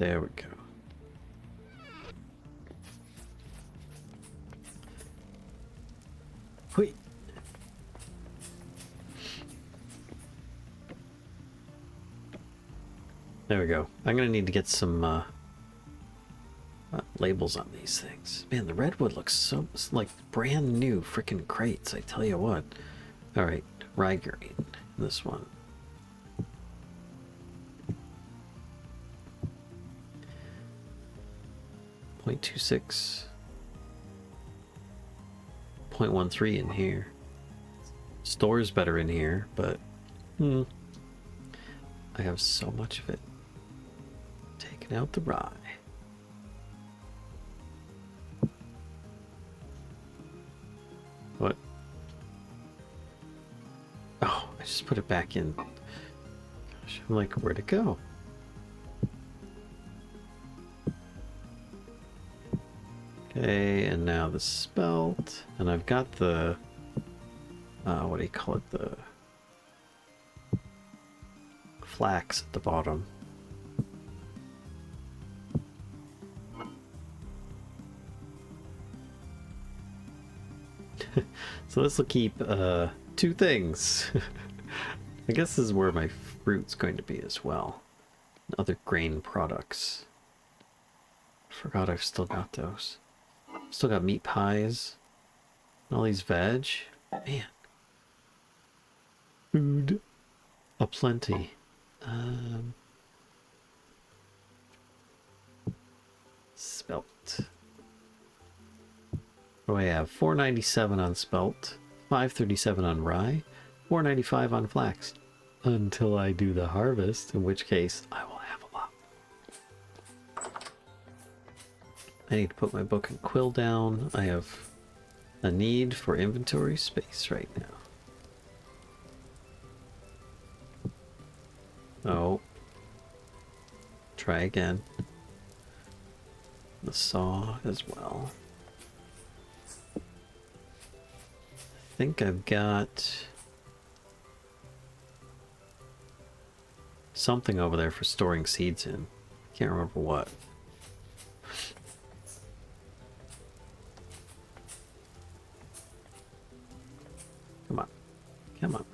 There we go. Hui. There we go. I'm gonna need to get some labels on these things. Man, the redwood looks so like brand new freaking crates, I tell you what. Alright, rye grain. This one. .26. 0.13 in here. Store's better in here, but I have so much of it. Taking out the rye. What? Oh, I just put it back in. Gosh, I'm like, where'd it go? Okay, and now the spelt. And I've got the, what do you call it? The flax at the bottom. So this will keep two things. I guess this is where my fruit's going to be as well. Other grain products. Forgot I've still got those. Still got meat pies. And all these veg. Man. Food aplenty. Spelt. What do I have? 497 on spelt, 537 on rye, 495 on flax. Until I do the harvest, in which case I will have a lot. I need to put my book and quill down. I have a need for inventory space right now. Oh. Try again. The saw as well. I think I've got something over there for storing seeds in. Can't remember what. Come on. Come on.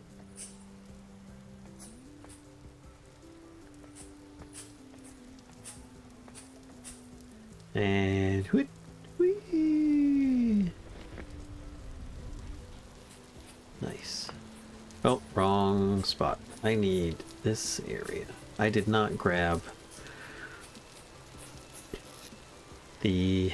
And whee! Nice. Oh, wrong spot. I need this area. I did not grab the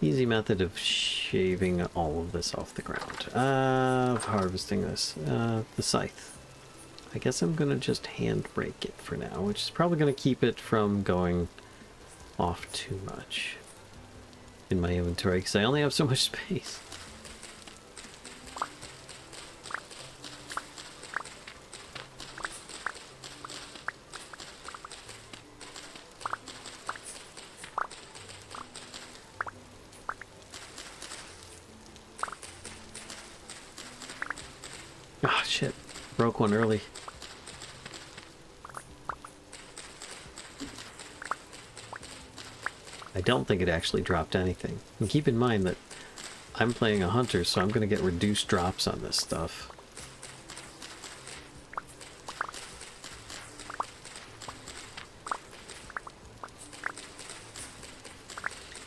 easy method of shaving all of this off the ground. Of harvesting this. The scythe. I guess I'm gonna just hand break it for now, which is probably gonna keep it from going off too much in my inventory because I only have so much space. Ah, shit. Broke one early. I don't think it actually dropped anything. And keep in mind that I'm playing a hunter, so I'm going to get reduced drops on this stuff.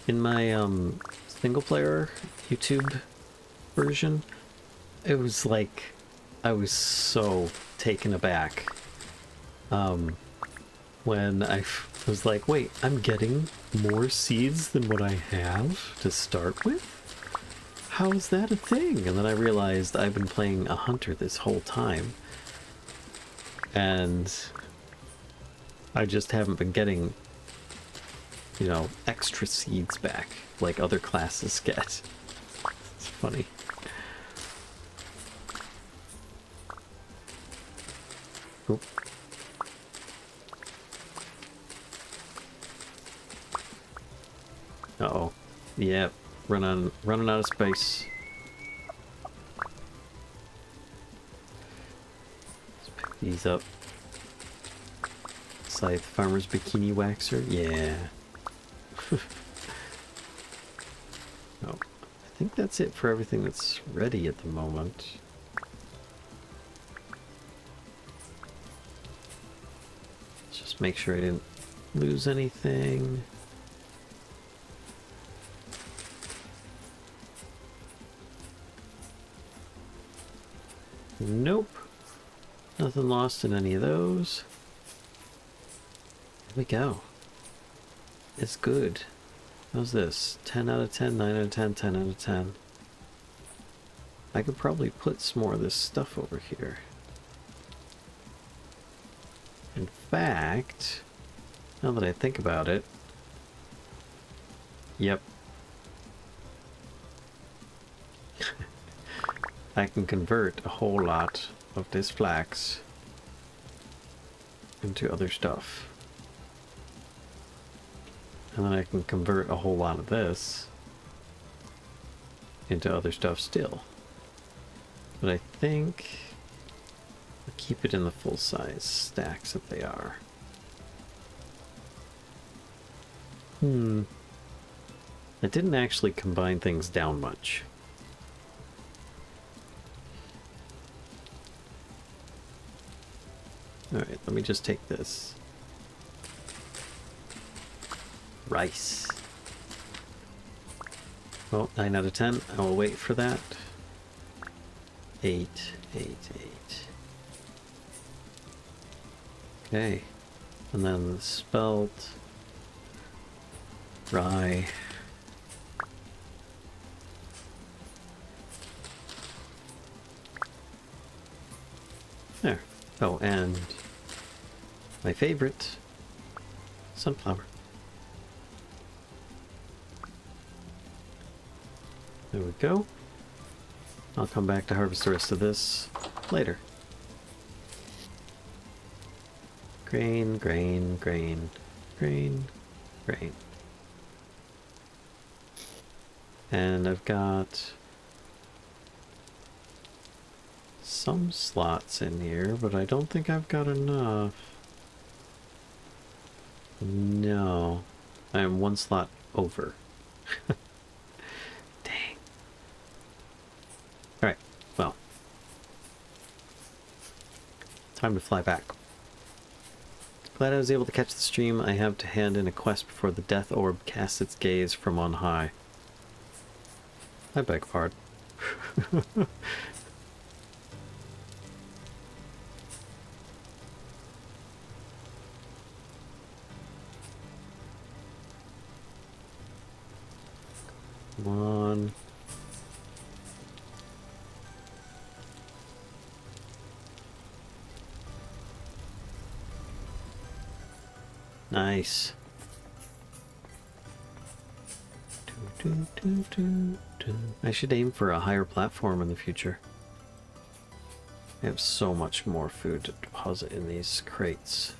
In my single player YouTube version, it was like I was so taken aback when I was like, wait, I'm getting more seeds than what I have to start with? How is that a thing? And then I realized I've been playing a hunter this whole time, and I just haven't been getting, you know, extra seeds back like other classes get. It's funny. Oop. Uh-oh. Yep. Running out of space. Let's Ease up. Scythe Farmer's Bikini Waxer? Yeah. Oh, I think that's it for everything that's ready at the moment. Let's just make sure I didn't lose anything. Nope. Nothing lost in any of those. There we go. It's good. How's this? 10 out of 10, 9 out of 10, 10 out of 10. I could probably put some more of this stuff over here. In fact, now that I think about it, yep. I can convert a whole lot of this flax into other stuff. And then I can convert a whole lot of this into other stuff still. But I think I'll keep it in the full size stacks that they are. I didn't actually combine things down much. Alright, let me just take this. Rice. Well, 9 out of 10. I will wait for that. 8, 8, 8. Okay. And then the spelt. Rye. There. Oh, and my favorite, sunflower. There we go. I'll come back to harvest the rest of this later. Grain, grain, grain, grain, grain. And I've got some slots in here, but I don't think I've got enough. No. I am one slot over. Dang. Alright, well. Time to fly back. Glad I was able to catch the stream. I have to hand in a quest before the death orb casts its gaze from on high. I beg pardon. Come on. Nice. I should aim for a higher platform in the future. I have so much more food to deposit in these crates.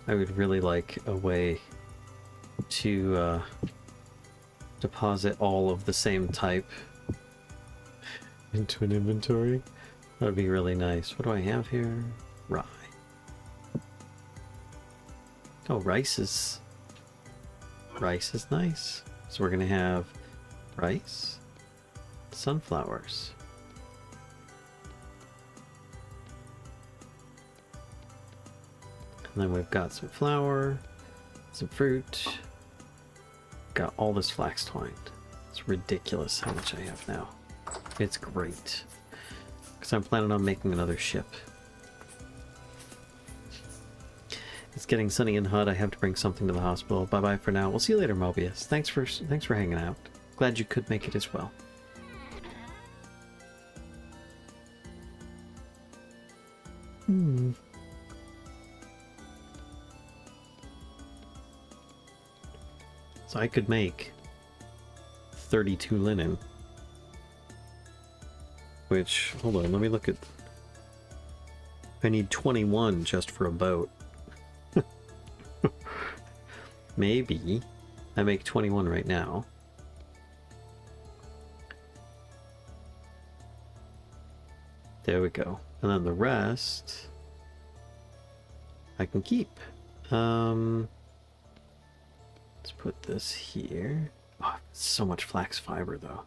I would really like a way to deposit all of the same type into an inventory. That would be really nice. What do I have here? Rye. Oh, rice is nice. So we're gonna have rice, sunflowers. And then we've got some flour, some fruit. Got all this flax twine. It's ridiculous how much I have now. It's great. Because I'm planning on making another ship. It's getting sunny and hot. I have to bring something to the hospital. Bye-bye for now. We'll see you later, Mobius. Thanks for hanging out. Glad you could make it as well. So I could make 32 linen. Which, hold on, let me look at... I need 21 just for a boat. Maybe I make 21 right now. There we go. And then the rest I can keep. Let's put this here. Oh, so much flax fiber though.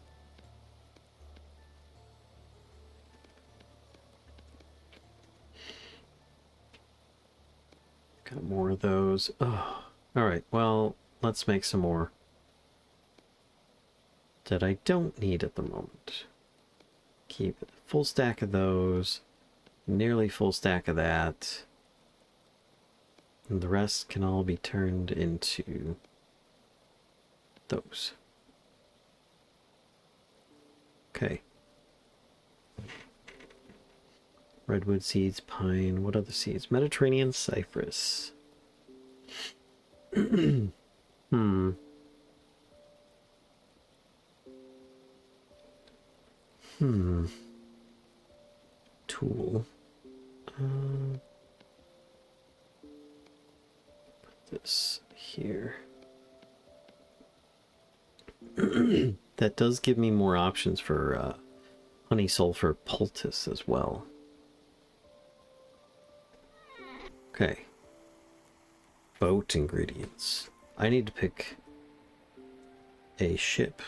Got more of those. Oh, all right. Well, let's make some more that I don't need at the moment. Keep a full stack of those, nearly full stack of that, and the rest can all be turned into those. Okay. Redwood seeds, pine, what other seeds? Mediterranean cypress. Hmm. Tool. Put this here. That does give me more options for honey sulfur poultice as well. Okay. Boat ingredients. I need to pick a ship.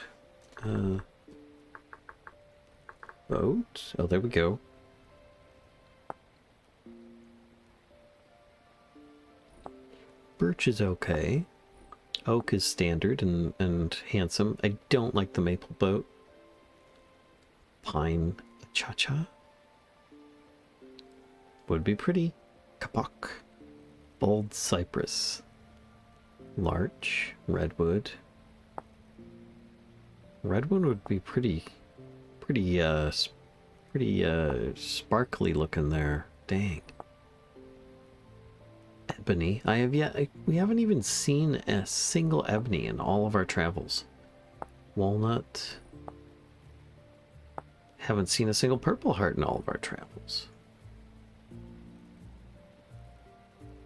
Boat? Oh, there we go. Birch is okay. Oak is standard and handsome. I don't like the maple boat. Pine cha-cha would be pretty. Kapok. Bold cypress. Larch. Redwood. Redwood would be pretty sparkly looking there. Dang. Ebony. We haven't even seen a single ebony in all of our travels. Walnut. Haven't seen a single purple heart in all of our travels.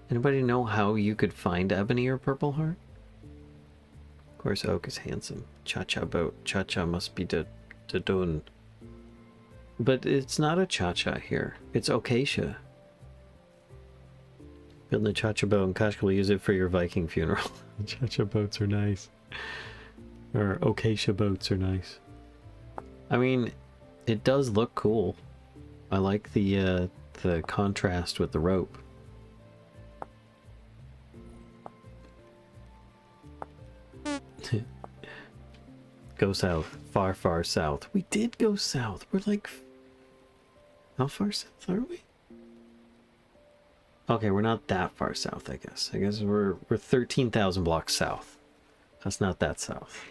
Anybody know how you could find ebony or purple heart? Of course, oak is handsome. Cha-cha boat. Cha-cha must be the done. But it's not a cha-cha here. It's Acacia. Build a cha-cha boat and Kashka will use it for your Viking funeral. Cha-cha boats are nice. Or Acacia boats are nice. I mean, it does look cool. I like the contrast with the rope. Go south. Far, far south. We did go south. We're like... How far south are we? Okay, we're not that far south, I guess. I guess we're 13,000 blocks south. That's not that south.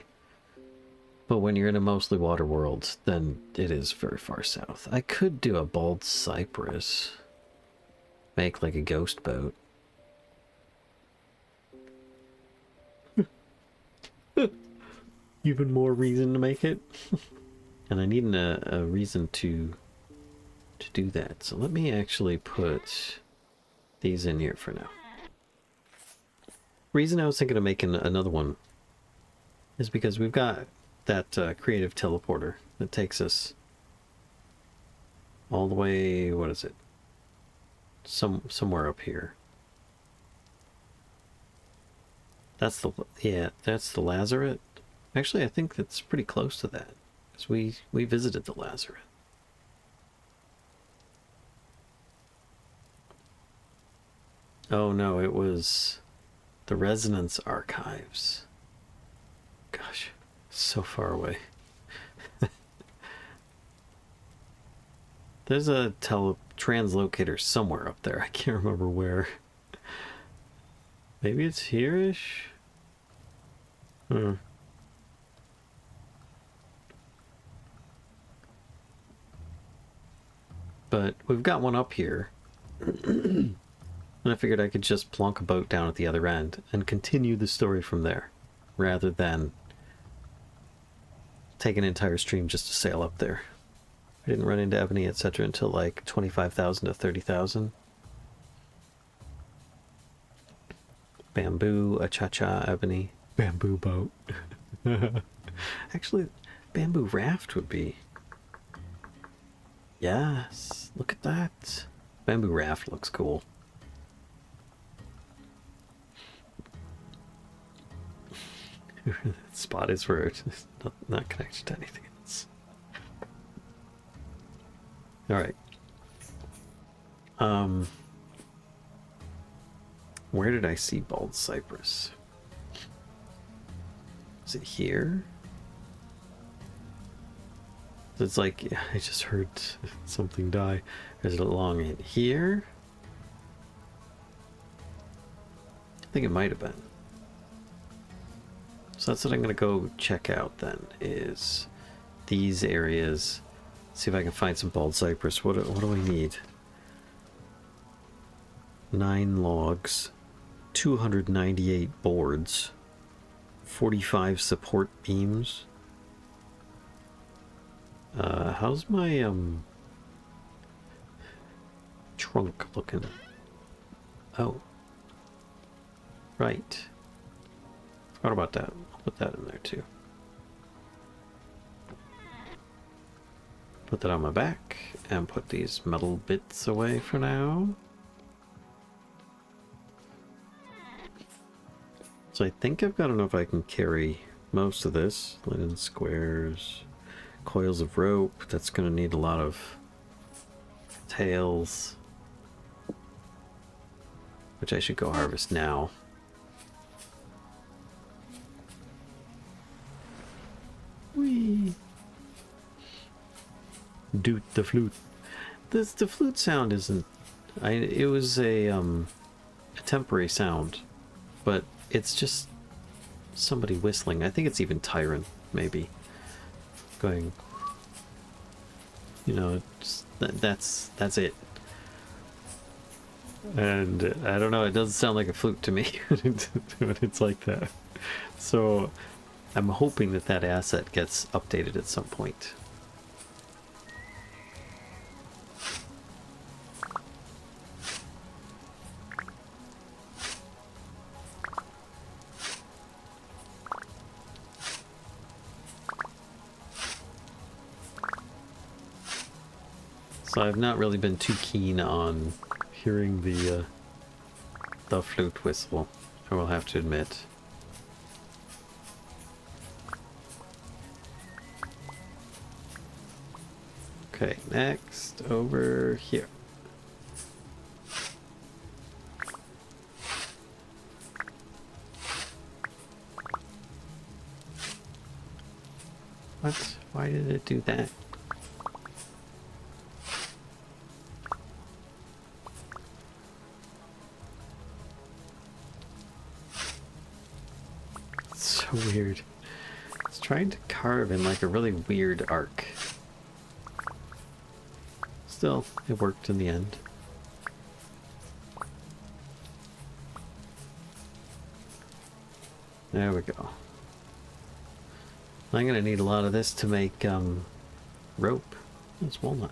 But when you're in a mostly water world, then it is very far south. I could do a bald cypress. Make like a ghost boat. Even more reason to make it. And I need a reason to do that. So let me actually put these in here for now. Reason I was thinking of making another one is because we've got that creative teleporter that takes us all the way, what is it? Somewhere up here. That's the Lazaret. Actually, I think that's pretty close to that, because we visited the Lazaret. Oh no, it was the Resonance Archives. Gosh, so far away. There's a translocator somewhere up there. I can't remember where. Maybe it's here-ish? But we've got one up here. And I figured I could just plonk a boat down at the other end and continue the story from there, rather than take an entire stream just to sail up there. I didn't run into ebony, etc. until like 25,000 to 30,000. Bamboo, a cha-cha, ebony, bamboo boat. Actually, bamboo raft would be Yes, look at that. Bamboo raft looks cool. Spot is where it's not connected to anything else. Alright. Where did I see bald cypress? Is it here? It's like, I just heard something die. Is it along in here? I think it might have been. So that's what I'm gonna go check out then, is these areas. See if I can find some bald cypress. What do I need? 9 logs, 298 boards, 45 support beams. How's my trunk looking? Oh, right. Forgot about that. I'll put that in there too. Put that on my back and put these metal bits away for now. So I think I've got enough I can carry most of this. Linen squares, coils of rope. That's going to need a lot of tails, which I should go harvest now. Whee! Doot the flute. The flute sound isn't. It was a temporary sound, but it's just somebody whistling. I think it's even Tyrant, maybe. Going, you know, that's it. And I don't know, it doesn't sound like a flute to me when it's like that. So I'm hoping that that asset gets updated at some point. So I've not really been too keen on hearing the flute whistle, I will have to admit. Okay, next over here. What? Why did it do that? So weird. It's trying to carve in like a really weird arc. Still, it worked in the end. There we go. I'm gonna need a lot of this to make rope. It's walnut.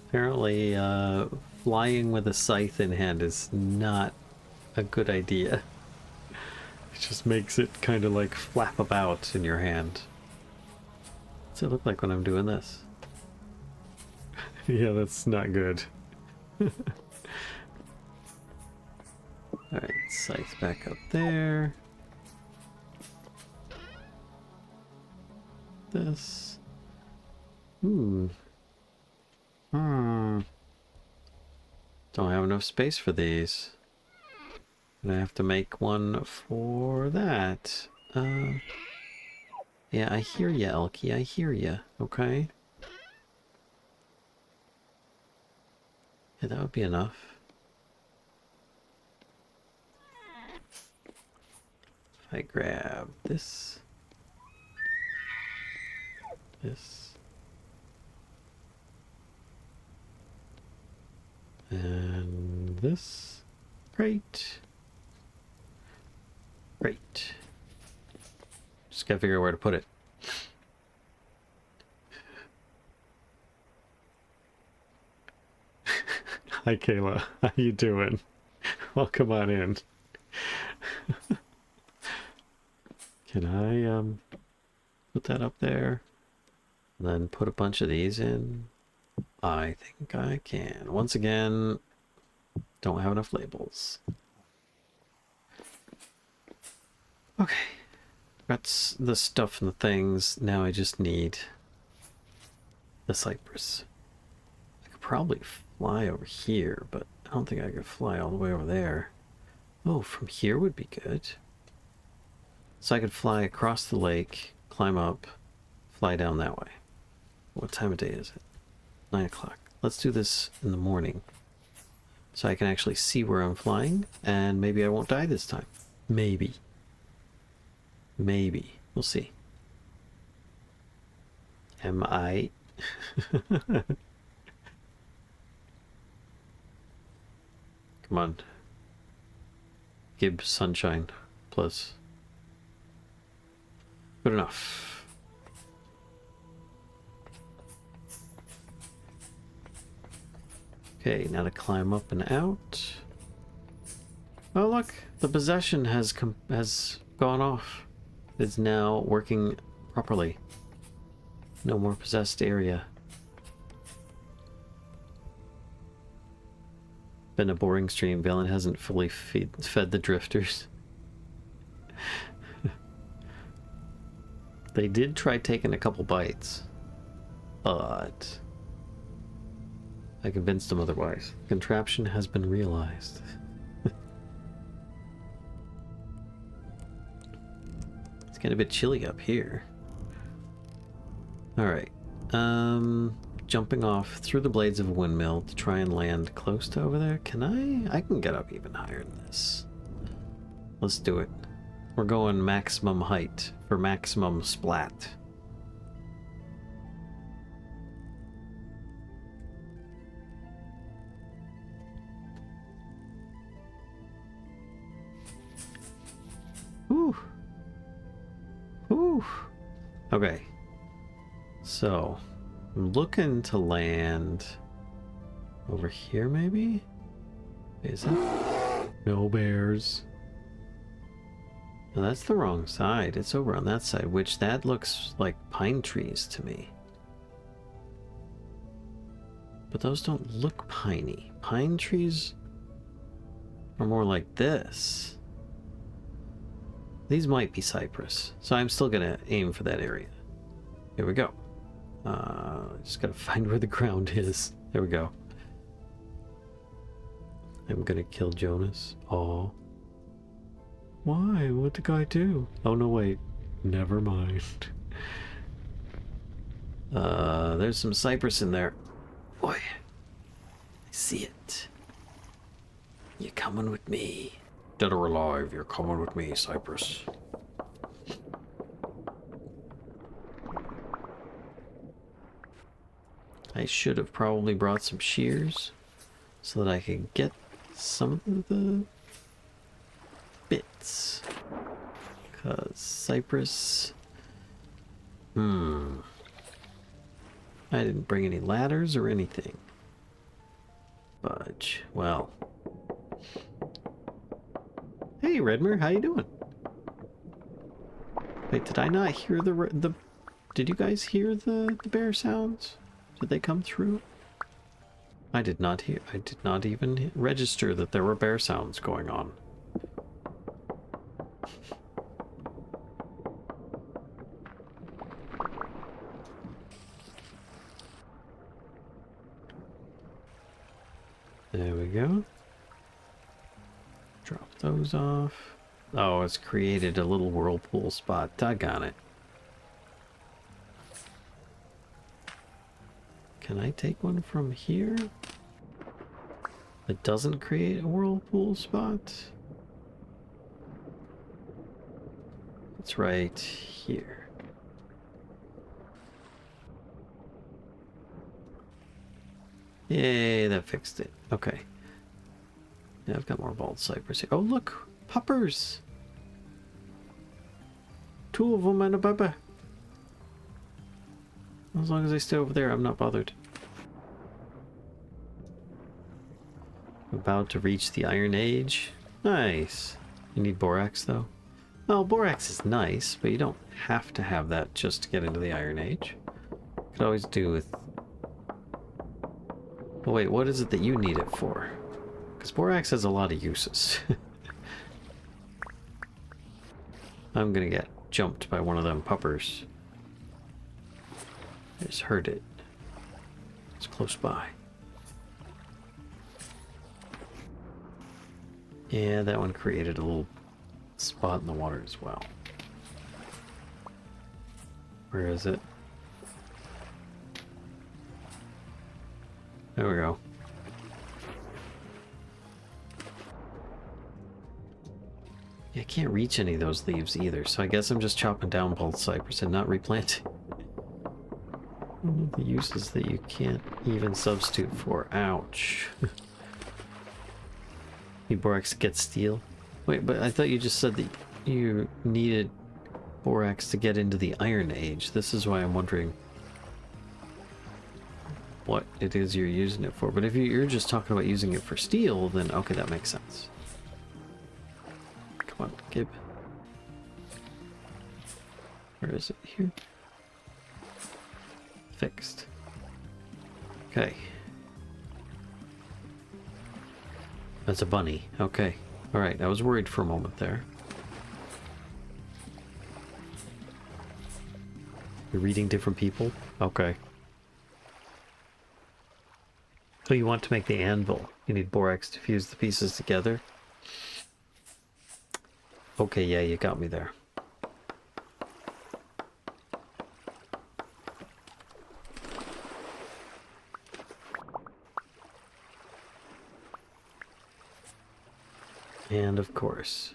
Apparently, flying with a scythe in hand is not a good idea. It just makes it kind of like flap about in your hand. What's it look like when I'm doing this? Yeah, that's not good. Alright, scythe back up there. This. Don't have enough space for these. And I have to make one for that. Yeah, I hear ya, Elkie. I hear ya. Okay. Yeah, that would be enough. If I grab this. This. And this. Great. Great. Just gotta figure out where to put it. Hi, Kayla. How you doing? Welcome on in. Can I, put that up there? And then put a bunch of these in? I think I can. Once again, don't have enough labels. Okay. That's the stuff and the things. Now I just need the cypress. I could probably fly over here, but I don't think I could fly all the way over there. Oh, from here would be good. So I could fly across the lake, climb up, fly down that way. What time of day is it? 9 o'clock. Let's do this in the morning. So I can actually see where I'm flying, and maybe I won't die this time. Maybe. Maybe. We'll see. Am I? Come on. Gibbs Sunshine Plus. Good enough. Okay, now to climb up and out. Oh look, the possession has gone off. It's now working properly. No more possessed area. Been a boring stream. Valen hasn't fully fed the drifters. They did try taking a couple bites, but I convinced them otherwise. Contraption has been realized. It's getting a bit chilly up here. Alright. Jumping off through the blades of a windmill to try and land close to over there. Can I? I can get up even higher than this. Let's do it. We're going maximum height for maximum splat. Whew. Whew. Okay. So, I'm looking to land over here, maybe? Is it? No bears. No, that's the wrong side. It's over on that side, which that looks like pine trees to me. But those don't look piney. Pine trees are more like this. These might be cypress, so I'm still gonna aim for that area. Here we go. Just gotta find where the ground is. There we go. I'm gonna kill Jonas. Oh. Why? What'd the guy do? Oh no, wait. Never mind. There's some cypress in there. Boy. I see it. You coming with me? Dead or alive, you're coming with me, Cypress. I should have probably brought some shears so that I could get some of the bits. Cause Cypress... I didn't bring any ladders or anything. Fudge. Well. Hey, Redmer, how you doing? Wait, did I not hear the... Did you guys hear the bear sounds? Did they come through? I did not hear. I did not even register that there were bear sounds going on. There we go. Drop those off. Oh, it's created a little whirlpool spot. Doggone it. Can I take one from here? It doesn't create a whirlpool spot? It's right here. Yay, that fixed it. Okay. Yeah, I've got more bald cypress here. Oh, look! Puppers! 2 of them and a bubba. As long as they stay over there, I'm not bothered. About to reach the Iron Age. Nice. You need borax though? Well, borax is nice, but you don't have to have that just to get into the Iron Age. Could always do with... Oh wait, what is it that you need it for? Because borax has a lot of uses. I'm gonna get jumped by one of them puppers. I just heard it. It's close by. Yeah, that one created a little spot in the water as well. Where is it? There we go. Yeah, I can't reach any of those leaves either, so I guess I'm just chopping down both cypress and not replanting. The uses that you can't even substitute for. Ouch. Need borax to get steel. Wait, but I thought you just said that you needed borax to get into the Iron Age. This is why I'm wondering what it is you're using it for. But if you're just talking about using it for steel, then okay, that makes sense. Come on, Gib. Where is it? Here? Fixed. Okay. That's a bunny. Okay. Alright, I was worried for a moment there. You're reading different people? Okay. So you want to make the anvil. You need borax to fuse the pieces together. Okay, yeah, you got me there. And of course,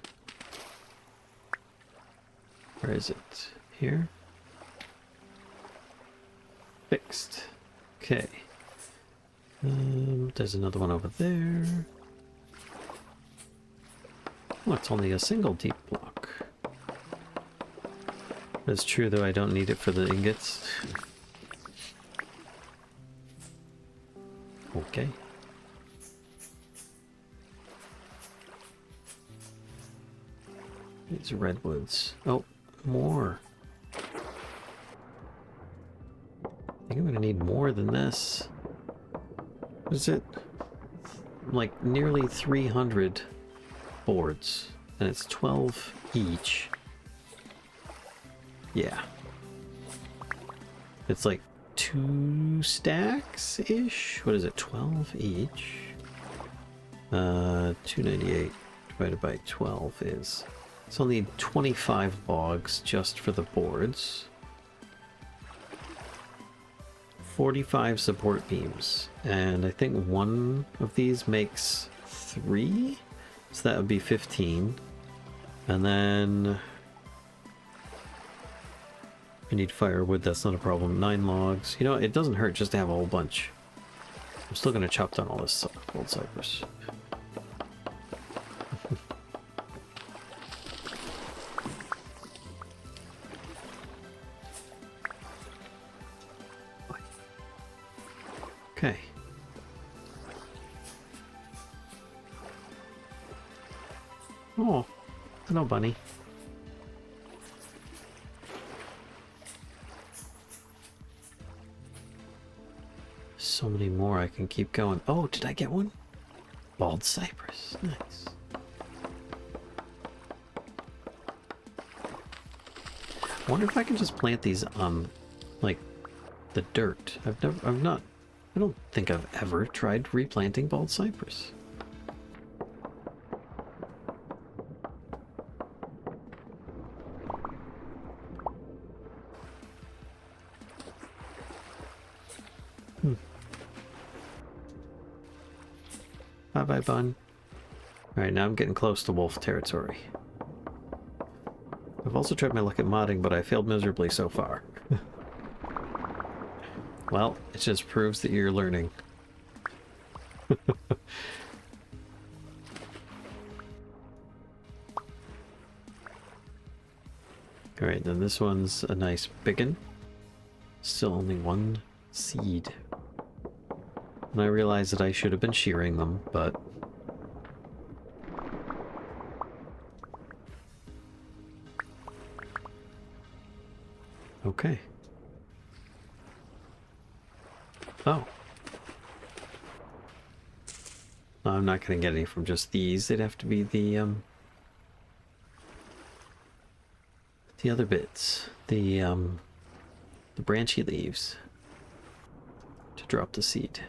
where is it? Here? Fixed. Okay. There's another one over there. Oh, it's only a single deep block. It's true though, I don't need it for the ingots. Okay. These redwoods. Oh, more. I think I'm gonna need more than this. What is it? Like nearly 300 boards. And it's 12 each. Yeah. It's like 2 stacks-ish? What is it? 12 each? 298 divided by 12 is... So I'll need 25 logs just for the boards. 45 support beams. And I think one of these makes 3? So that would be 15. And then... I need firewood, that's not a problem. 9 logs. You know, it doesn't hurt just to have a whole bunch. I'm still going to chop down all this old cypress. Okay. Oh, hello, bunny. So many more I can keep going. Oh, did I get one? Bald cypress. Nice. I wonder if I can just plant these on, like, the dirt. I don't think I've ever tried replanting bald cypress. Bye-bye, bun. Alright, now I'm getting close to wolf territory. I've also tried my luck at modding, but I failed miserably so far. Well, it just proves that you're learning. Alright, then this one's a nice biggin. Still only 1 seed. And I realize that I should have been shearing them, but Okay. Oh. No, I'm not gonna get any from just these. They'd have to be the other bits. The branchy leaves. To drop the seed.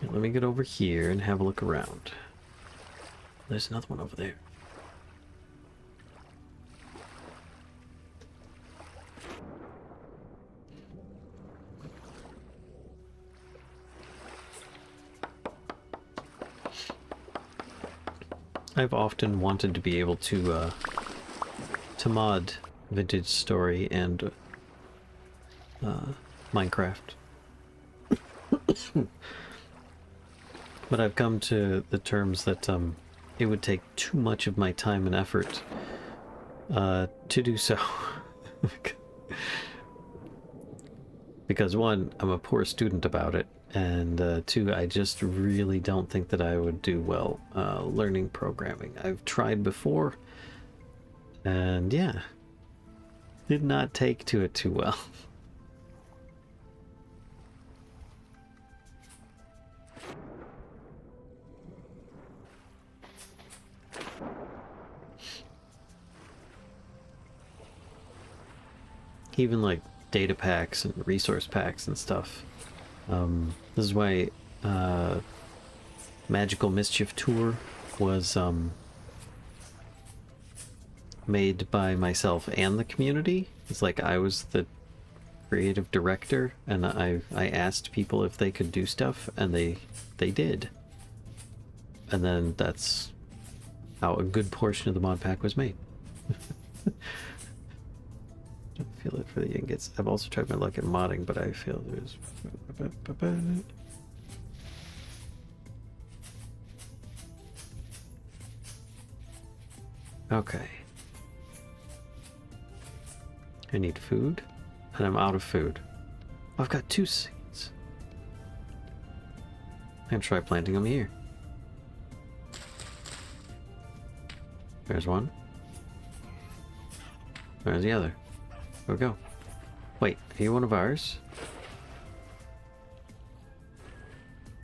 Let me get over here and have a look around. There's another one over there. I've often wanted to be able to mod Vintage Story and Minecraft. But I've come to the terms that it would take too much of my time and effort to do so. Because one, I'm a poor student about it, and two, I just really don't think that I would do well learning programming. I've tried before, and yeah, did not take to it too well. Even like data packs and resource packs and stuff. This is why Magical Mischief Tour was made by myself and the community. It's like I was the creative director, and I asked people if they could do stuff, and they did. And then that's how a good portion of the mod pack was made. I feel it for the ingots. I've also tried my luck at modding, but I feel there's... Okay. I need food, and I'm out of food. I've got 2 seeds. I'm gonna try planting them here. There's one. There's the other. There we go. Wait, are you one of ours?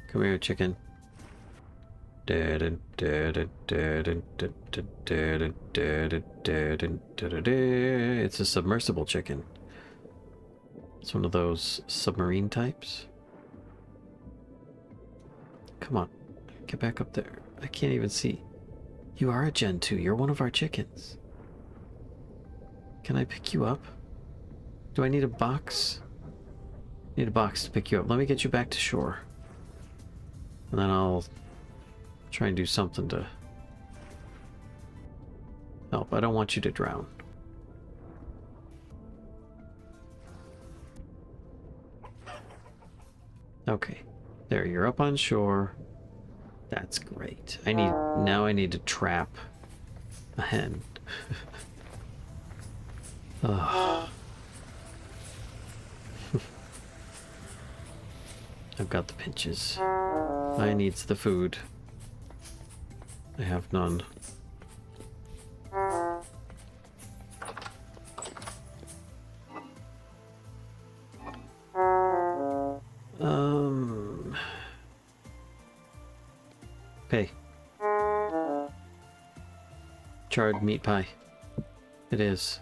Come here, chicken. It's a submersible chicken. It's one of those submarine types. Come on, get back up there. I can't even see. You are a Gen 2. You're one of our chickens. Can I pick you up? Do I need a box? I need a box to pick you up. Let me get you back to shore. And then I'll try and do something to help. I don't want you to drown. Okay. There, you're up on shore. That's great. Now I need to trap a hen. Ugh. I've got the pinches. I needs the food. I have none. Okay. Charred meat pie. It is.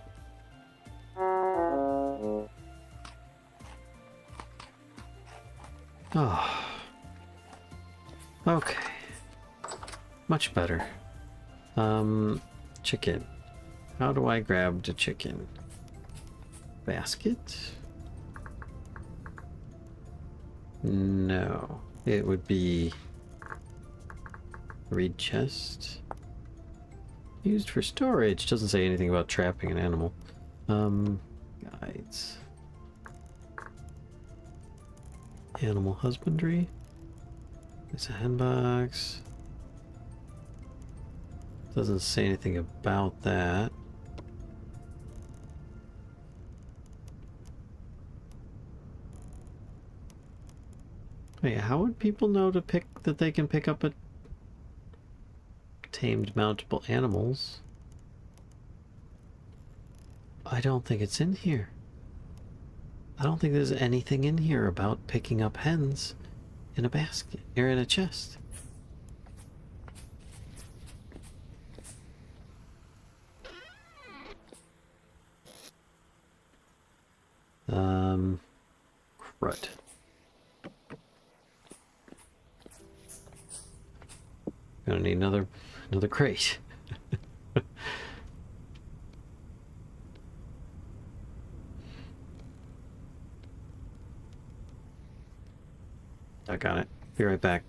Oh. Okay. Much better. Chicken. How do I grab the chicken? Basket? No. It would be... reed chest? Used for storage. Doesn't say anything about trapping an animal. Guides. Animal husbandry. There's a hen box. Doesn't say anything about that. Wait, how would people know to pick that they can pick up a tamed mountable animals? I don't think it's in here. I don't think there's anything in here about picking up hens in a basket or in a chest. Crud. Gonna need another crate. I got it. Be right back.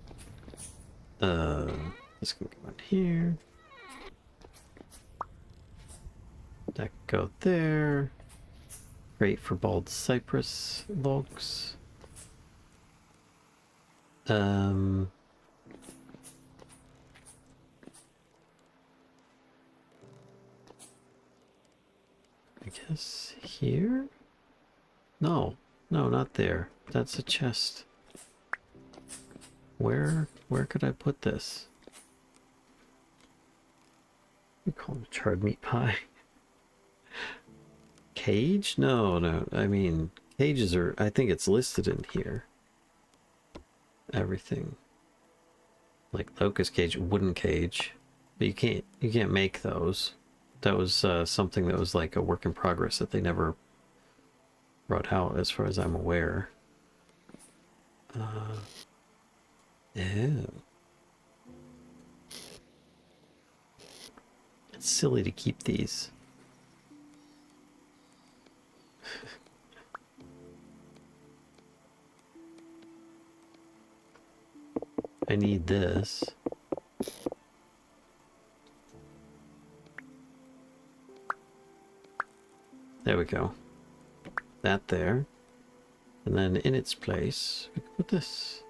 This can go in here. That can go there. Great for bald cypress logs. I guess here? No, not there. That's a chest. Where could I put this? We call it charred meat pie. Cage? No. I mean, cages are. I think it's listed in here. Everything. Like locust cage, wooden cage, but you can't make those. That was something that was like a work in progress that they never brought out, as far as I'm aware. Ew. It's silly to keep these. I need this. There we go. That there. And then in its place, we can put this.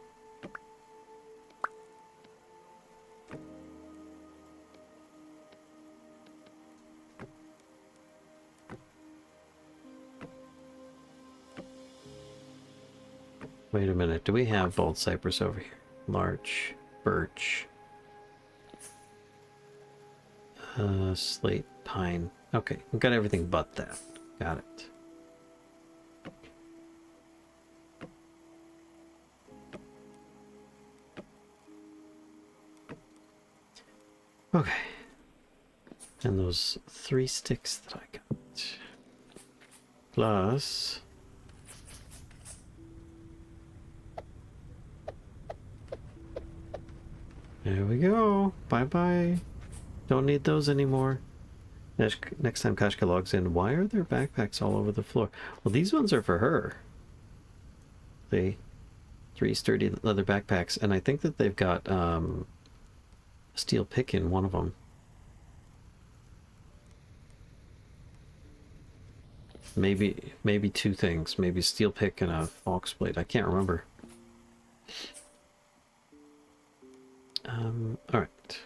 Wait a minute, do we have bald cypress over here? Larch, birch, slate, pine. Okay, we've got everything but that. Got it. Okay. And those 3 sticks that I got. Plus... there we go. Bye-bye. Don't need those anymore. Next time Kashka logs in, why are there backpacks all over the floor? Well, these ones are for her. The 3 sturdy leather backpacks, and I think that they've got a steel pick in one of them. Maybe 2 things. Maybe a steel pick and a ox blade. I can't remember. Alright.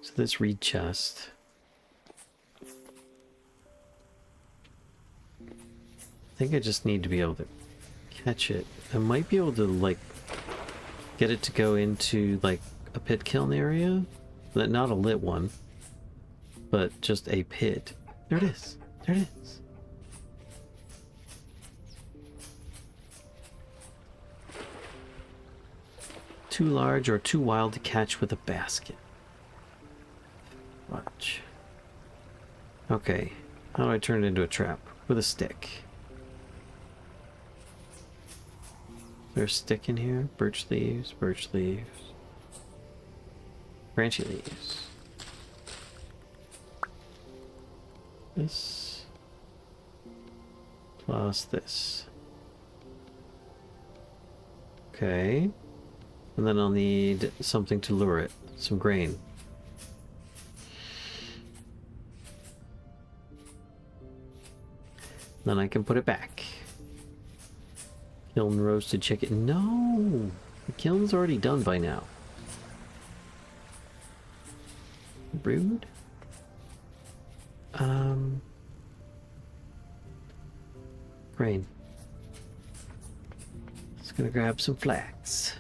So this reed chest. I think I just need to be able to catch it. I might be able to, like, get it to go into, like, a pit kiln area. Not a lit one, but just a pit. There it is. There it is. Too large or too wild to catch with a basket. Watch. Okay. How do I turn it into a trap? With a stick. There's a stick in here. Birch leaves, branchy leaves. This. Plus this. Okay. And then I'll need something to lure it. Some grain. Then I can put it back. Kiln roasted chicken. No! The kiln's already done by now. Rude? Grain. Just gonna grab some flax.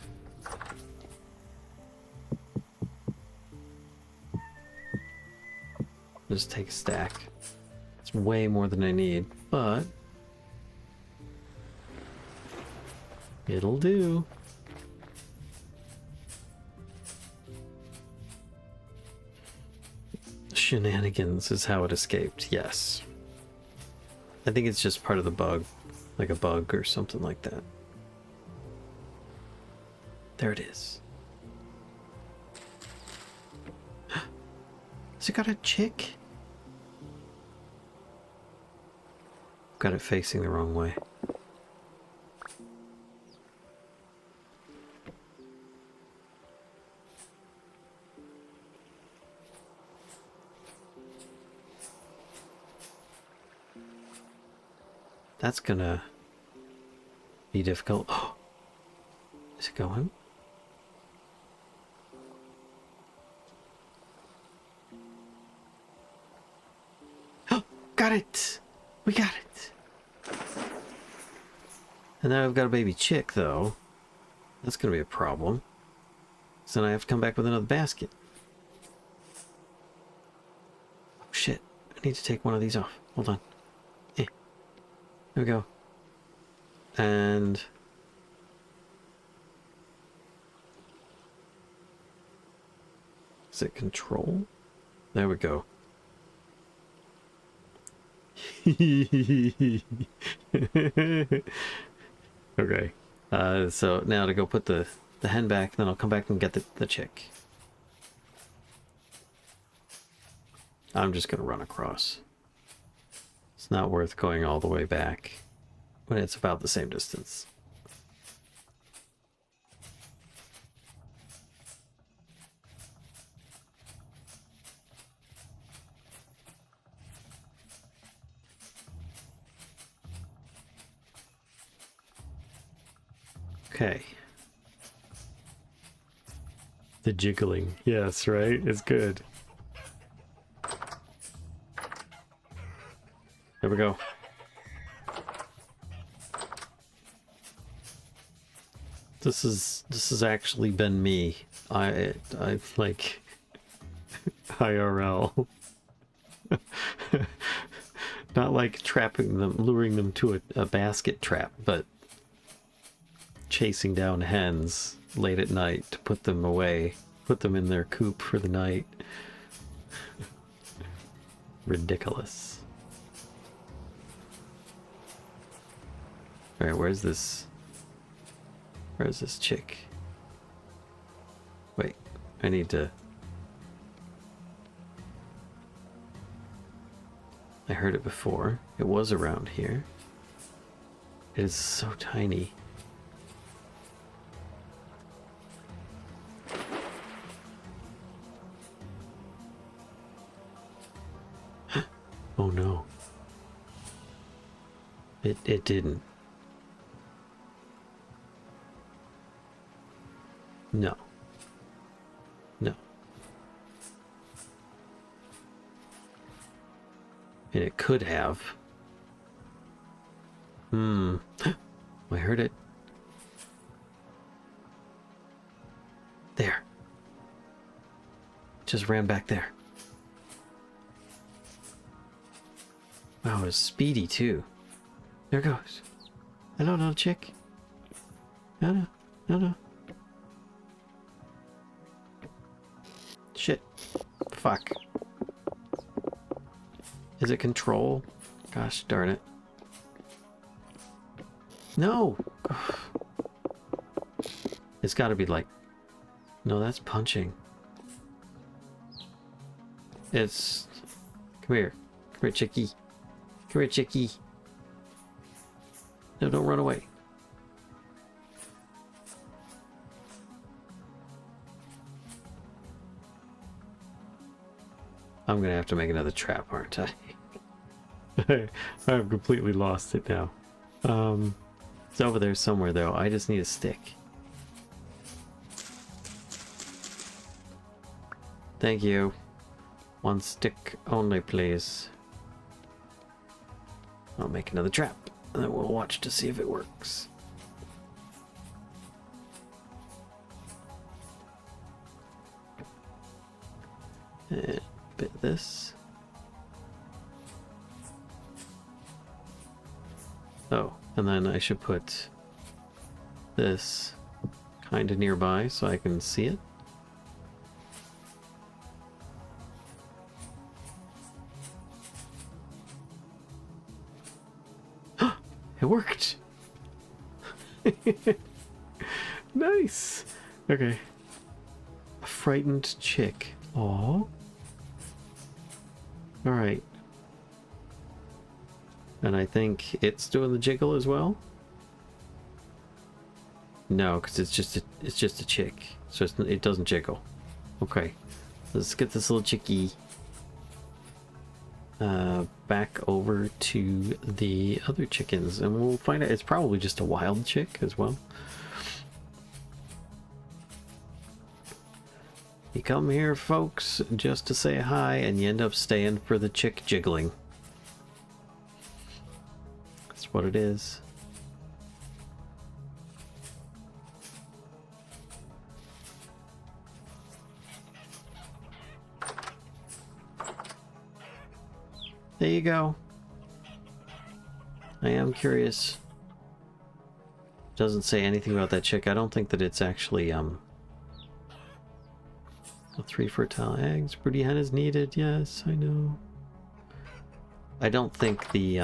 Just take a stack. It's way more than I need, but it'll do. Shenanigans is how it escaped, yes. I think it's just part of the bug, like a bug or something like that. There it is. Has it got a chick? Got it facing the wrong way. That's gonna be difficult. Oh, is it going? Oh, got it! We got it! And now I've got a baby chick, though. That's gonna be a problem. So then I have to come back with another basket. Oh shit, I need to take one of these off. Hold on. There we go. And is it control? There we go. Okay. So now to go put the hen back, then I'll come back and get the chick. I'm just gonna run across. It's not worth going all the way back when it's about the same distance. Okay. The jiggling. Yes, right? It's good. There we go. This has actually been me. I like IRL. Not like trapping them, luring them to a basket trap, but chasing down hens late at night to put them away, put them in their coop for the night. Ridiculous. Alright, where's this chick? Wait, I need to... I heard it before. It was around here. It is so tiny. Oh no. It didn't. No. No. And it could have. I heard it. There. Just ran back there. Wow, it's speedy too. There it goes. Hello, little chick. No. Shit. Fuck. Is it control? Gosh darn it. No! It's gotta be like... No, that's punching. It's... Come here. Come here, chickie. Come here, chickie. No, don't run away. I'm gonna have to make another trap, aren't I? I've completely lost it now. It's over there somewhere, though. I just need a stick. Thank you. One stick only, please. I'll make another trap, and then we'll watch to see if it works. And bit this. And then I should put this kind of nearby so I can see it. It worked! Nice! Okay. A frightened chick. Aww. Alright. And I think it's doing the jiggle as well? No, because it's just a chick. So it doesn't jiggle. Okay. Let's get this little chickie back over to the other chickens, and we'll find out it's probably just a wild chick as well. You come here, folks, just to say hi, and you end up staying for the chick jiggling. That's what it is. There you go. I am curious. Doesn't say anything about that chick. I don't think that it's actually a 3 fertile eggs. Broody hen is needed. Yes, I know. I don't think the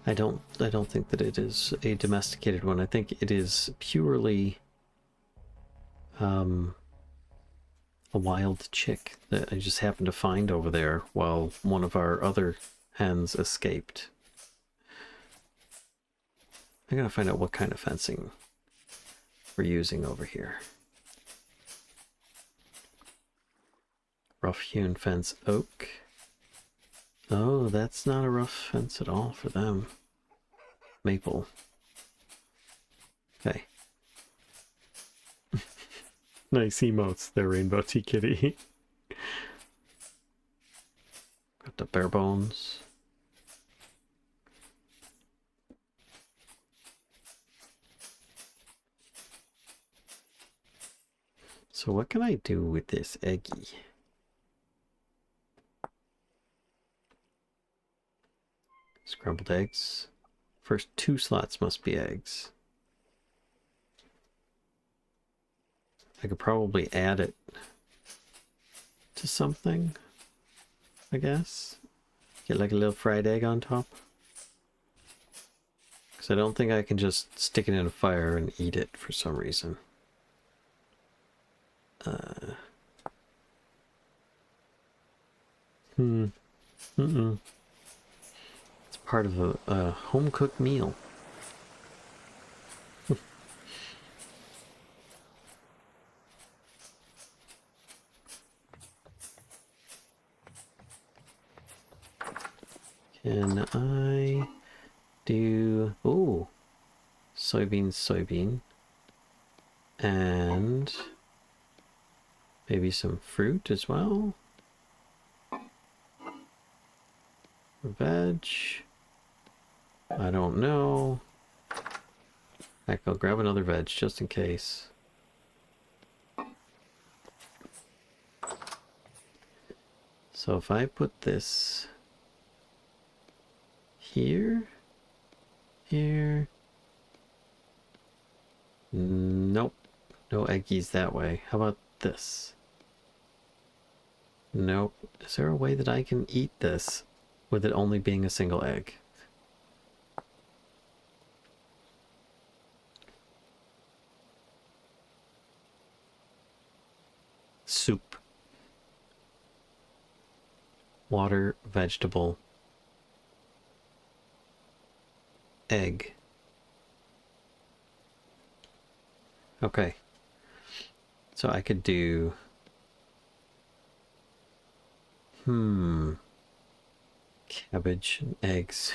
I don't think that it is a domesticated one. I think it is purely a wild chick that I just happened to find over there while one of our other hens escaped. I gotta find out what kind of fencing we're using over here. Rough hewn fence oak. Oh, that's not a rough fence at all for them. Maple. Okay. Nice emotes there, Rainbow Tea Kitty. Got the bare bones. So what can I do with this eggy? Scrambled eggs. First 2 slots must be eggs. I could probably add it to something, I guess. Get like a little fried egg on top. Because I don't think I can just stick it in a fire and eat it for some reason. It's part of a home-cooked meal. Can I do... Oh! Soybean. And... maybe some fruit as well? Veg? I don't know. Heck, I'll grab another veg just in case. So if I put this... here? Nope. No eggies that way. How about this? Nope. Is there a way that I can eat this with it only being a single egg? Soup. Water, vegetable, egg. Okay. So I could do... cabbage and eggs.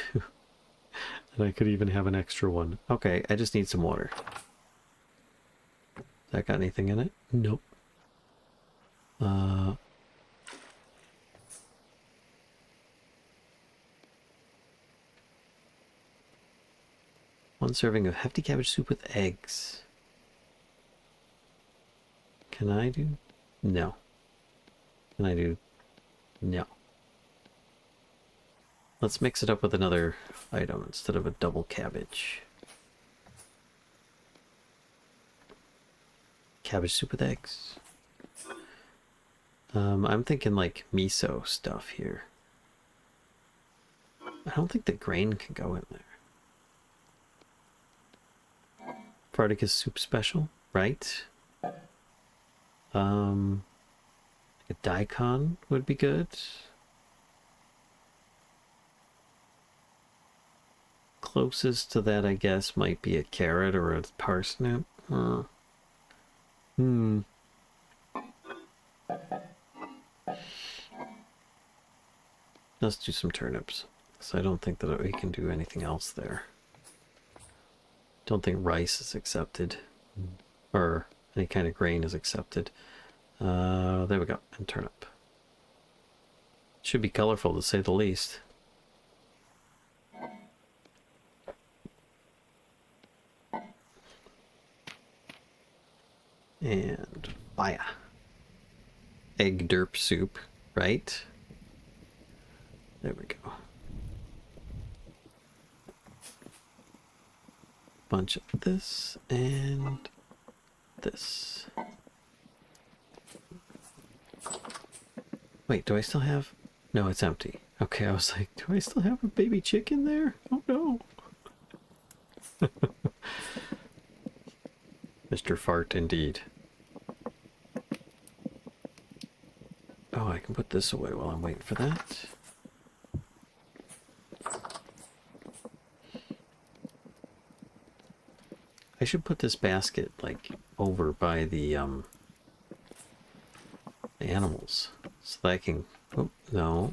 And I could even have an extra one. Okay, I just need some water. That got anything in it? Nope. One serving of hefty cabbage soup with eggs. Can I do? No. Can I do... No. Let's mix it up with another item instead of a double cabbage. Cabbage soup with eggs. I'm thinking like miso stuff here. I don't think the grain can go in there. Farticus soup special, right? A daikon would be good. Closest to that, I guess, might be a carrot or a parsnip. Let's do some turnips. Because I don't think that we can do anything else there. Don't think rice is accepted. Or any kind of grain is accepted. There we go. And turnip. Should be colorful to say the least. And fire. Egg derp soup, right? There we go. Bunch of this and this. Wait, do I still have... No, it's empty. Okay, I was like, do I still have a baby chicken there? Oh no. Mr. Fart indeed. Oh, I can put this away while I'm waiting for that. I should put this basket, like, over by the animals. So that I can... Oh, no.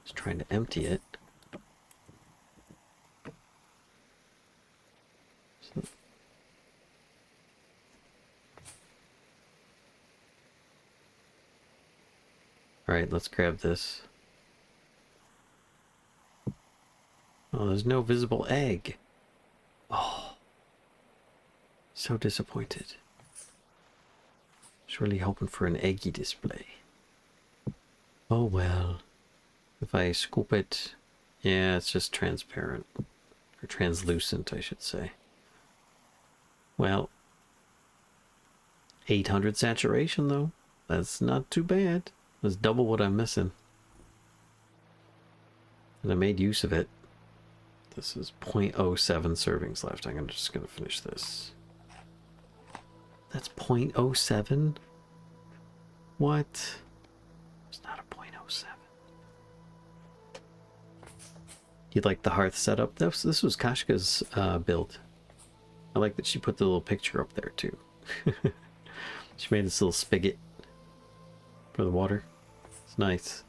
Just trying to empty it. So... Alright, let's grab this. Oh, there's no visible egg. Oh. So disappointed. Was really hoping for an eggy display. Oh well. If I scoop it... Yeah, it's just transparent. Or translucent, I should say. Well. 800 saturation, though. That's not too bad. That's double what I'm missing. And I made use of it. This is 0.07 servings left. I'm just going to finish this. That's 0.07? What? It's not a 0.07. You like the hearth setup? This was Kashka's build. I like that she put the little picture up there too. She made this little spigot for the water. It's nice.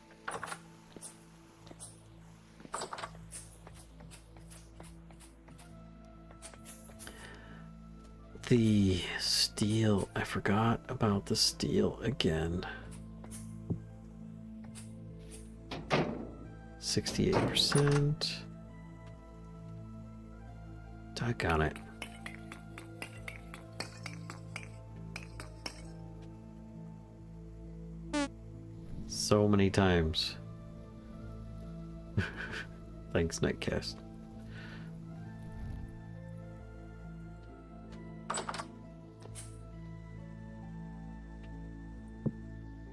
The steel. I forgot about the steel again. 68%. Doggone it. So many times. Thanks, Nightcast.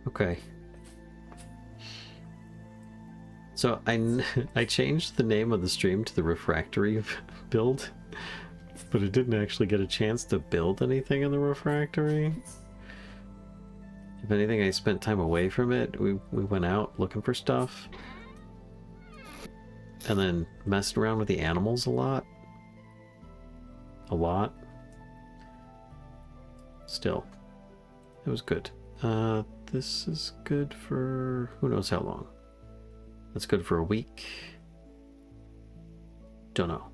Okay. So I changed the name of the stream to the refractory build, but it didn't actually get a chance to build anything in the refractory. If anything, I spent time away from it. We went out looking for stuff. And then messed around with the animals a lot. A lot. Still. It was good. This is good for who knows how long. That's good for a week. Don't know.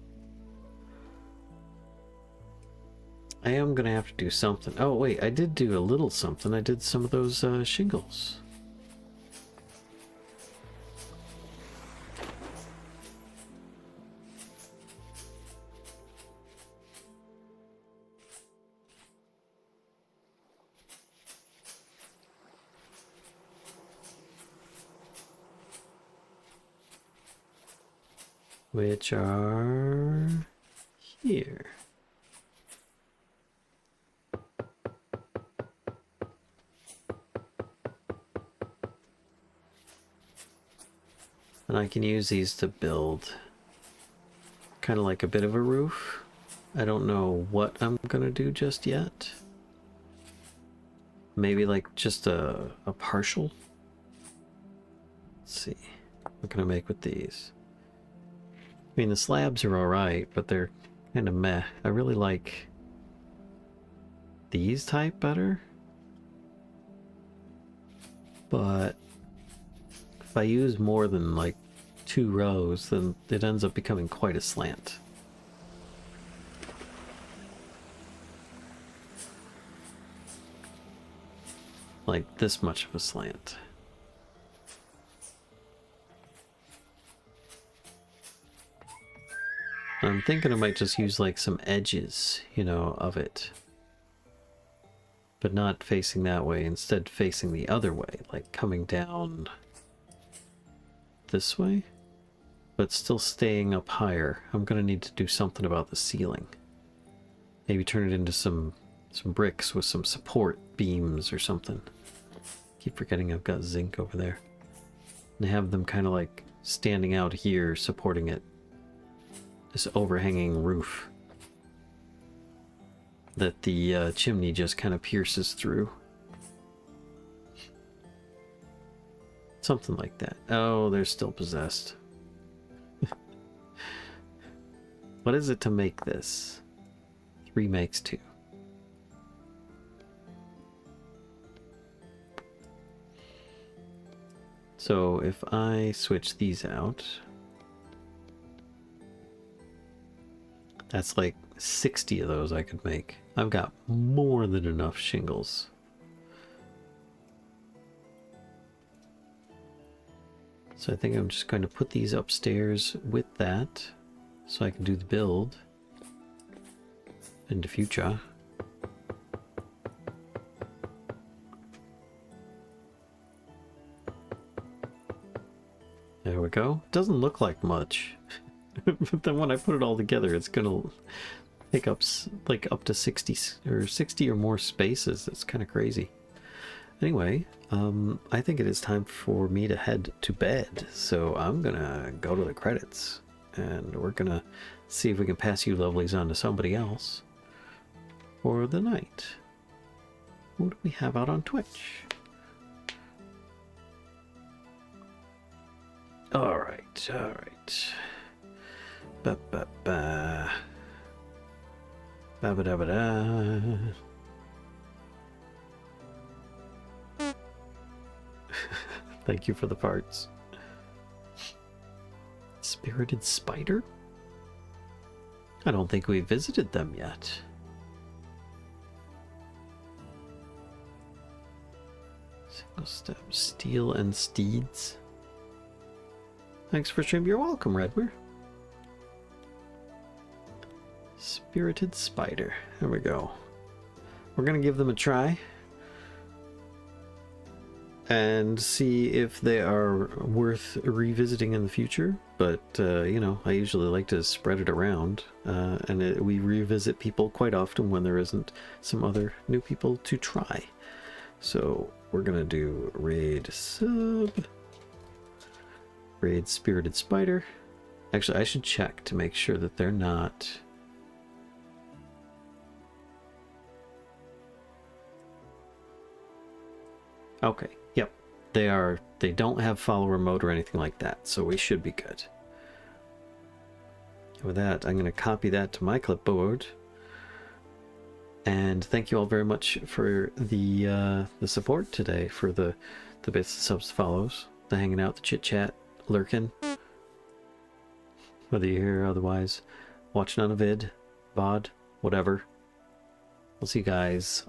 I am gonna have to do something. Oh wait, I did do a little something. I did some of those shingles. which are here. And I can use these to build kind of like a bit of a roof. I don't know what I'm gonna do just yet. Maybe like just a partial. Let's see. What can I make with these? I mean, the slabs are alright, but they're kind of meh. I really like these type better. But if I use more than like 2 rows, then it ends up becoming quite a slant. Like this much of a slant. I'm thinking I might just use like some edges, you know, of it. But not facing that way, instead facing the other way, like coming down this way, but still staying up higher. I'm gonna need to do something about the ceiling. Maybe turn it into some bricks with some support beams or something. Keep forgetting I've got zinc over there. And have them kind of like standing out here supporting it. This overhanging roof that the chimney just kind of pierces through. Something like that. Oh, they're still possessed. What is it to make this? 3 makes 2. So if I switch these out, that's like 60 of those I could make. I've got more than enough shingles. So I think I'm just going to put these upstairs with that so I can do the build in the future. There we go. Doesn't look like much. But then when I put it all together, it's gonna take up like up to 60 or more spaces. That's kind of crazy. Anyway, I think it is time for me to head to bed. So I'm gonna go to the credits, and we're gonna see if we can pass you lovelies on to somebody else for the night. Who do we have out on Twitch? All right, all right. Ba ba ba. Ba ba da ba da. Thank you for the parts. Spirited Spider? I don't think we visited them yet. Single step, steel and steeds. Thanks for stream. You're welcome, Redmer. Spirited Spider. There we go. We're gonna give them a try and see if they are worth revisiting in the future. But you know, I usually like to spread it around, and we revisit people quite often when there isn't some other new people to try. So we're gonna do raid sub, raid Spirited Spider. Actually, I should check to make sure that they're not. Okay, yep. They don't have follower mode or anything like that, so we should be good. With that, I'm going to copy that to my clipboard. And thank you all very much for the support today, for the bits, the subs, follows, the hanging out, the chit chat, lurking. Whether you're here or otherwise, watching on a vid, VOD, whatever. We'll see you guys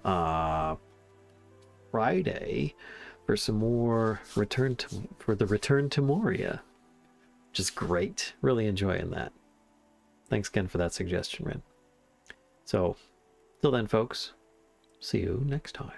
Friday for some more Return to Moria, which is great. Really enjoying that. Thanks again for that suggestion, Ren. So, till then, folks, see you next time.